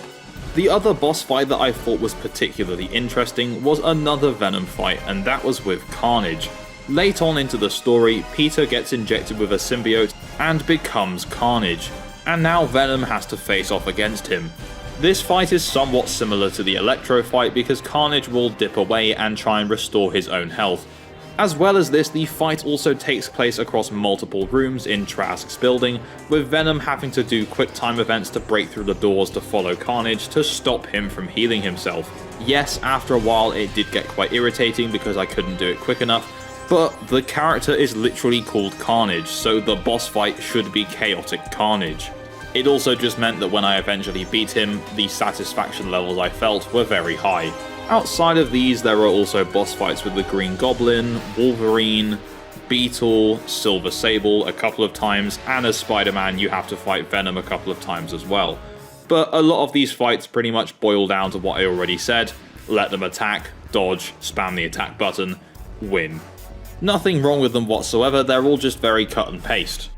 The other boss fight that I thought was particularly interesting was another Venom fight, and that was with Carnage. Late on into the story, Peter gets injected with a symbiote and becomes Carnage, and now Venom has to face off against him. This fight is somewhat similar to the Electro fight because Carnage will dip away and try and restore his own health. As well as this, the fight also takes place across multiple rooms in Trask's building, with Venom having to do quick time events to break through the doors to follow Carnage to stop him from healing himself. Yes, after a while it did get quite irritating because I couldn't do it quick enough, but the character is literally called Carnage, so the boss fight should be chaotic carnage. It also just meant that when I eventually beat him, the satisfaction levels I felt were very high. Outside of these, there are also boss fights with the Green Goblin, Wolverine, Beetle, Silver Sable a couple of times, and as Spider-Man you have to fight Venom a couple of times as well. But a lot of these fights pretty much boil down to what I already said: let them attack, dodge, spam the attack button, win. Nothing wrong with them whatsoever, they're all just very cut and paste.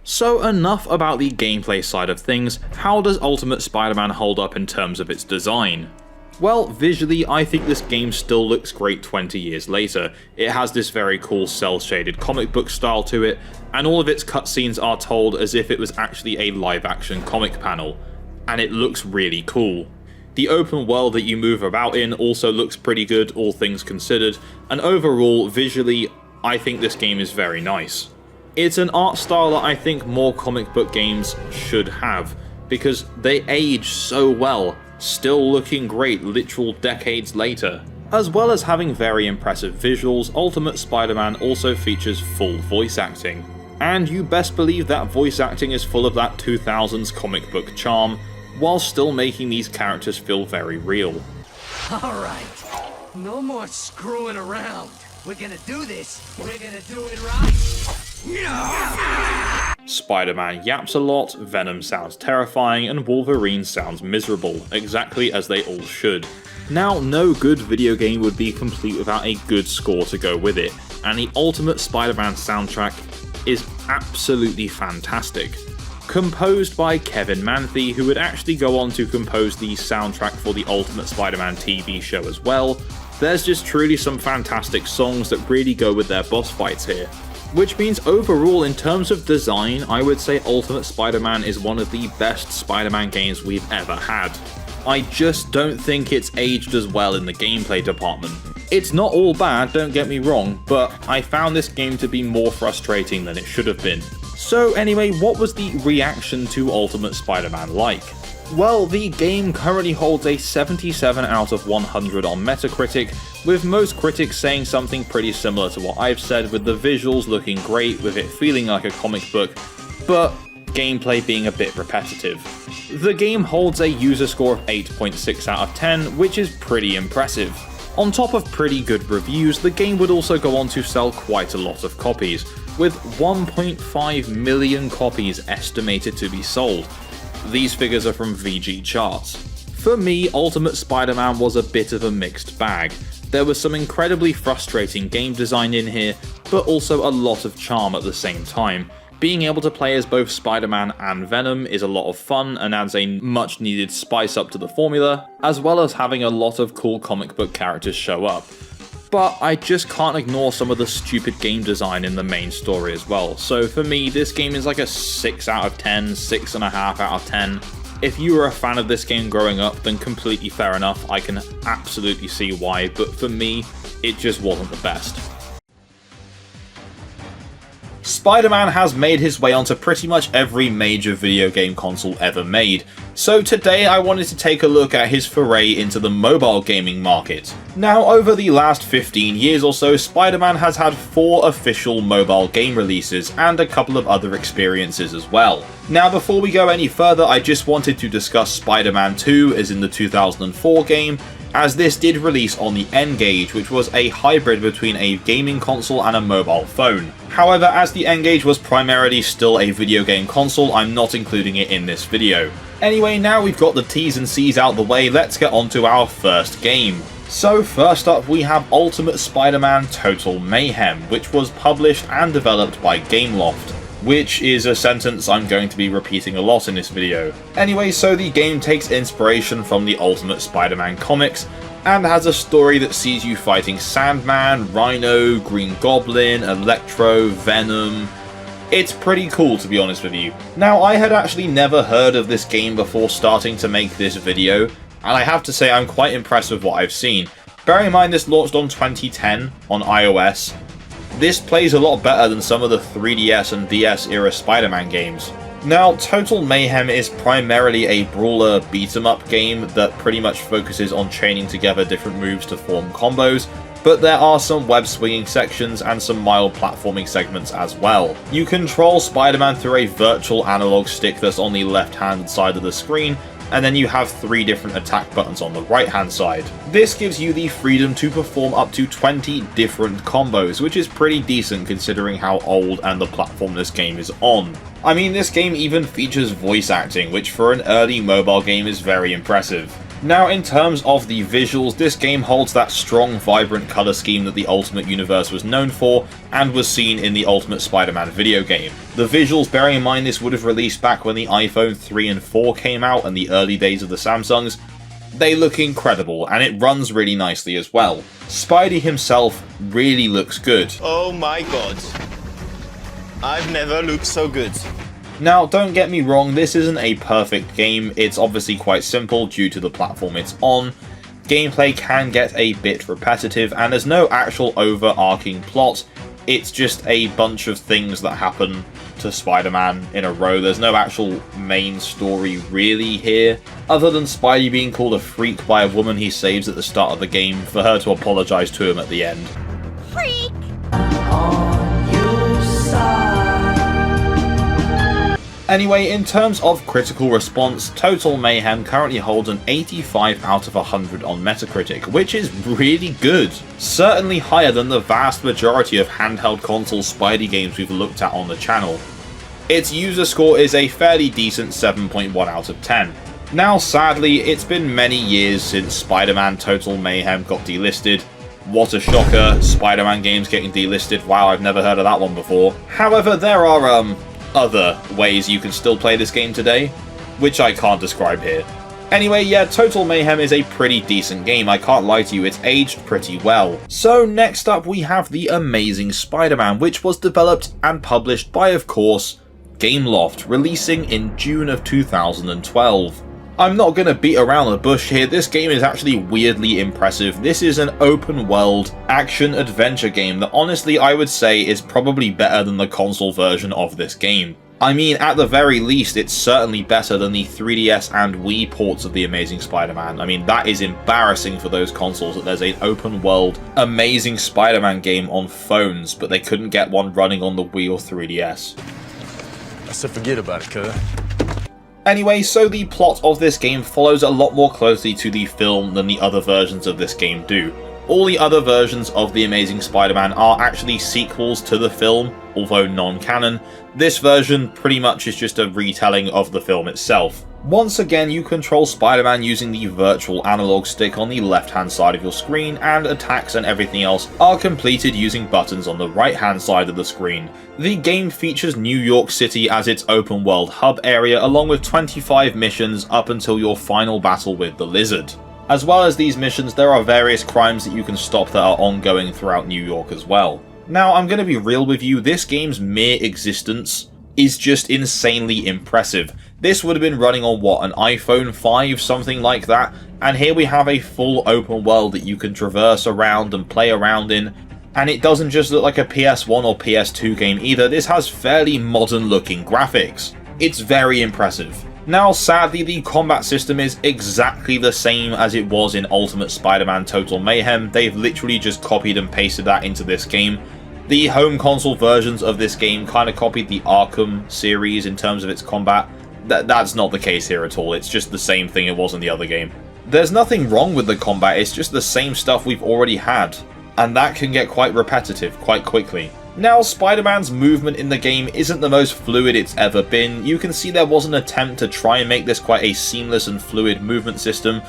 So enough about the gameplay side of things. How does Ultimate Spider-Man hold up in terms of its design? Well, visually, I think this game still looks great 20 years later. It has this very cool cel-shaded comic book style to it, and all of its cutscenes are told as if it was actually a live-action comic panel, and it looks really cool. The open world that you move about in also looks pretty good, all things considered, and overall, visually, I think this game is very nice. It's an art style that I think more comic book games should have, because they age so well, still looking great literal decades later. As well as having very impressive visuals, Ultimate Spider-Man also features full voice acting. And you best believe that voice acting is full of that 2000s comic book charm, while still making these characters feel very real. Alright, no more screwing around. We're gonna do this, we're gonna do it right. Spider-Man yaps a lot, Venom sounds terrifying, and Wolverine sounds miserable, exactly as they all should. Now, no good video game would be complete without a good score to go with it, and the Ultimate Spider-Man soundtrack is absolutely fantastic. Composed by Kevin Manthe, who would actually go on to compose the soundtrack for the Ultimate Spider-Man TV show as well, there's just truly some fantastic songs that really go with their boss fights here. Which means overall, in terms of design, I would say Ultimate Spider-Man is one of the best Spider-Man games we've ever had. I just don't think it's aged as well in the gameplay department. It's not all bad, don't get me wrong, but I found this game to be more frustrating than it should have been. So anyway, what was the reaction to Ultimate Spider-Man like? Well, the game currently holds a 77 out of 100 on Metacritic, with most critics saying something pretty similar to what I've said, with the visuals looking great, with it feeling like a comic book, but gameplay being a bit repetitive. The game holds a user score of 8.6 out of 10, which is pretty impressive. On top of pretty good reviews, the game would also go on to sell quite a lot of copies, with 1.5 million copies estimated to be sold. These figures are from VG charts. For me, Ultimate Spider-Man was a bit of a mixed bag. There was some incredibly frustrating game design in here, but also a lot of charm at the same time. Being able to play as both Spider-Man and Venom is a lot of fun and adds a much needed spice up to the formula, as well as having a lot of cool comic book characters show up. But I just can't ignore some of the stupid game design in the main story as well, so for me this game is like a 6 out of 10, 6.5 out of 10. If you were a fan of this game growing up, then completely fair enough, I can absolutely see why, but for me, it just wasn't the best. Spider-Man has made his way onto pretty much every major video game console ever made, so today I wanted to take a look at his foray into the mobile gaming market. Now, over the last 15 years or so, Spider-Man has had 4 official mobile game releases and a couple of other experiences as well. Now, before we go any further, I just wanted to discuss Spider-Man 2, as in the 2004 game, as this did release on the N-Gage, which was a hybrid between a gaming console and a mobile phone. However, as the N-Gage was primarily still a video game console, I'm not including it in this video. Anyway, now we've got the T's and C's out the way, let's get on to our first game. So first up we have Ultimate Spider-Man Total Mayhem, which was published and developed by Gameloft, which is a sentence I'm going to be repeating a lot in this video. Anyway, so the game takes inspiration from the Ultimate Spider-Man comics, and has a story that sees you fighting Sandman, Rhino, Green Goblin, Electro, Venom. It's pretty cool, to be honest with you. Now, I had actually never heard of this game before starting to make this video, and I have to say I'm quite impressed with what I've seen. Bearing in mind this launched on 2010 on iOS, this plays a lot better than some of the 3DS and DS era Spider-Man games. Now, Total Mayhem is primarily a brawler beat-em-up game that pretty much focuses on chaining together different moves to form combos, but there are some web-swinging sections and some mild platforming segments as well. You control Spider-Man through a virtual analog stick that's on the left-hand side of the screen, and then you have 3 different attack buttons on the right-hand side. This gives you the freedom to perform up to 20 different combos, which is pretty decent considering how old and the platform this game is on. I mean, this game even features voice acting, which for an early mobile game is very impressive. Now, in terms of the visuals, this game holds that strong, vibrant colour scheme that the Ultimate Universe was known for, and was seen in the Ultimate Spider-Man video game. The visuals, bearing in mind this would have released back when the iPhone 3 and 4 came out and the early days of the Samsungs, they look incredible, and it runs really nicely as well. Spidey himself really looks good. Oh my god. I've never looked so good. Now, don't get me wrong, this isn't a perfect game. It's obviously quite simple due to the platform it's on. Gameplay can get a bit repetitive, and there's no actual overarching plot. It's just a bunch of things that happen to Spider-Man in a row. There's no actual main story really here, other than Spidey being called a freak by a woman he saves at the start of the game for her to apologise to him at the end. Freak! Anyway, in terms of critical response, Total Mayhem currently holds an 85 out of 100 on Metacritic, which is really good. Certainly higher than the vast majority of handheld console Spidey games we've looked at on the channel. Its user score is a fairly decent 7.1 out of 10. Now, sadly, it's been many years since Spider-Man Total Mayhem got delisted. What a shocker, Spider-Man games getting delisted, wow, I've never heard of that one before. However, there are, other ways you can still play this game today, which I can't describe here. Anyway, yeah, Total Mayhem is a pretty decent game, I can't lie to you, it's aged pretty well. So next up we have The Amazing Spider-Man, which was developed and published by, of course, Gameloft, releasing in June of 2012. I'm not going to beat around the bush here, this game is actually weirdly impressive. This is an open world action-adventure game that honestly I would say is probably better than the console version of this game. I mean, at the very least, it's certainly better than the 3DS and Wii ports of The Amazing Spider-Man. I mean, that is embarrassing for those consoles that there's an open world Amazing Spider-Man game on phones, but they couldn't get one running on the Wii or 3DS. I said forget about it, cuz. Anyway, so the plot of this game follows a lot more closely to the film than the other versions of this game do. All the other versions of The Amazing Spider-Man are actually sequels to the film, although non-canon. This version pretty much is just a retelling of the film itself. Once again, you control Spider-Man using the virtual analog stick on the left-hand side of your screen, and attacks and everything else are completed using buttons on the right-hand side of the screen. The game features New York City as its open-world hub area, along with 25 missions up until your final battle with the Lizard. As well as these missions, there are various crimes that you can stop that are ongoing throughout New York as well. Now, I'm going to be real with you, this game's mere existence is just insanely impressive. This would have been running on what, an iPhone 5, something like that, and here we have a full open world that you can traverse around and play around in, and it doesn't just look like a PS1 or PS2 game either, this has fairly modern looking graphics. It's very impressive. Now, sadly, the combat system is exactly the same as it was in Ultimate Spider-Man Total Mayhem. They've literally just copied and pasted that into this game. The home console versions of this game kind of copied the Arkham series in terms of its combat. That's not the case here at all, it's just the same thing it was in the other game. There's nothing wrong with the combat, it's just the same stuff we've already had, and that can get quite repetitive quite quickly. Now, Spider-Man's movement in the game isn't the most fluid it's ever been. You can see there was an attempt to try and make this quite a seamless and fluid movement system,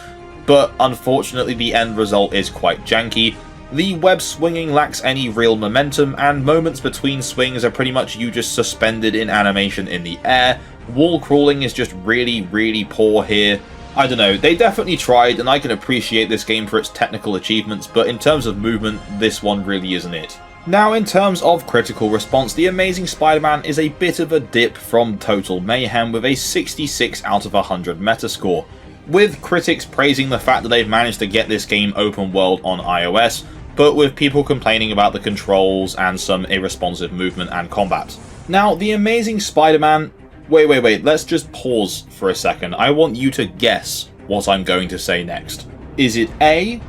but unfortunately the end result is quite janky. The web swinging lacks any real momentum, and moments between swings are pretty much you just suspended in animation in the air. Wall crawling is just really poor here. I don't know, they definitely tried, and I can appreciate this game for its technical achievements, but in terms of movement, this one really isn't it. Now, in terms of critical response, The Amazing Spider-Man is a bit of a dip from total mayhem with a 66 out of 100 metascore, with critics praising the fact that they've managed to get this game open world on iOS, but with people complaining about the controls and some irresponsive movement and combat. Now, The Amazing Spider-Man... Wait, let's just pause for a second. I want you to guess what I'm going to say next. Is it A,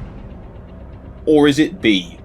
or is it B?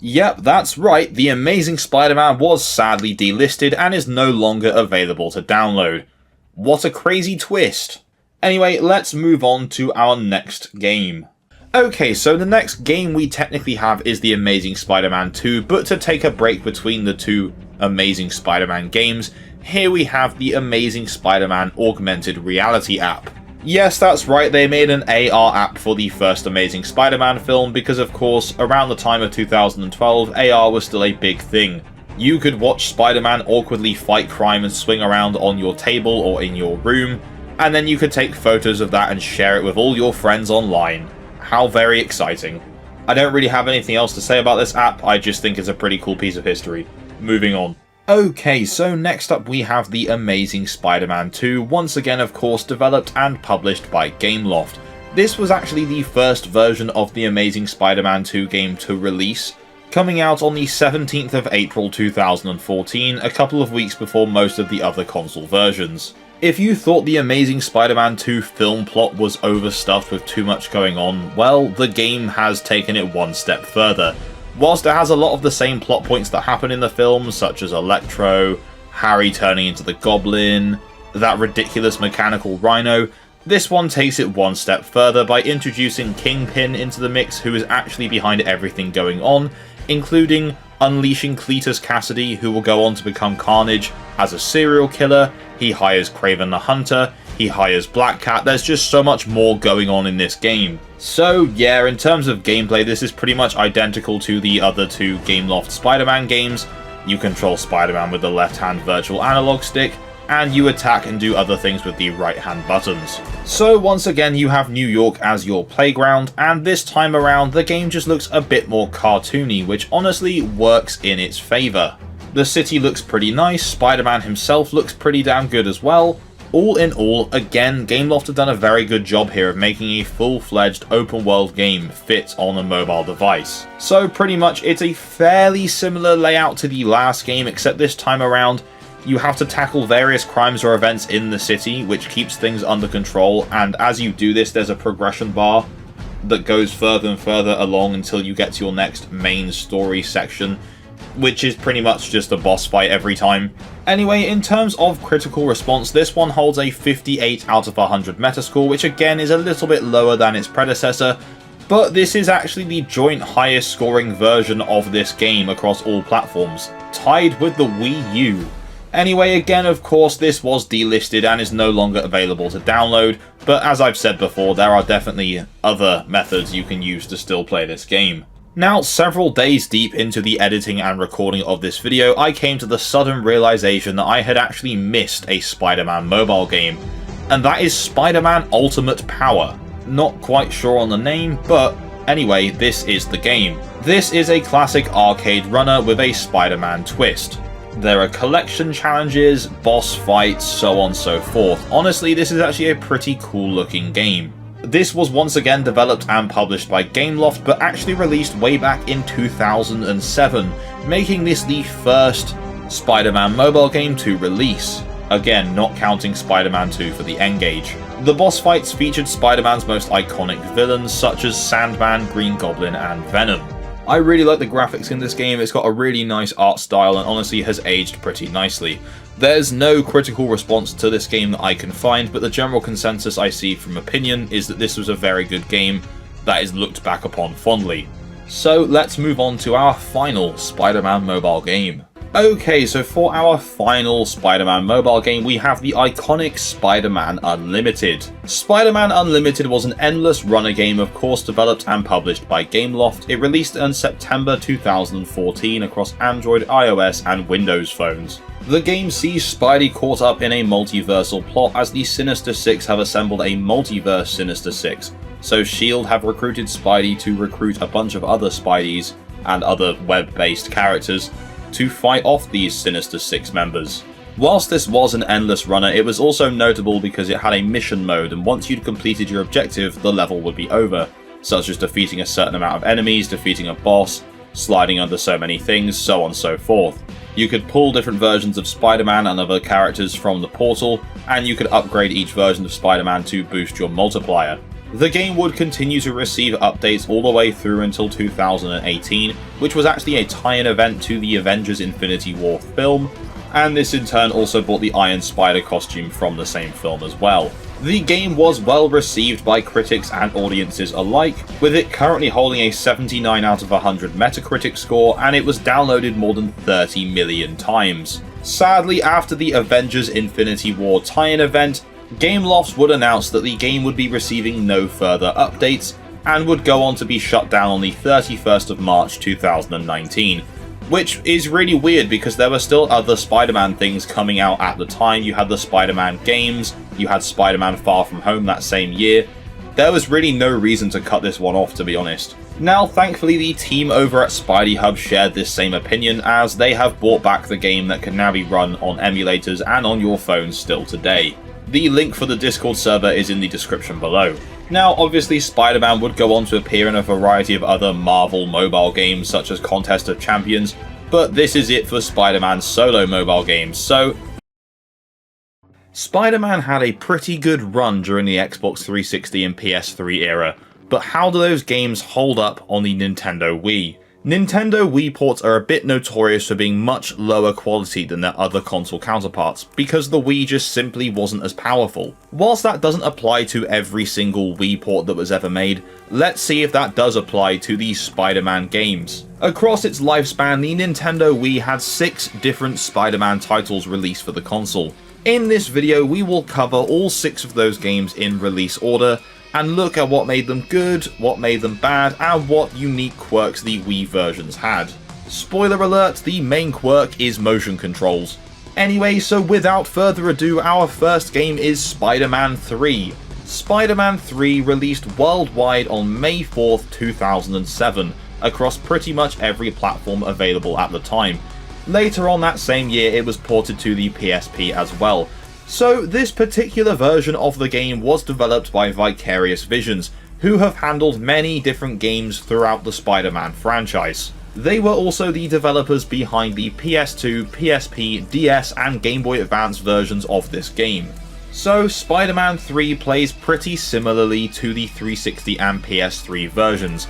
Yep, that's right, The Amazing Spider-Man was sadly delisted and is no longer available to download. What a crazy twist! Anyway, let's move on to our next game. Okay, so the next game we technically have is The Amazing Spider-Man 2, but to take a break between the two Amazing Spider-Man games, here we have the Amazing Spider-Man Augmented Reality app. Yes, that's right, they made an AR app for the first Amazing Spider-Man film because, of course, around the time of 2012, AR was still a big thing. You could watch Spider-Man awkwardly fight crime and swing around on your table or in your room, and then you could take photos of that and share it with all your friends online. How very exciting. I don't really have anything else to say about this app, I just think it's a pretty cool piece of history. Moving on. Okay, so next up we have The Amazing Spider-Man 2, once again of course developed and published by Gameloft. This was actually the first version of the Amazing Spider-Man 2 game to release, coming out on the 17th of April 2014, a couple of weeks before most of the other console versions. If you thought the Amazing Spider-Man 2 film plot was overstuffed with too much going on, well, the game has taken it one step further. Whilst it has a lot of the same plot points that happen in the film, such as Electro, Harry turning into the Goblin, that ridiculous mechanical rhino, this one takes it one step further by introducing Kingpin into the mix, who is actually behind everything going on, including unleashing Cletus Cassidy, who will go on to become Carnage as a serial killer. He hires Kraven the Hunter, he hires Black Cat. There's just so much more going on in this game. So yeah, in terms of gameplay, this is pretty much identical to the other two Gameloft Spider-Man games. You control Spider-Man with the left-hand virtual analog stick, and you attack and do other things with the right-hand buttons. So once again, you have New York as your playground, and this time around, the game just looks a bit more cartoony, which honestly works in its favour. The city looks pretty nice, Spider-Man himself looks pretty damn good as well. All in all, again, Gameloft have done a very good job here of making a full-fledged open-world game fit on a mobile device. So pretty much, it's a fairly similar layout to the last game, except this time around, you have to tackle various crimes or events in the city, which keeps things under control, and as you do this, there's a progression bar that goes further and further along until you get to your next main story section, which is pretty much just a boss fight every time. Anyway, in terms of critical response, this one holds a 58 out of 100 metascore, which again is a little bit lower than its predecessor, but this is actually the joint highest scoring version of this game across all platforms, tied with the Wii U. Anyway, again, of course, this was delisted and is no longer available to download, but as I've said before, there are definitely other methods you can use to still play this game. Now, several days deep into the editing and recording of this video, I came to the sudden realization that I had actually missed a Spider-Man mobile game, and that is Spider-Man Ultimate Power. Not quite sure on the name, but anyway, this is the game. This is a classic arcade runner with a Spider-Man twist. There are collection challenges, boss fights, so on and so forth. Honestly, this is actually a pretty cool looking game. This was once again developed and published by Gameloft, but actually released way back in 2007, making this the first Spider-Man mobile game to release. Again, not counting Spider-Man 2 for the N-Gage. The boss fights featured Spider-Man's most iconic villains, such as Sandman, Green Goblin, and Venom. I really like the graphics in this game. It's got a really nice art style and honestly has aged pretty nicely. There's no critical response to this game that I can find, but the general consensus I see from opinion is that this was a very good game that is looked back upon fondly. So let's move on to our final Spider-Man mobile game. Okay, so for our final Spider-Man mobile game, we have the iconic Spider-Man Unlimited. Spider-Man Unlimited was an endless runner game, of course developed and published by Gameloft. It released in September 2014 across Android, iOS, and Windows phones. The game sees Spidey caught up in a multiversal plot as the Sinister Six have assembled a multiverse Sinister Six. So S.H.I.E.L.D. have recruited Spidey to recruit a bunch of other Spideys and other web-based characters to fight off these Sinister Six members. Whilst this was an endless runner, it was also notable because it had a mission mode, and once you'd completed your objective, the level would be over, such as defeating a certain amount of enemies, defeating a boss, sliding under so many things, so on and so forth. You could pull different versions of Spider-Man and other characters from the portal, and you could upgrade each version of Spider-Man to boost your multiplier. The game would continue to receive updates all the way through until 2018, which was actually a tie-in event to the Avengers Infinity War film, and this in turn also brought the Iron Spider costume from the same film as well. The game was well received by critics and audiences alike, with it currently holding a 79 out of 100 Metacritic score, and it was downloaded more than 30 million times. Sadly, after the Avengers Infinity War tie-in event, Gameloft would announce that the game would be receiving no further updates, and would go on to be shut down on the 31st of March 2019. Which is really weird because there were still other Spider-Man things coming out at the time. You had the Spider-Man games, you had Spider-Man Far From Home that same year. There was really no reason to cut this one off, to be honest. Now, thankfully, the team over at Spidey Hub shared this same opinion, as they have brought back the game that can now be run on emulators and on your phone still today. The link for the Discord server is in the description below. Now, obviously, Spider-Man would go on to appear in a variety of other Marvel mobile games such as Contest of Champions, but this is it for Spider-Man's solo mobile games, so Spider-Man had a pretty good run during the Xbox 360 and PS3 era, but how do those games hold up on the Nintendo Wii? Nintendo Wii ports are a bit notorious for being much lower quality than their other console counterparts, because the Wii just simply wasn't as powerful. Whilst that doesn't apply to every single Wii port that was ever made, let's see if that does apply to the Spider-Man games. Across its lifespan, the Nintendo Wii had 6 different Spider-Man titles released for the console. In this video, we will cover all 6 of those games in release order, and look at what made them good, what made them bad, and what unique quirks the Wii versions had. Spoiler alert, the main quirk is motion controls. Anyway, so without further ado, our first game is Spider-Man 3. Spider-Man 3 released worldwide on May 4th, 2007, across pretty much every platform available at the time. Later on that same year, it was ported to the PSP as well. So this particular version of the game was developed by Vicarious Visions, who have handled many different games throughout the Spider-Man franchise. They were also the developers behind the PS2, PSP, DS and Game Boy Advance versions of this game. So Spider-Man 3 plays pretty similarly to the 360 and PS3 versions.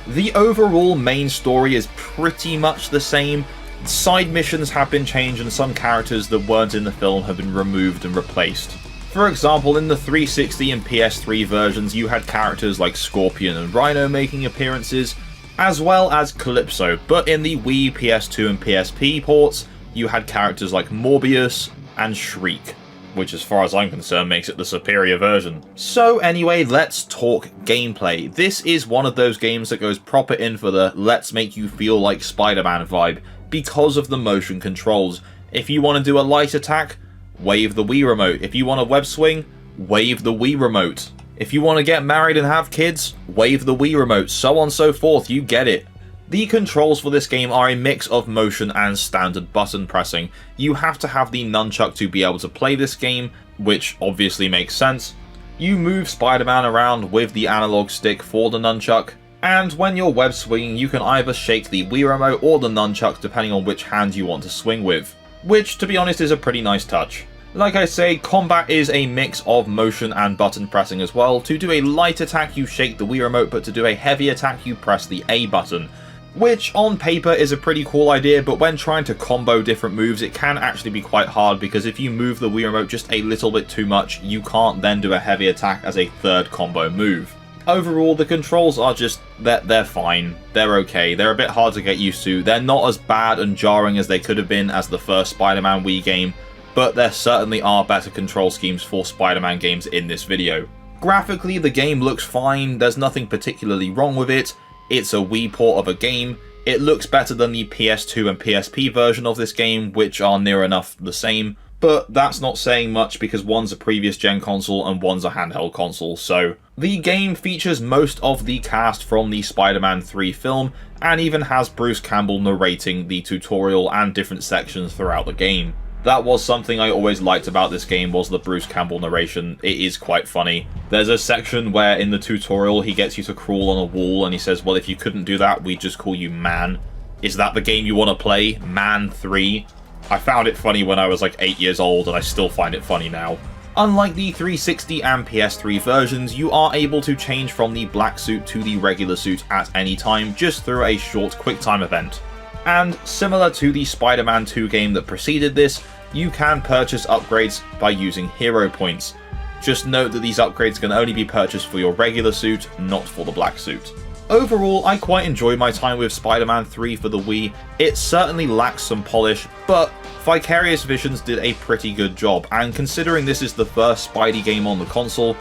The overall main story is pretty much the same. Side missions have been changed and some characters that weren't in the film have been removed and replaced. For example, in the 360 and PS3 versions you had characters like Scorpion and Rhino making appearances, as well as Calypso, but in the Wii, PS2 and PSP ports you had characters like Morbius and Shriek, which as far as I'm concerned makes it the superior version. So anyway, let's talk gameplay. This is one of those games that goes proper in for the let's make you feel like Spider-Man vibe, because of the motion controls. If you want to do a light attack, wave the Wii remote. If you want a web swing, wave the Wii remote. If you want to get married and have kids, wave the Wii remote, so on and so forth, you get it. The controls for this game are a mix of motion and standard button pressing. You have to have the nunchuck to be able to play this game, which obviously makes sense. You move Spider-Man around with the analog stick for the nunchuck, and when you're web swinging you can either shake the Wii remote or the nunchuck depending on which hand you want to swing with, which to be honest is a pretty nice touch. Like I say, combat is a mix of motion and button pressing as well. To do a light attack you shake the Wii remote, but to do a heavy attack you press the A button, which on paper is a pretty cool idea, but when trying to combo different moves it can actually be quite hard, because if you move the Wii remote just a little bit too much you can't then do a heavy attack as a third combo move. Overall, the controls are just, they're fine. They're okay. They're a bit hard to get used to. They're not as bad and jarring as they could have been as the first Spider-Man Wii game, but there certainly are better control schemes for Spider-Man games in this video. Graphically, the game looks fine. There's nothing particularly wrong with it. It's a Wii port of a game. It looks better than the PS2 and PSP version of this game, which are near enough the same. But that's not saying much because one's a previous gen console and one's a handheld console, so... The game features most of the cast from the Spider-Man 3 film, and even has Bruce Campbell narrating the tutorial and different sections throughout the game. That was something I always liked about this game, was the Bruce Campbell narration. It is quite funny. There's a section where in the tutorial he gets you to crawl on a wall and he says, well, if you couldn't do that, we'd just call you Man. Is that the game you want to play? Man 3? I found it funny when I was like 8 years old, and I still find it funny now. Unlike the 360 and PS3 versions, you are able to change from the black suit to the regular suit at any time, just through a short QuickTime event. And similar to the Spider-Man 2 game that preceded this, you can purchase upgrades by using hero points. Just note that these upgrades can only be purchased for your regular suit, not for the black suit. Overall, I quite enjoyed my time with Spider-Man 3 for the Wii. It certainly lacks some polish, but Vicarious Visions did a pretty good job, and considering this is the first Spidey game on the console,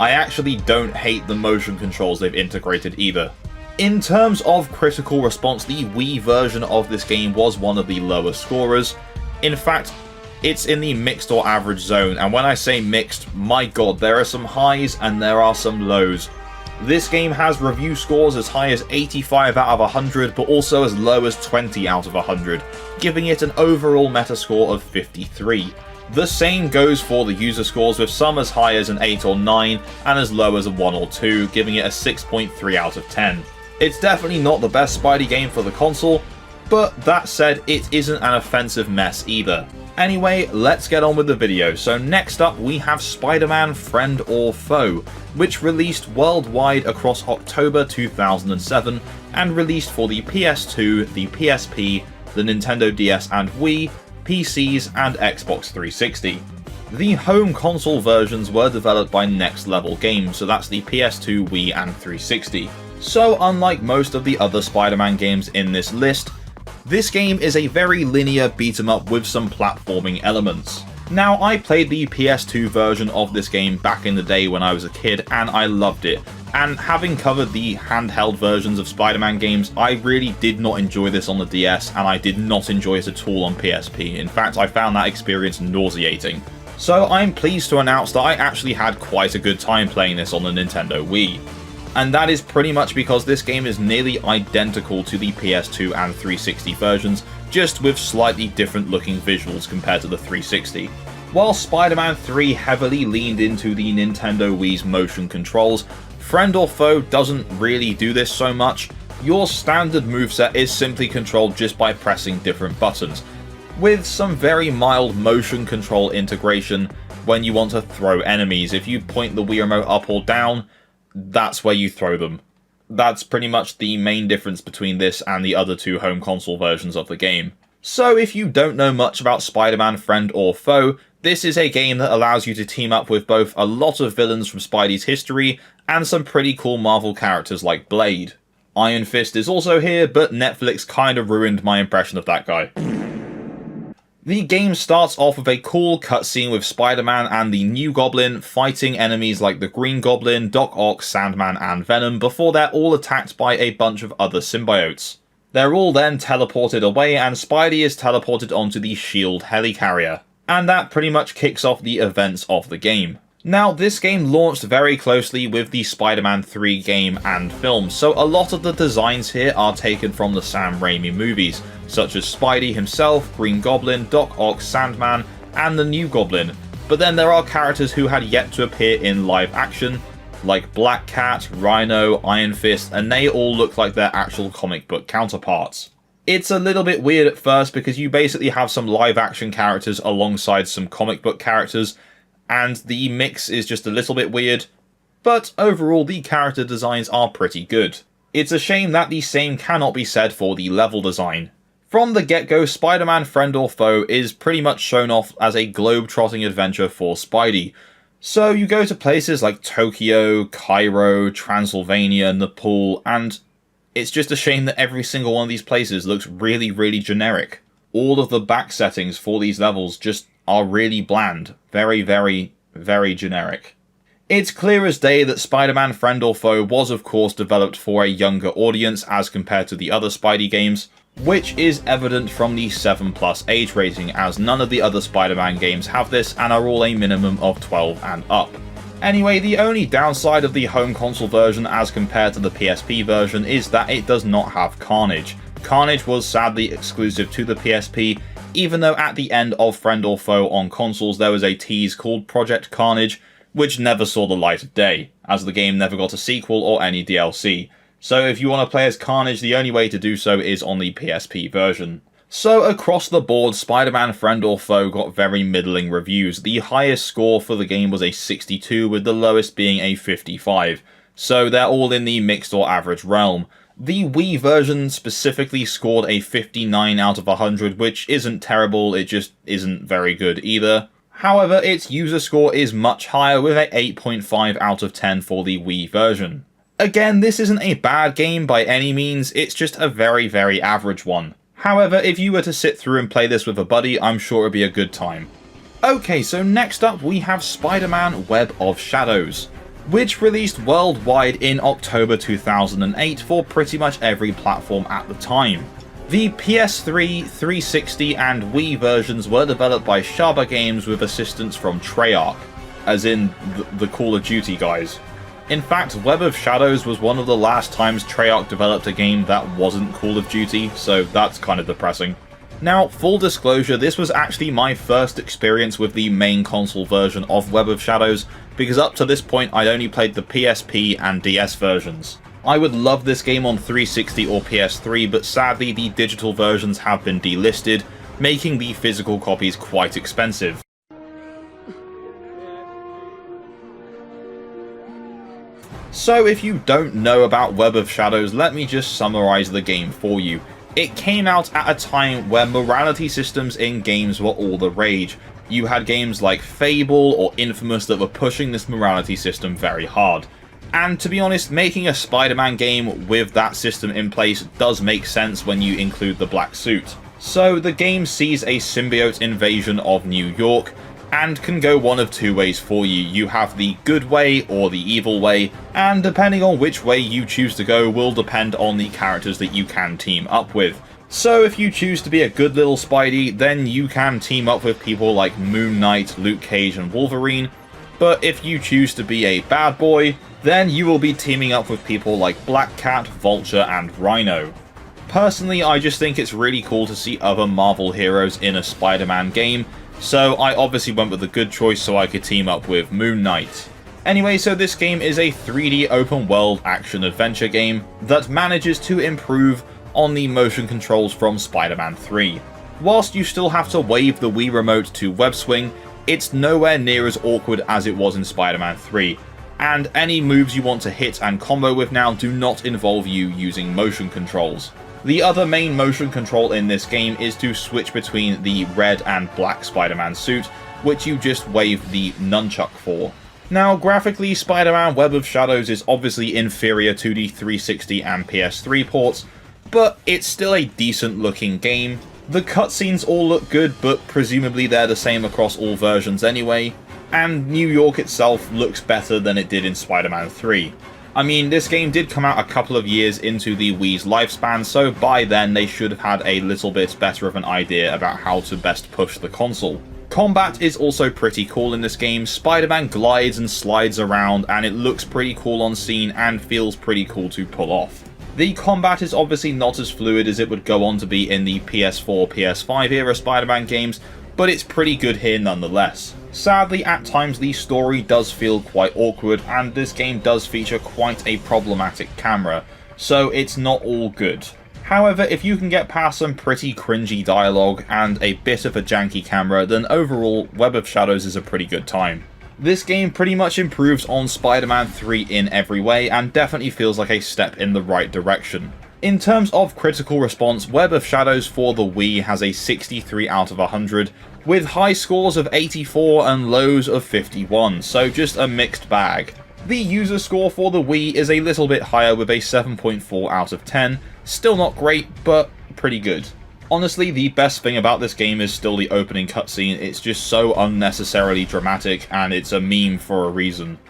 I actually don't hate the motion controls they've integrated either. In terms of critical response, the Wii version of this game was one of the lower scorers. In fact, it's in the mixed or average zone, and when I say mixed, my god, there are some highs and there are some lows. This game has review scores as high as 85 out of 100, but also as low as 20 out of 100, giving it an overall metascore of 53. The same goes for the user scores, with some as high as an 8 or 9, and as low as a 1 or 2, giving it a 6.3 out of 10. It's definitely not the best Spidey game for the console, but that said, it isn't an offensive mess either. Anyway, let's get on with the video. So next up we have Spider-Man Friend or Foe, which released worldwide across October 2007 and released for the PS2, the PSP, the Nintendo DS and Wii, PCs and Xbox 360. The home console versions were developed by Next Level Games, so that's the PS2, Wii and 360. So unlike most of the other Spider-Man games in this list, this game is a very linear beat-em-up with some platforming elements. Now, I played the PS2 version of this game back in the day when I was a kid, and I loved it. And having covered the handheld versions of Spider-Man games, I really did not enjoy this on the DS, and I did not enjoy it at all on PSP. In fact, I found that experience nauseating. So I'm pleased to announce that I actually had quite a good time playing this on the Nintendo Wii. And that is pretty much because this game is nearly identical to the PS2 and 360 versions, just with slightly different looking visuals compared to the 360. While Spider-Man 3 heavily leaned into the Nintendo Wii's motion controls, Friend or Foe doesn't really do this so much. Your standard moveset is simply controlled just by pressing different buttons, with some very mild motion control integration when you want to throw enemies. If you point the Wii remote up or down, that's where you throw them. That's pretty much the main difference between this and the other two home console versions of the game. So if you don't know much about Spider-Man Friend or Foe, this is a game that allows you to team up with both a lot of villains from Spidey's history and some pretty cool Marvel characters like Blade. Iron Fist is also here, but Netflix kind of ruined my impression of that guy. The game starts off with a cool cutscene with Spider-Man and the New Goblin fighting enemies like the Green Goblin, Doc Ock, Sandman and Venom before they're all attacked by a bunch of other symbiotes. They're all then teleported away and Spidey is teleported onto the S.H.I.E.L.D. helicarrier. And that pretty much kicks off the events of the game. Now, this game launched very closely with the Spider-Man 3 game and film, so a lot of the designs here are taken from the Sam Raimi movies, such as Spidey himself, Green Goblin, Doc Ock, Sandman, and the New Goblin. But then there are characters who had yet to appear in live action, like Black Cat, Rhino, Iron Fist, and they all look like their actual comic book counterparts. It's a little bit weird at first because you basically have some live action characters alongside some comic book characters, and the mix is just a little bit weird, but overall the character designs are pretty good. It's a shame that the same cannot be said for the level design. From the get-go, Spider-Man Friend or Foe is pretty much shown off as a globe-trotting adventure for Spidey. So you go to places like Tokyo, Cairo, Transylvania, Nepal, and it's just a shame that every single one of these places looks really, really generic. All of the back settings for these levels just are really bland. Very, very, very generic. It's clear as day that Spider-Man Friend or Foe was of course developed for a younger audience as compared to the other Spidey games, which is evident from the 7+ age rating, as none of the other Spider-Man games have this and are all a minimum of 12 and up. Anyway, the only downside of the home console version as compared to the PSP version is that it does not have Carnage. Carnage was sadly exclusive to the PSP, even though at the end of Friend or Foe on consoles there was a tease called Project Carnage, which never saw the light of day, as the game never got a sequel or any DLC. So if you want to play as Carnage, the only way to do so is on the PSP version. So across the board, Spider-Man Friend or Foe got very middling reviews. The highest score for the game was a 62, with the lowest being a 55. So they're all in the mixed or average realm. The Wii version specifically scored a 59 out of 100, which isn't terrible, it just isn't very good either. However, its user score is much higher, with a 8.5 out of 10 for the Wii version. Again, this isn't a bad game by any means, it's just a very, very average one. However, if you were to sit through and play this with a buddy, I'm sure it'd be a good time. Okay, so next up we have Spider-Man Web of Shadows, which released worldwide in October 2008 for pretty much every platform at the time. The PS3, 360 and Wii versions were developed by Shaba Games with assistance from Treyarch, as in the Call of Duty guys. In fact, Web of Shadows was one of the last times Treyarch developed a game that wasn't Call of Duty, so that's kind of depressing. Now, full disclosure, this was actually my first experience with the main console version of Web of Shadows, because up to this point I'd only played the PSP and DS versions. I would love this game on 360 or PS3, but sadly the digital versions have been delisted, making the physical copies quite expensive. So if you don't know about Web of Shadows, let me just summarize the game for you. It came out at a time where morality systems in games were all the rage. You had games like Fable or Infamous that were pushing this morality system very hard. And to be honest, making a Spider-Man game with that system in place does make sense when you include the black suit. So the game sees a symbiote invasion of New York, and can go one of two ways for you. You have the good way or the evil way, and depending on which way you choose to go will depend on the characters that you can team up with. So if you choose to be a good little Spidey, then you can team up with people like Moon Knight, Luke Cage and Wolverine, but if you choose to be a bad boy, then you will be teaming up with people like Black Cat, Vulture and Rhino. Personally, I just think it's really cool to see other Marvel heroes in a Spider-Man game, so I obviously went with the good choice so I could team up with Moon Knight. Anyway, so this game is a 3D open world action adventure game that manages to improve on the motion controls from Spider-Man 3. Whilst you still have to wave the Wii remote to web swing, it's nowhere near as awkward as it was in Spider-Man 3, and any moves you want to hit and combo with now do not involve you using motion controls. The other main motion control in this game is to switch between the red and black Spider-Man suit, which you just wave the nunchuck for. Now, graphically, Spider-Man Web of Shadows is obviously inferior to the 360 and PS3 ports, but it's still a decent looking game. The cutscenes all look good, but presumably they're the same across all versions anyway, and New York itself looks better than it did in Spider-Man 3. I mean, this game did come out a couple of years into the Wii's lifespan, so by then they should have had a little bit better of an idea about how to best push the console. Combat is also pretty cool in this game. Spider-Man glides and slides around, and it looks pretty cool on scene and feels pretty cool to pull off. The combat is obviously not as fluid as it would go on to be in the PS4, PS5 era Spider-Man games, but it's pretty good here nonetheless. Sadly, at times the story does feel quite awkward, and this game does feature quite a problematic camera, so it's not all good. However, if you can get past some pretty cringy dialogue and a bit of a janky camera, then overall, Web of Shadows is a pretty good time. This game pretty much improves on Spider-Man 3 in every way, and definitely feels like a step in the right direction. In terms of critical response, Web of Shadows for the Wii has a 63 out of 100, with high scores of 84 and lows of 51, so just a mixed bag. The user score for the Wii is a little bit higher with a 7.4 out of 10, still not great, but pretty good. Honestly, the best thing about this game is still the opening cutscene. It's just so unnecessarily dramatic, and it's a meme for a reason.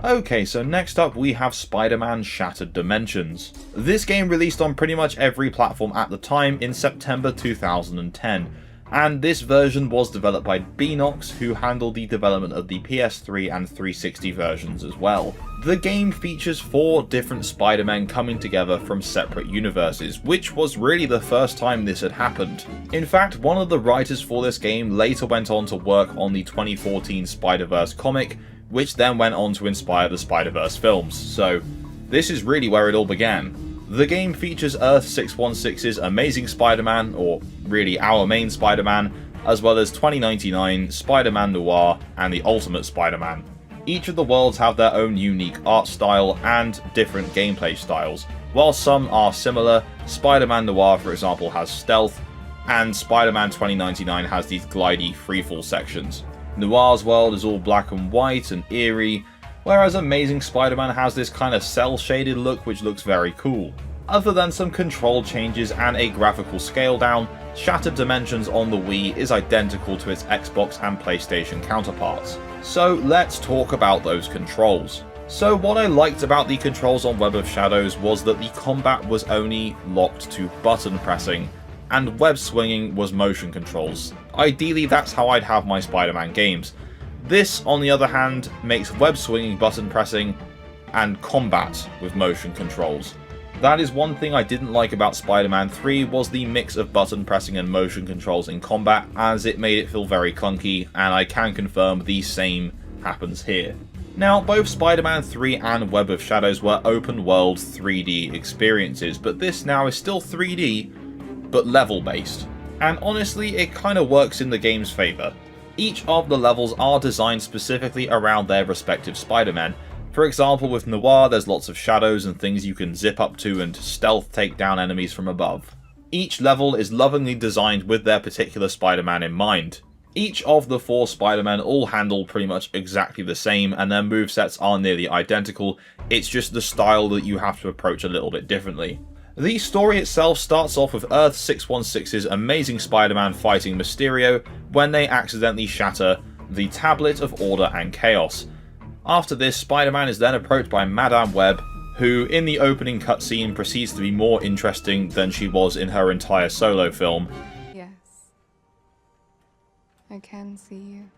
Okay, so next up we have Spider-Man Shattered Dimensions. This game released on pretty much every platform at the time in September 2010, and this version was developed by Beenox, who handled the development of the PS3 and 360 versions as well. The game features 4 different Spider-Men coming together from separate universes, which was really the first time this had happened. In fact, one of the writers for this game later went on to work on the 2014 Spider-Verse comic, which then went on to inspire the Spider-Verse films, so this is really where it all began. The game features Earth 616's Amazing Spider-Man, or really our main Spider-Man, as well as 2099, Spider-Man Noir, and the Ultimate Spider-Man. Each of the worlds have their own unique art style and different gameplay styles. While some are similar, Spider-Man Noir for example has stealth, and Spider-Man 2099 has these glidey freefall sections. Noir's world is all black and white and eerie, whereas Amazing Spider-Man has this kind of cel-shaded look which looks very cool. Other than some control changes and a graphical scale down, Shattered Dimensions on the Wii is identical to its Xbox and PlayStation counterparts. So let's talk about those controls. So what I liked about the controls on Web of Shadows was that the combat was only locked to button pressing, and web swinging was motion controls. Ideally, that's how I'd have my Spider-Man games. This, on the other hand, makes web swinging button pressing and combat with motion controls. That is one thing I didn't like about Spider-Man 3 was the mix of button pressing and motion controls in combat, as it made it feel very clunky, and I can confirm the same happens here. Now, both Spider-Man 3 and Web of Shadows were open world 3D experiences, but this now is still 3D, but level based. And honestly, it kind of works in the game's favour. Each of the levels are designed specifically around their respective Spider-Men. For example, with Noir, there's lots of shadows and things you can zip up to and stealth take down enemies from above. Each level is lovingly designed with their particular Spider-Man in mind. Each of the 4 Spider-Men all handle pretty much exactly the same, and their movesets are nearly identical. It's just the style that you have to approach a little bit differently. The story itself starts off with Earth 616's Amazing Spider-Man fighting Mysterio when they accidentally shatter the Tablet of Order and Chaos. After this, Spider-Man is then approached by Madame Web, who in the opening cutscene proceeds to be more interesting than she was in her entire solo film. Yes, I can see you.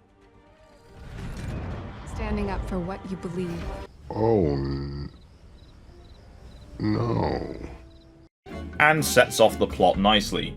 Standing up for what you believe. Oh, no. And sets off the plot nicely.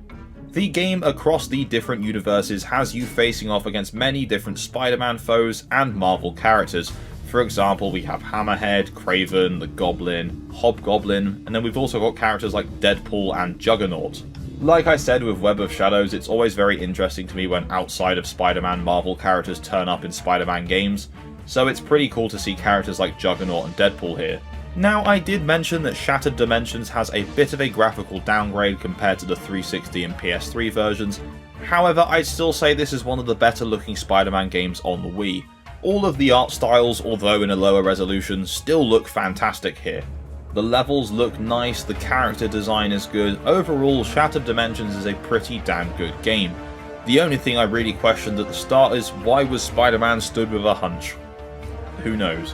The game across the different universes has you facing off against many different Spider-Man foes and Marvel characters. For example, we have Hammerhead, Kraven, the Goblin, Hobgoblin, and then we've also got characters like Deadpool and Juggernaut. Like I said with Web of Shadows, it's always very interesting to me when outside of Spider-Man Marvel characters turn up in Spider-Man games, so it's pretty cool to see characters like Juggernaut and Deadpool here. Now, I did mention that Shattered Dimensions has a bit of a graphical downgrade compared to the 360 and PS3 versions. However, I'd still say this is one of the better looking Spider-Man games on the Wii. All of the art styles, although in a lower resolution, still look fantastic here. The levels look nice, the character design is good. Overall, Shattered Dimensions is a pretty damn good game. The only thing I really questioned at the start is why was Spider-Man stood with a hunch? Who knows?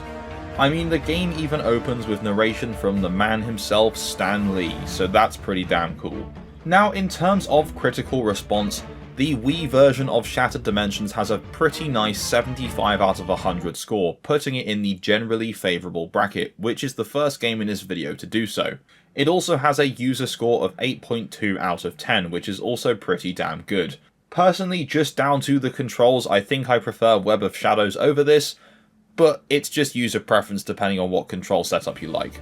I mean, the game even opens with narration from the man himself, Stan Lee, so that's pretty damn cool. Now, in terms of critical response, the Wii version of Shattered Dimensions has a pretty nice 75 out of 100 score, putting it in the generally favourable bracket, which is the first game in this video to do so. It also has a user score of 8.2 out of 10, which is also pretty damn good. Personally, just down to the controls, I think I prefer Web of Shadows over this, but it's just user preference depending on what control setup you like.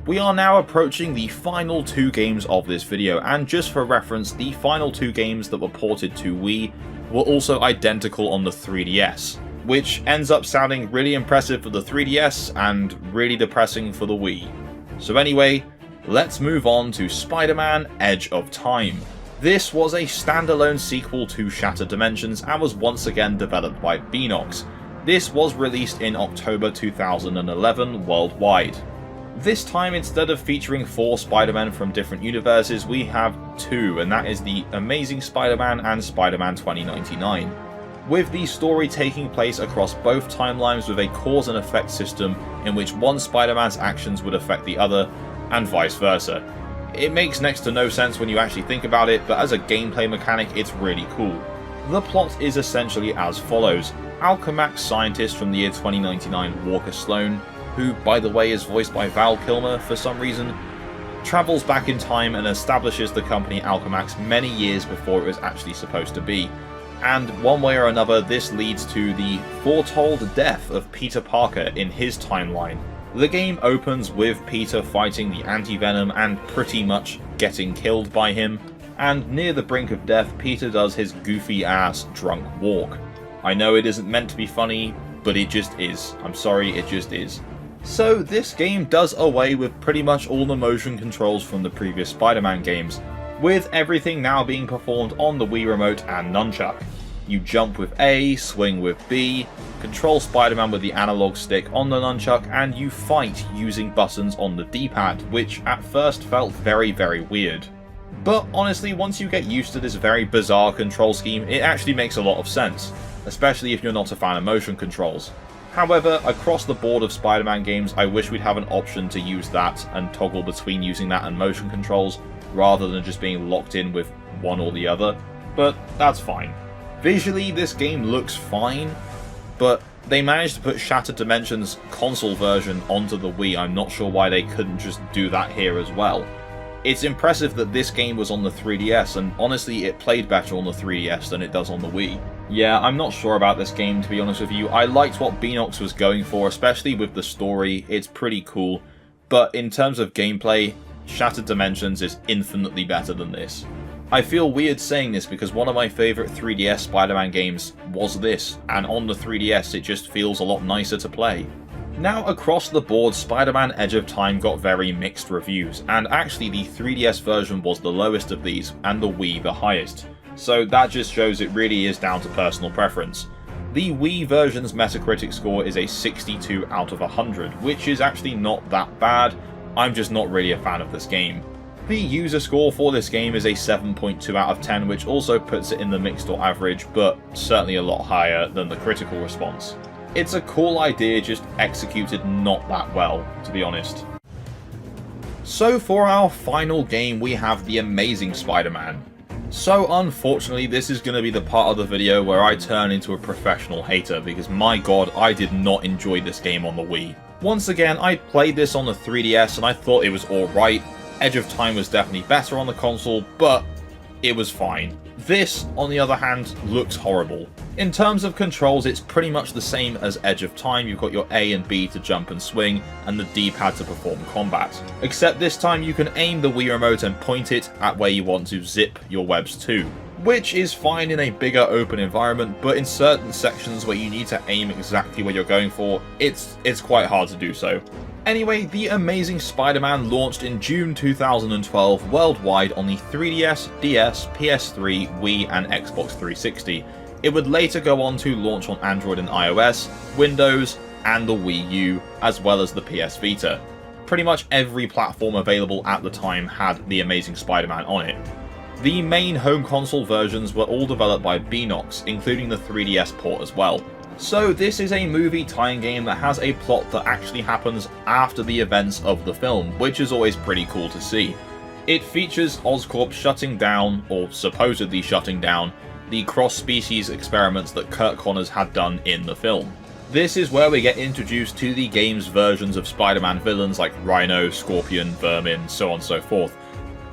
We are now approaching the final 2 games of this video, and just for reference, the final 2 games that were ported to Wii were also identical on the 3DS, which ends up sounding really impressive for the 3DS and really depressing for the Wii. So anyway, let's move on to Spider-Man: Edge of Time. This was a standalone sequel to Shattered Dimensions and was once again developed by Beenox. This was released in October 2011 worldwide. This time, instead of featuring 4 Spider-Men from different universes, we have 2, and that is the Amazing Spider-Man and Spider-Man 2099. With the story taking place across both timelines with a cause and effect system in which one Spider-Man's actions would affect the other, and vice versa. It makes next to no sense when you actually think about it, but as a gameplay mechanic it's really cool. The plot is essentially as follows. Alchemax scientist from the year 2099 Walker Sloan, who by the way is voiced by Val Kilmer for some reason, travels back in time and establishes the company Alchemax many years before it was actually supposed to be. And one way or another this leads to the foretold death of Peter Parker in his timeline. The game opens with Peter fighting the Anti-Venom and pretty much getting killed by him, and near the brink of death Peter does his goofy ass drunk walk. I know it isn't meant to be funny, but it just is. I'm sorry, it just is. So this game does away with pretty much all the motion controls from the previous Spider-Man games, with everything now being performed on the Wii Remote and Nunchuck. You jump with A, swing with B, control Spider-Man with the analog stick on the Nunchuck, and you fight using buttons on the D-pad, which at first felt very weird. But honestly, once you get used to this very bizarre control scheme, it actually makes a lot of sense, especially if you're not a fan of motion controls. However, across the board of Spider-Man games, I wish we'd have an option to use that and toggle between using that and motion controls, rather than just being locked in with one or the other, but that's fine. Visually, this game looks fine, but they managed to put Shattered Dimensions console version onto the Wii. I'm not sure why they couldn't just do that here as well. It's impressive that this game was on the 3DS, and honestly it played better on the 3DS than it does on the Wii. Yeah, I'm not sure about this game, to be honest with you. I liked what Beenox was going for, especially with the story. It's pretty cool, but in terms of gameplay, Shattered Dimensions is infinitely better than this. I feel weird saying this because one of my favourite 3DS Spider-Man games was this, and on the 3DS it just feels a lot nicer to play. Now across the board, Spider-Man: Edge of Time got very mixed reviews, and actually the 3DS version was the lowest of these, and the Wii the highest. So that just shows it really is down to personal preference. The Wii version's Metacritic score is a 62 out of 100, which is actually not that bad. I'm just not really a fan of this game. The user score for this game is a 7.2 out of 10, which also puts it in the mixed or average, but certainly a lot higher than the critical response. It's a cool idea, just executed not that well, to be honest. So for our final game, we have The Amazing Spider-Man. So unfortunately, this is going to be the part of the video where I turn into a professional hater, because my god, I did not enjoy this game on the Wii. Once again, I played this on the 3DS and I thought it was alright. Edge of Time was definitely better on the console, but it was fine. This, on the other hand, looks horrible. In terms of controls, it's pretty much the same as Edge of Time. You've got your A and B to jump and swing, and the D-pad to perform combat. Except this time you can aim the Wii Remote and point it at where you want to zip your webs to. Which is fine in a bigger open environment, but in certain sections where you need to aim exactly where you're going for, it's quite hard to do so. Anyway, The Amazing Spider-Man launched in June 2012 worldwide on the 3DS, DS, PS3, Wii and Xbox 360. It would later go on to launch on Android and iOS, Windows and the Wii U, as well as the PS Vita. Pretty much every platform available at the time had The Amazing Spider-Man on it. The main home console versions were all developed by Beenox, including the 3DS port as well. So this is a movie tie-in game that has a plot that actually happens after the events of the film, which is always pretty cool to see. It features Oscorp shutting down, or supposedly shutting down, the cross-species experiments that Curt Connors had done in the film. This is where we get introduced to the game's versions of Spider-Man villains like Rhino, Scorpion, Vermin, so on and so forth.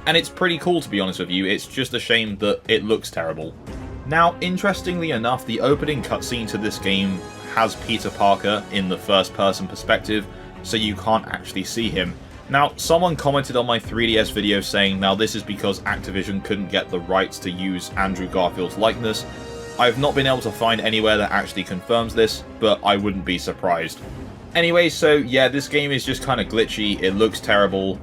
And it's pretty cool, to be honest with you. It's just a shame that it looks terrible. Now, interestingly enough, the opening cutscene to this game has Peter Parker in the first person perspective, so you can't actually see him. Now, someone commented on my 3DS video saying now this is because Activision couldn't get the rights to use Andrew Garfield's likeness. I've not been able to find anywhere that actually confirms this, but I wouldn't be surprised. Anyway, so yeah, this game is just kind of glitchy, it looks terrible,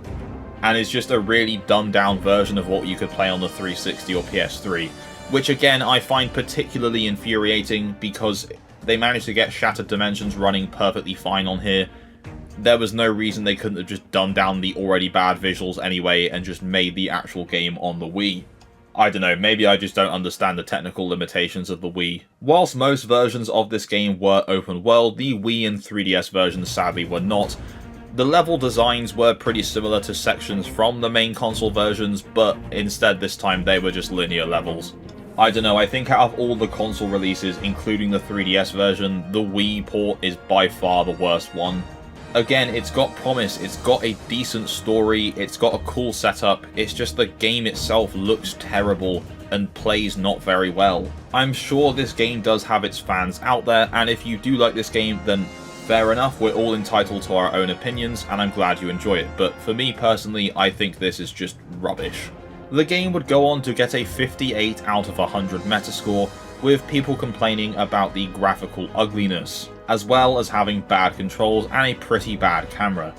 and it's just a really dumbed down version of what you could play on the 360 or PS3, which again I find particularly infuriating because they managed to get Shattered Dimensions running perfectly fine on here. There was no reason they couldn't have just dumbed down the already bad visuals anyway and just made the actual game on the Wii. I don't know, maybe I just don't understand the technical limitations of the Wii. Whilst most versions of this game were open world, the Wii and 3DS versions sadly were not. The level designs were pretty similar to sections from the main console versions, but instead this time they were just linear levels. I don't know, I think out of all the console releases, including the 3DS version, the Wii port is by far the worst one. Again, it's got promise, it's got a decent story, it's got a cool setup, it's just the game itself looks terrible and plays not very well. I'm sure this game does have its fans out there, and if you do like this game, then fair enough, we're all entitled to our own opinions, and I'm glad you enjoy it, but for me personally, I think this is just rubbish. The game would go on to get a 58 out of 100 Metascore, with people complaining about the graphical ugliness, as well as having bad controls and a pretty bad camera.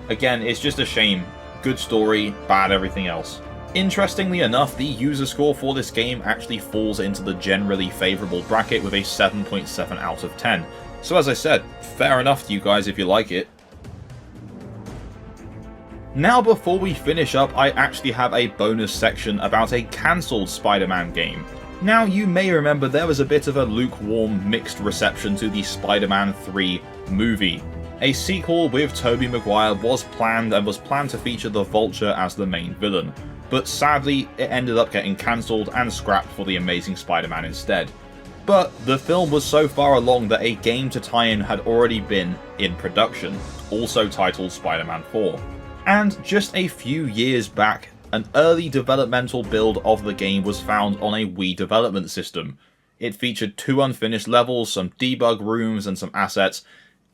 Again, it's just a shame. Good story, bad everything else. Interestingly enough, the user score for this game actually falls into the generally favourable bracket with a 7.7 out of 10. So as I said, fair enough to you guys if you like it. Now before we finish up, I actually have a bonus section about a cancelled Spider-Man game. Now, you may remember there was a bit of a lukewarm, mixed reception to the Spider-Man 3 movie. A sequel with Tobey Maguire was planned to feature the Vulture as the main villain, but sadly it ended up getting cancelled and scrapped for the Amazing Spider-Man instead. But the film was so far along that a game to tie in had already been in production, also titled Spider-Man 4. And just a few years back, an early developmental build of the game was found on a Wii development system. It featured 2 unfinished levels, some debug rooms, and some assets.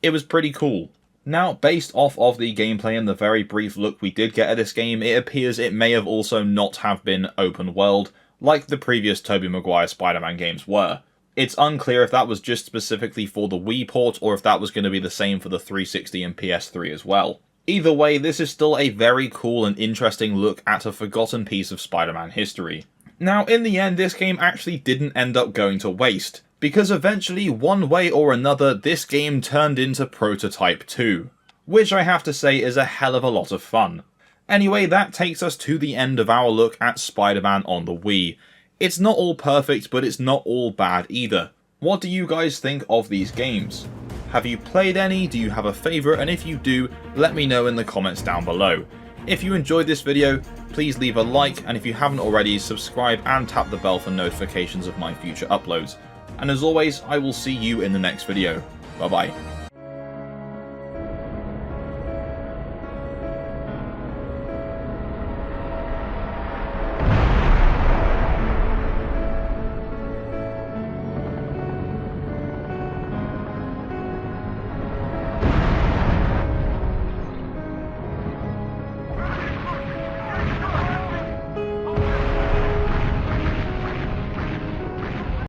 It was pretty cool. Now, based off of the gameplay and the very brief look we did get at this game, it appears it may have also not have been open world, like the previous Tobey Maguire Spider-Man games were. It's unclear if that was just specifically for the Wii port, or if that was going to be the same for the 360 and PS3 as well. Either way, this is still a very cool and interesting look at a forgotten piece of Spider-Man history. Now, in the end, this game actually didn't end up going to waste, because eventually, one way or another, this game turned into Prototype 2, which I have to say is a hell of a lot of fun. Anyway, that takes us to the end of our look at Spider-Man on the Wii. It's not all perfect, but it's not all bad either. What do you guys think of these games? Have you played any? Do you have a favourite? And if you do, let me know in the comments down below. If you enjoyed this video, please leave a like, and if you haven't already, subscribe and tap the bell for notifications of my future uploads. And as always, I will see you in the next video. Bye bye.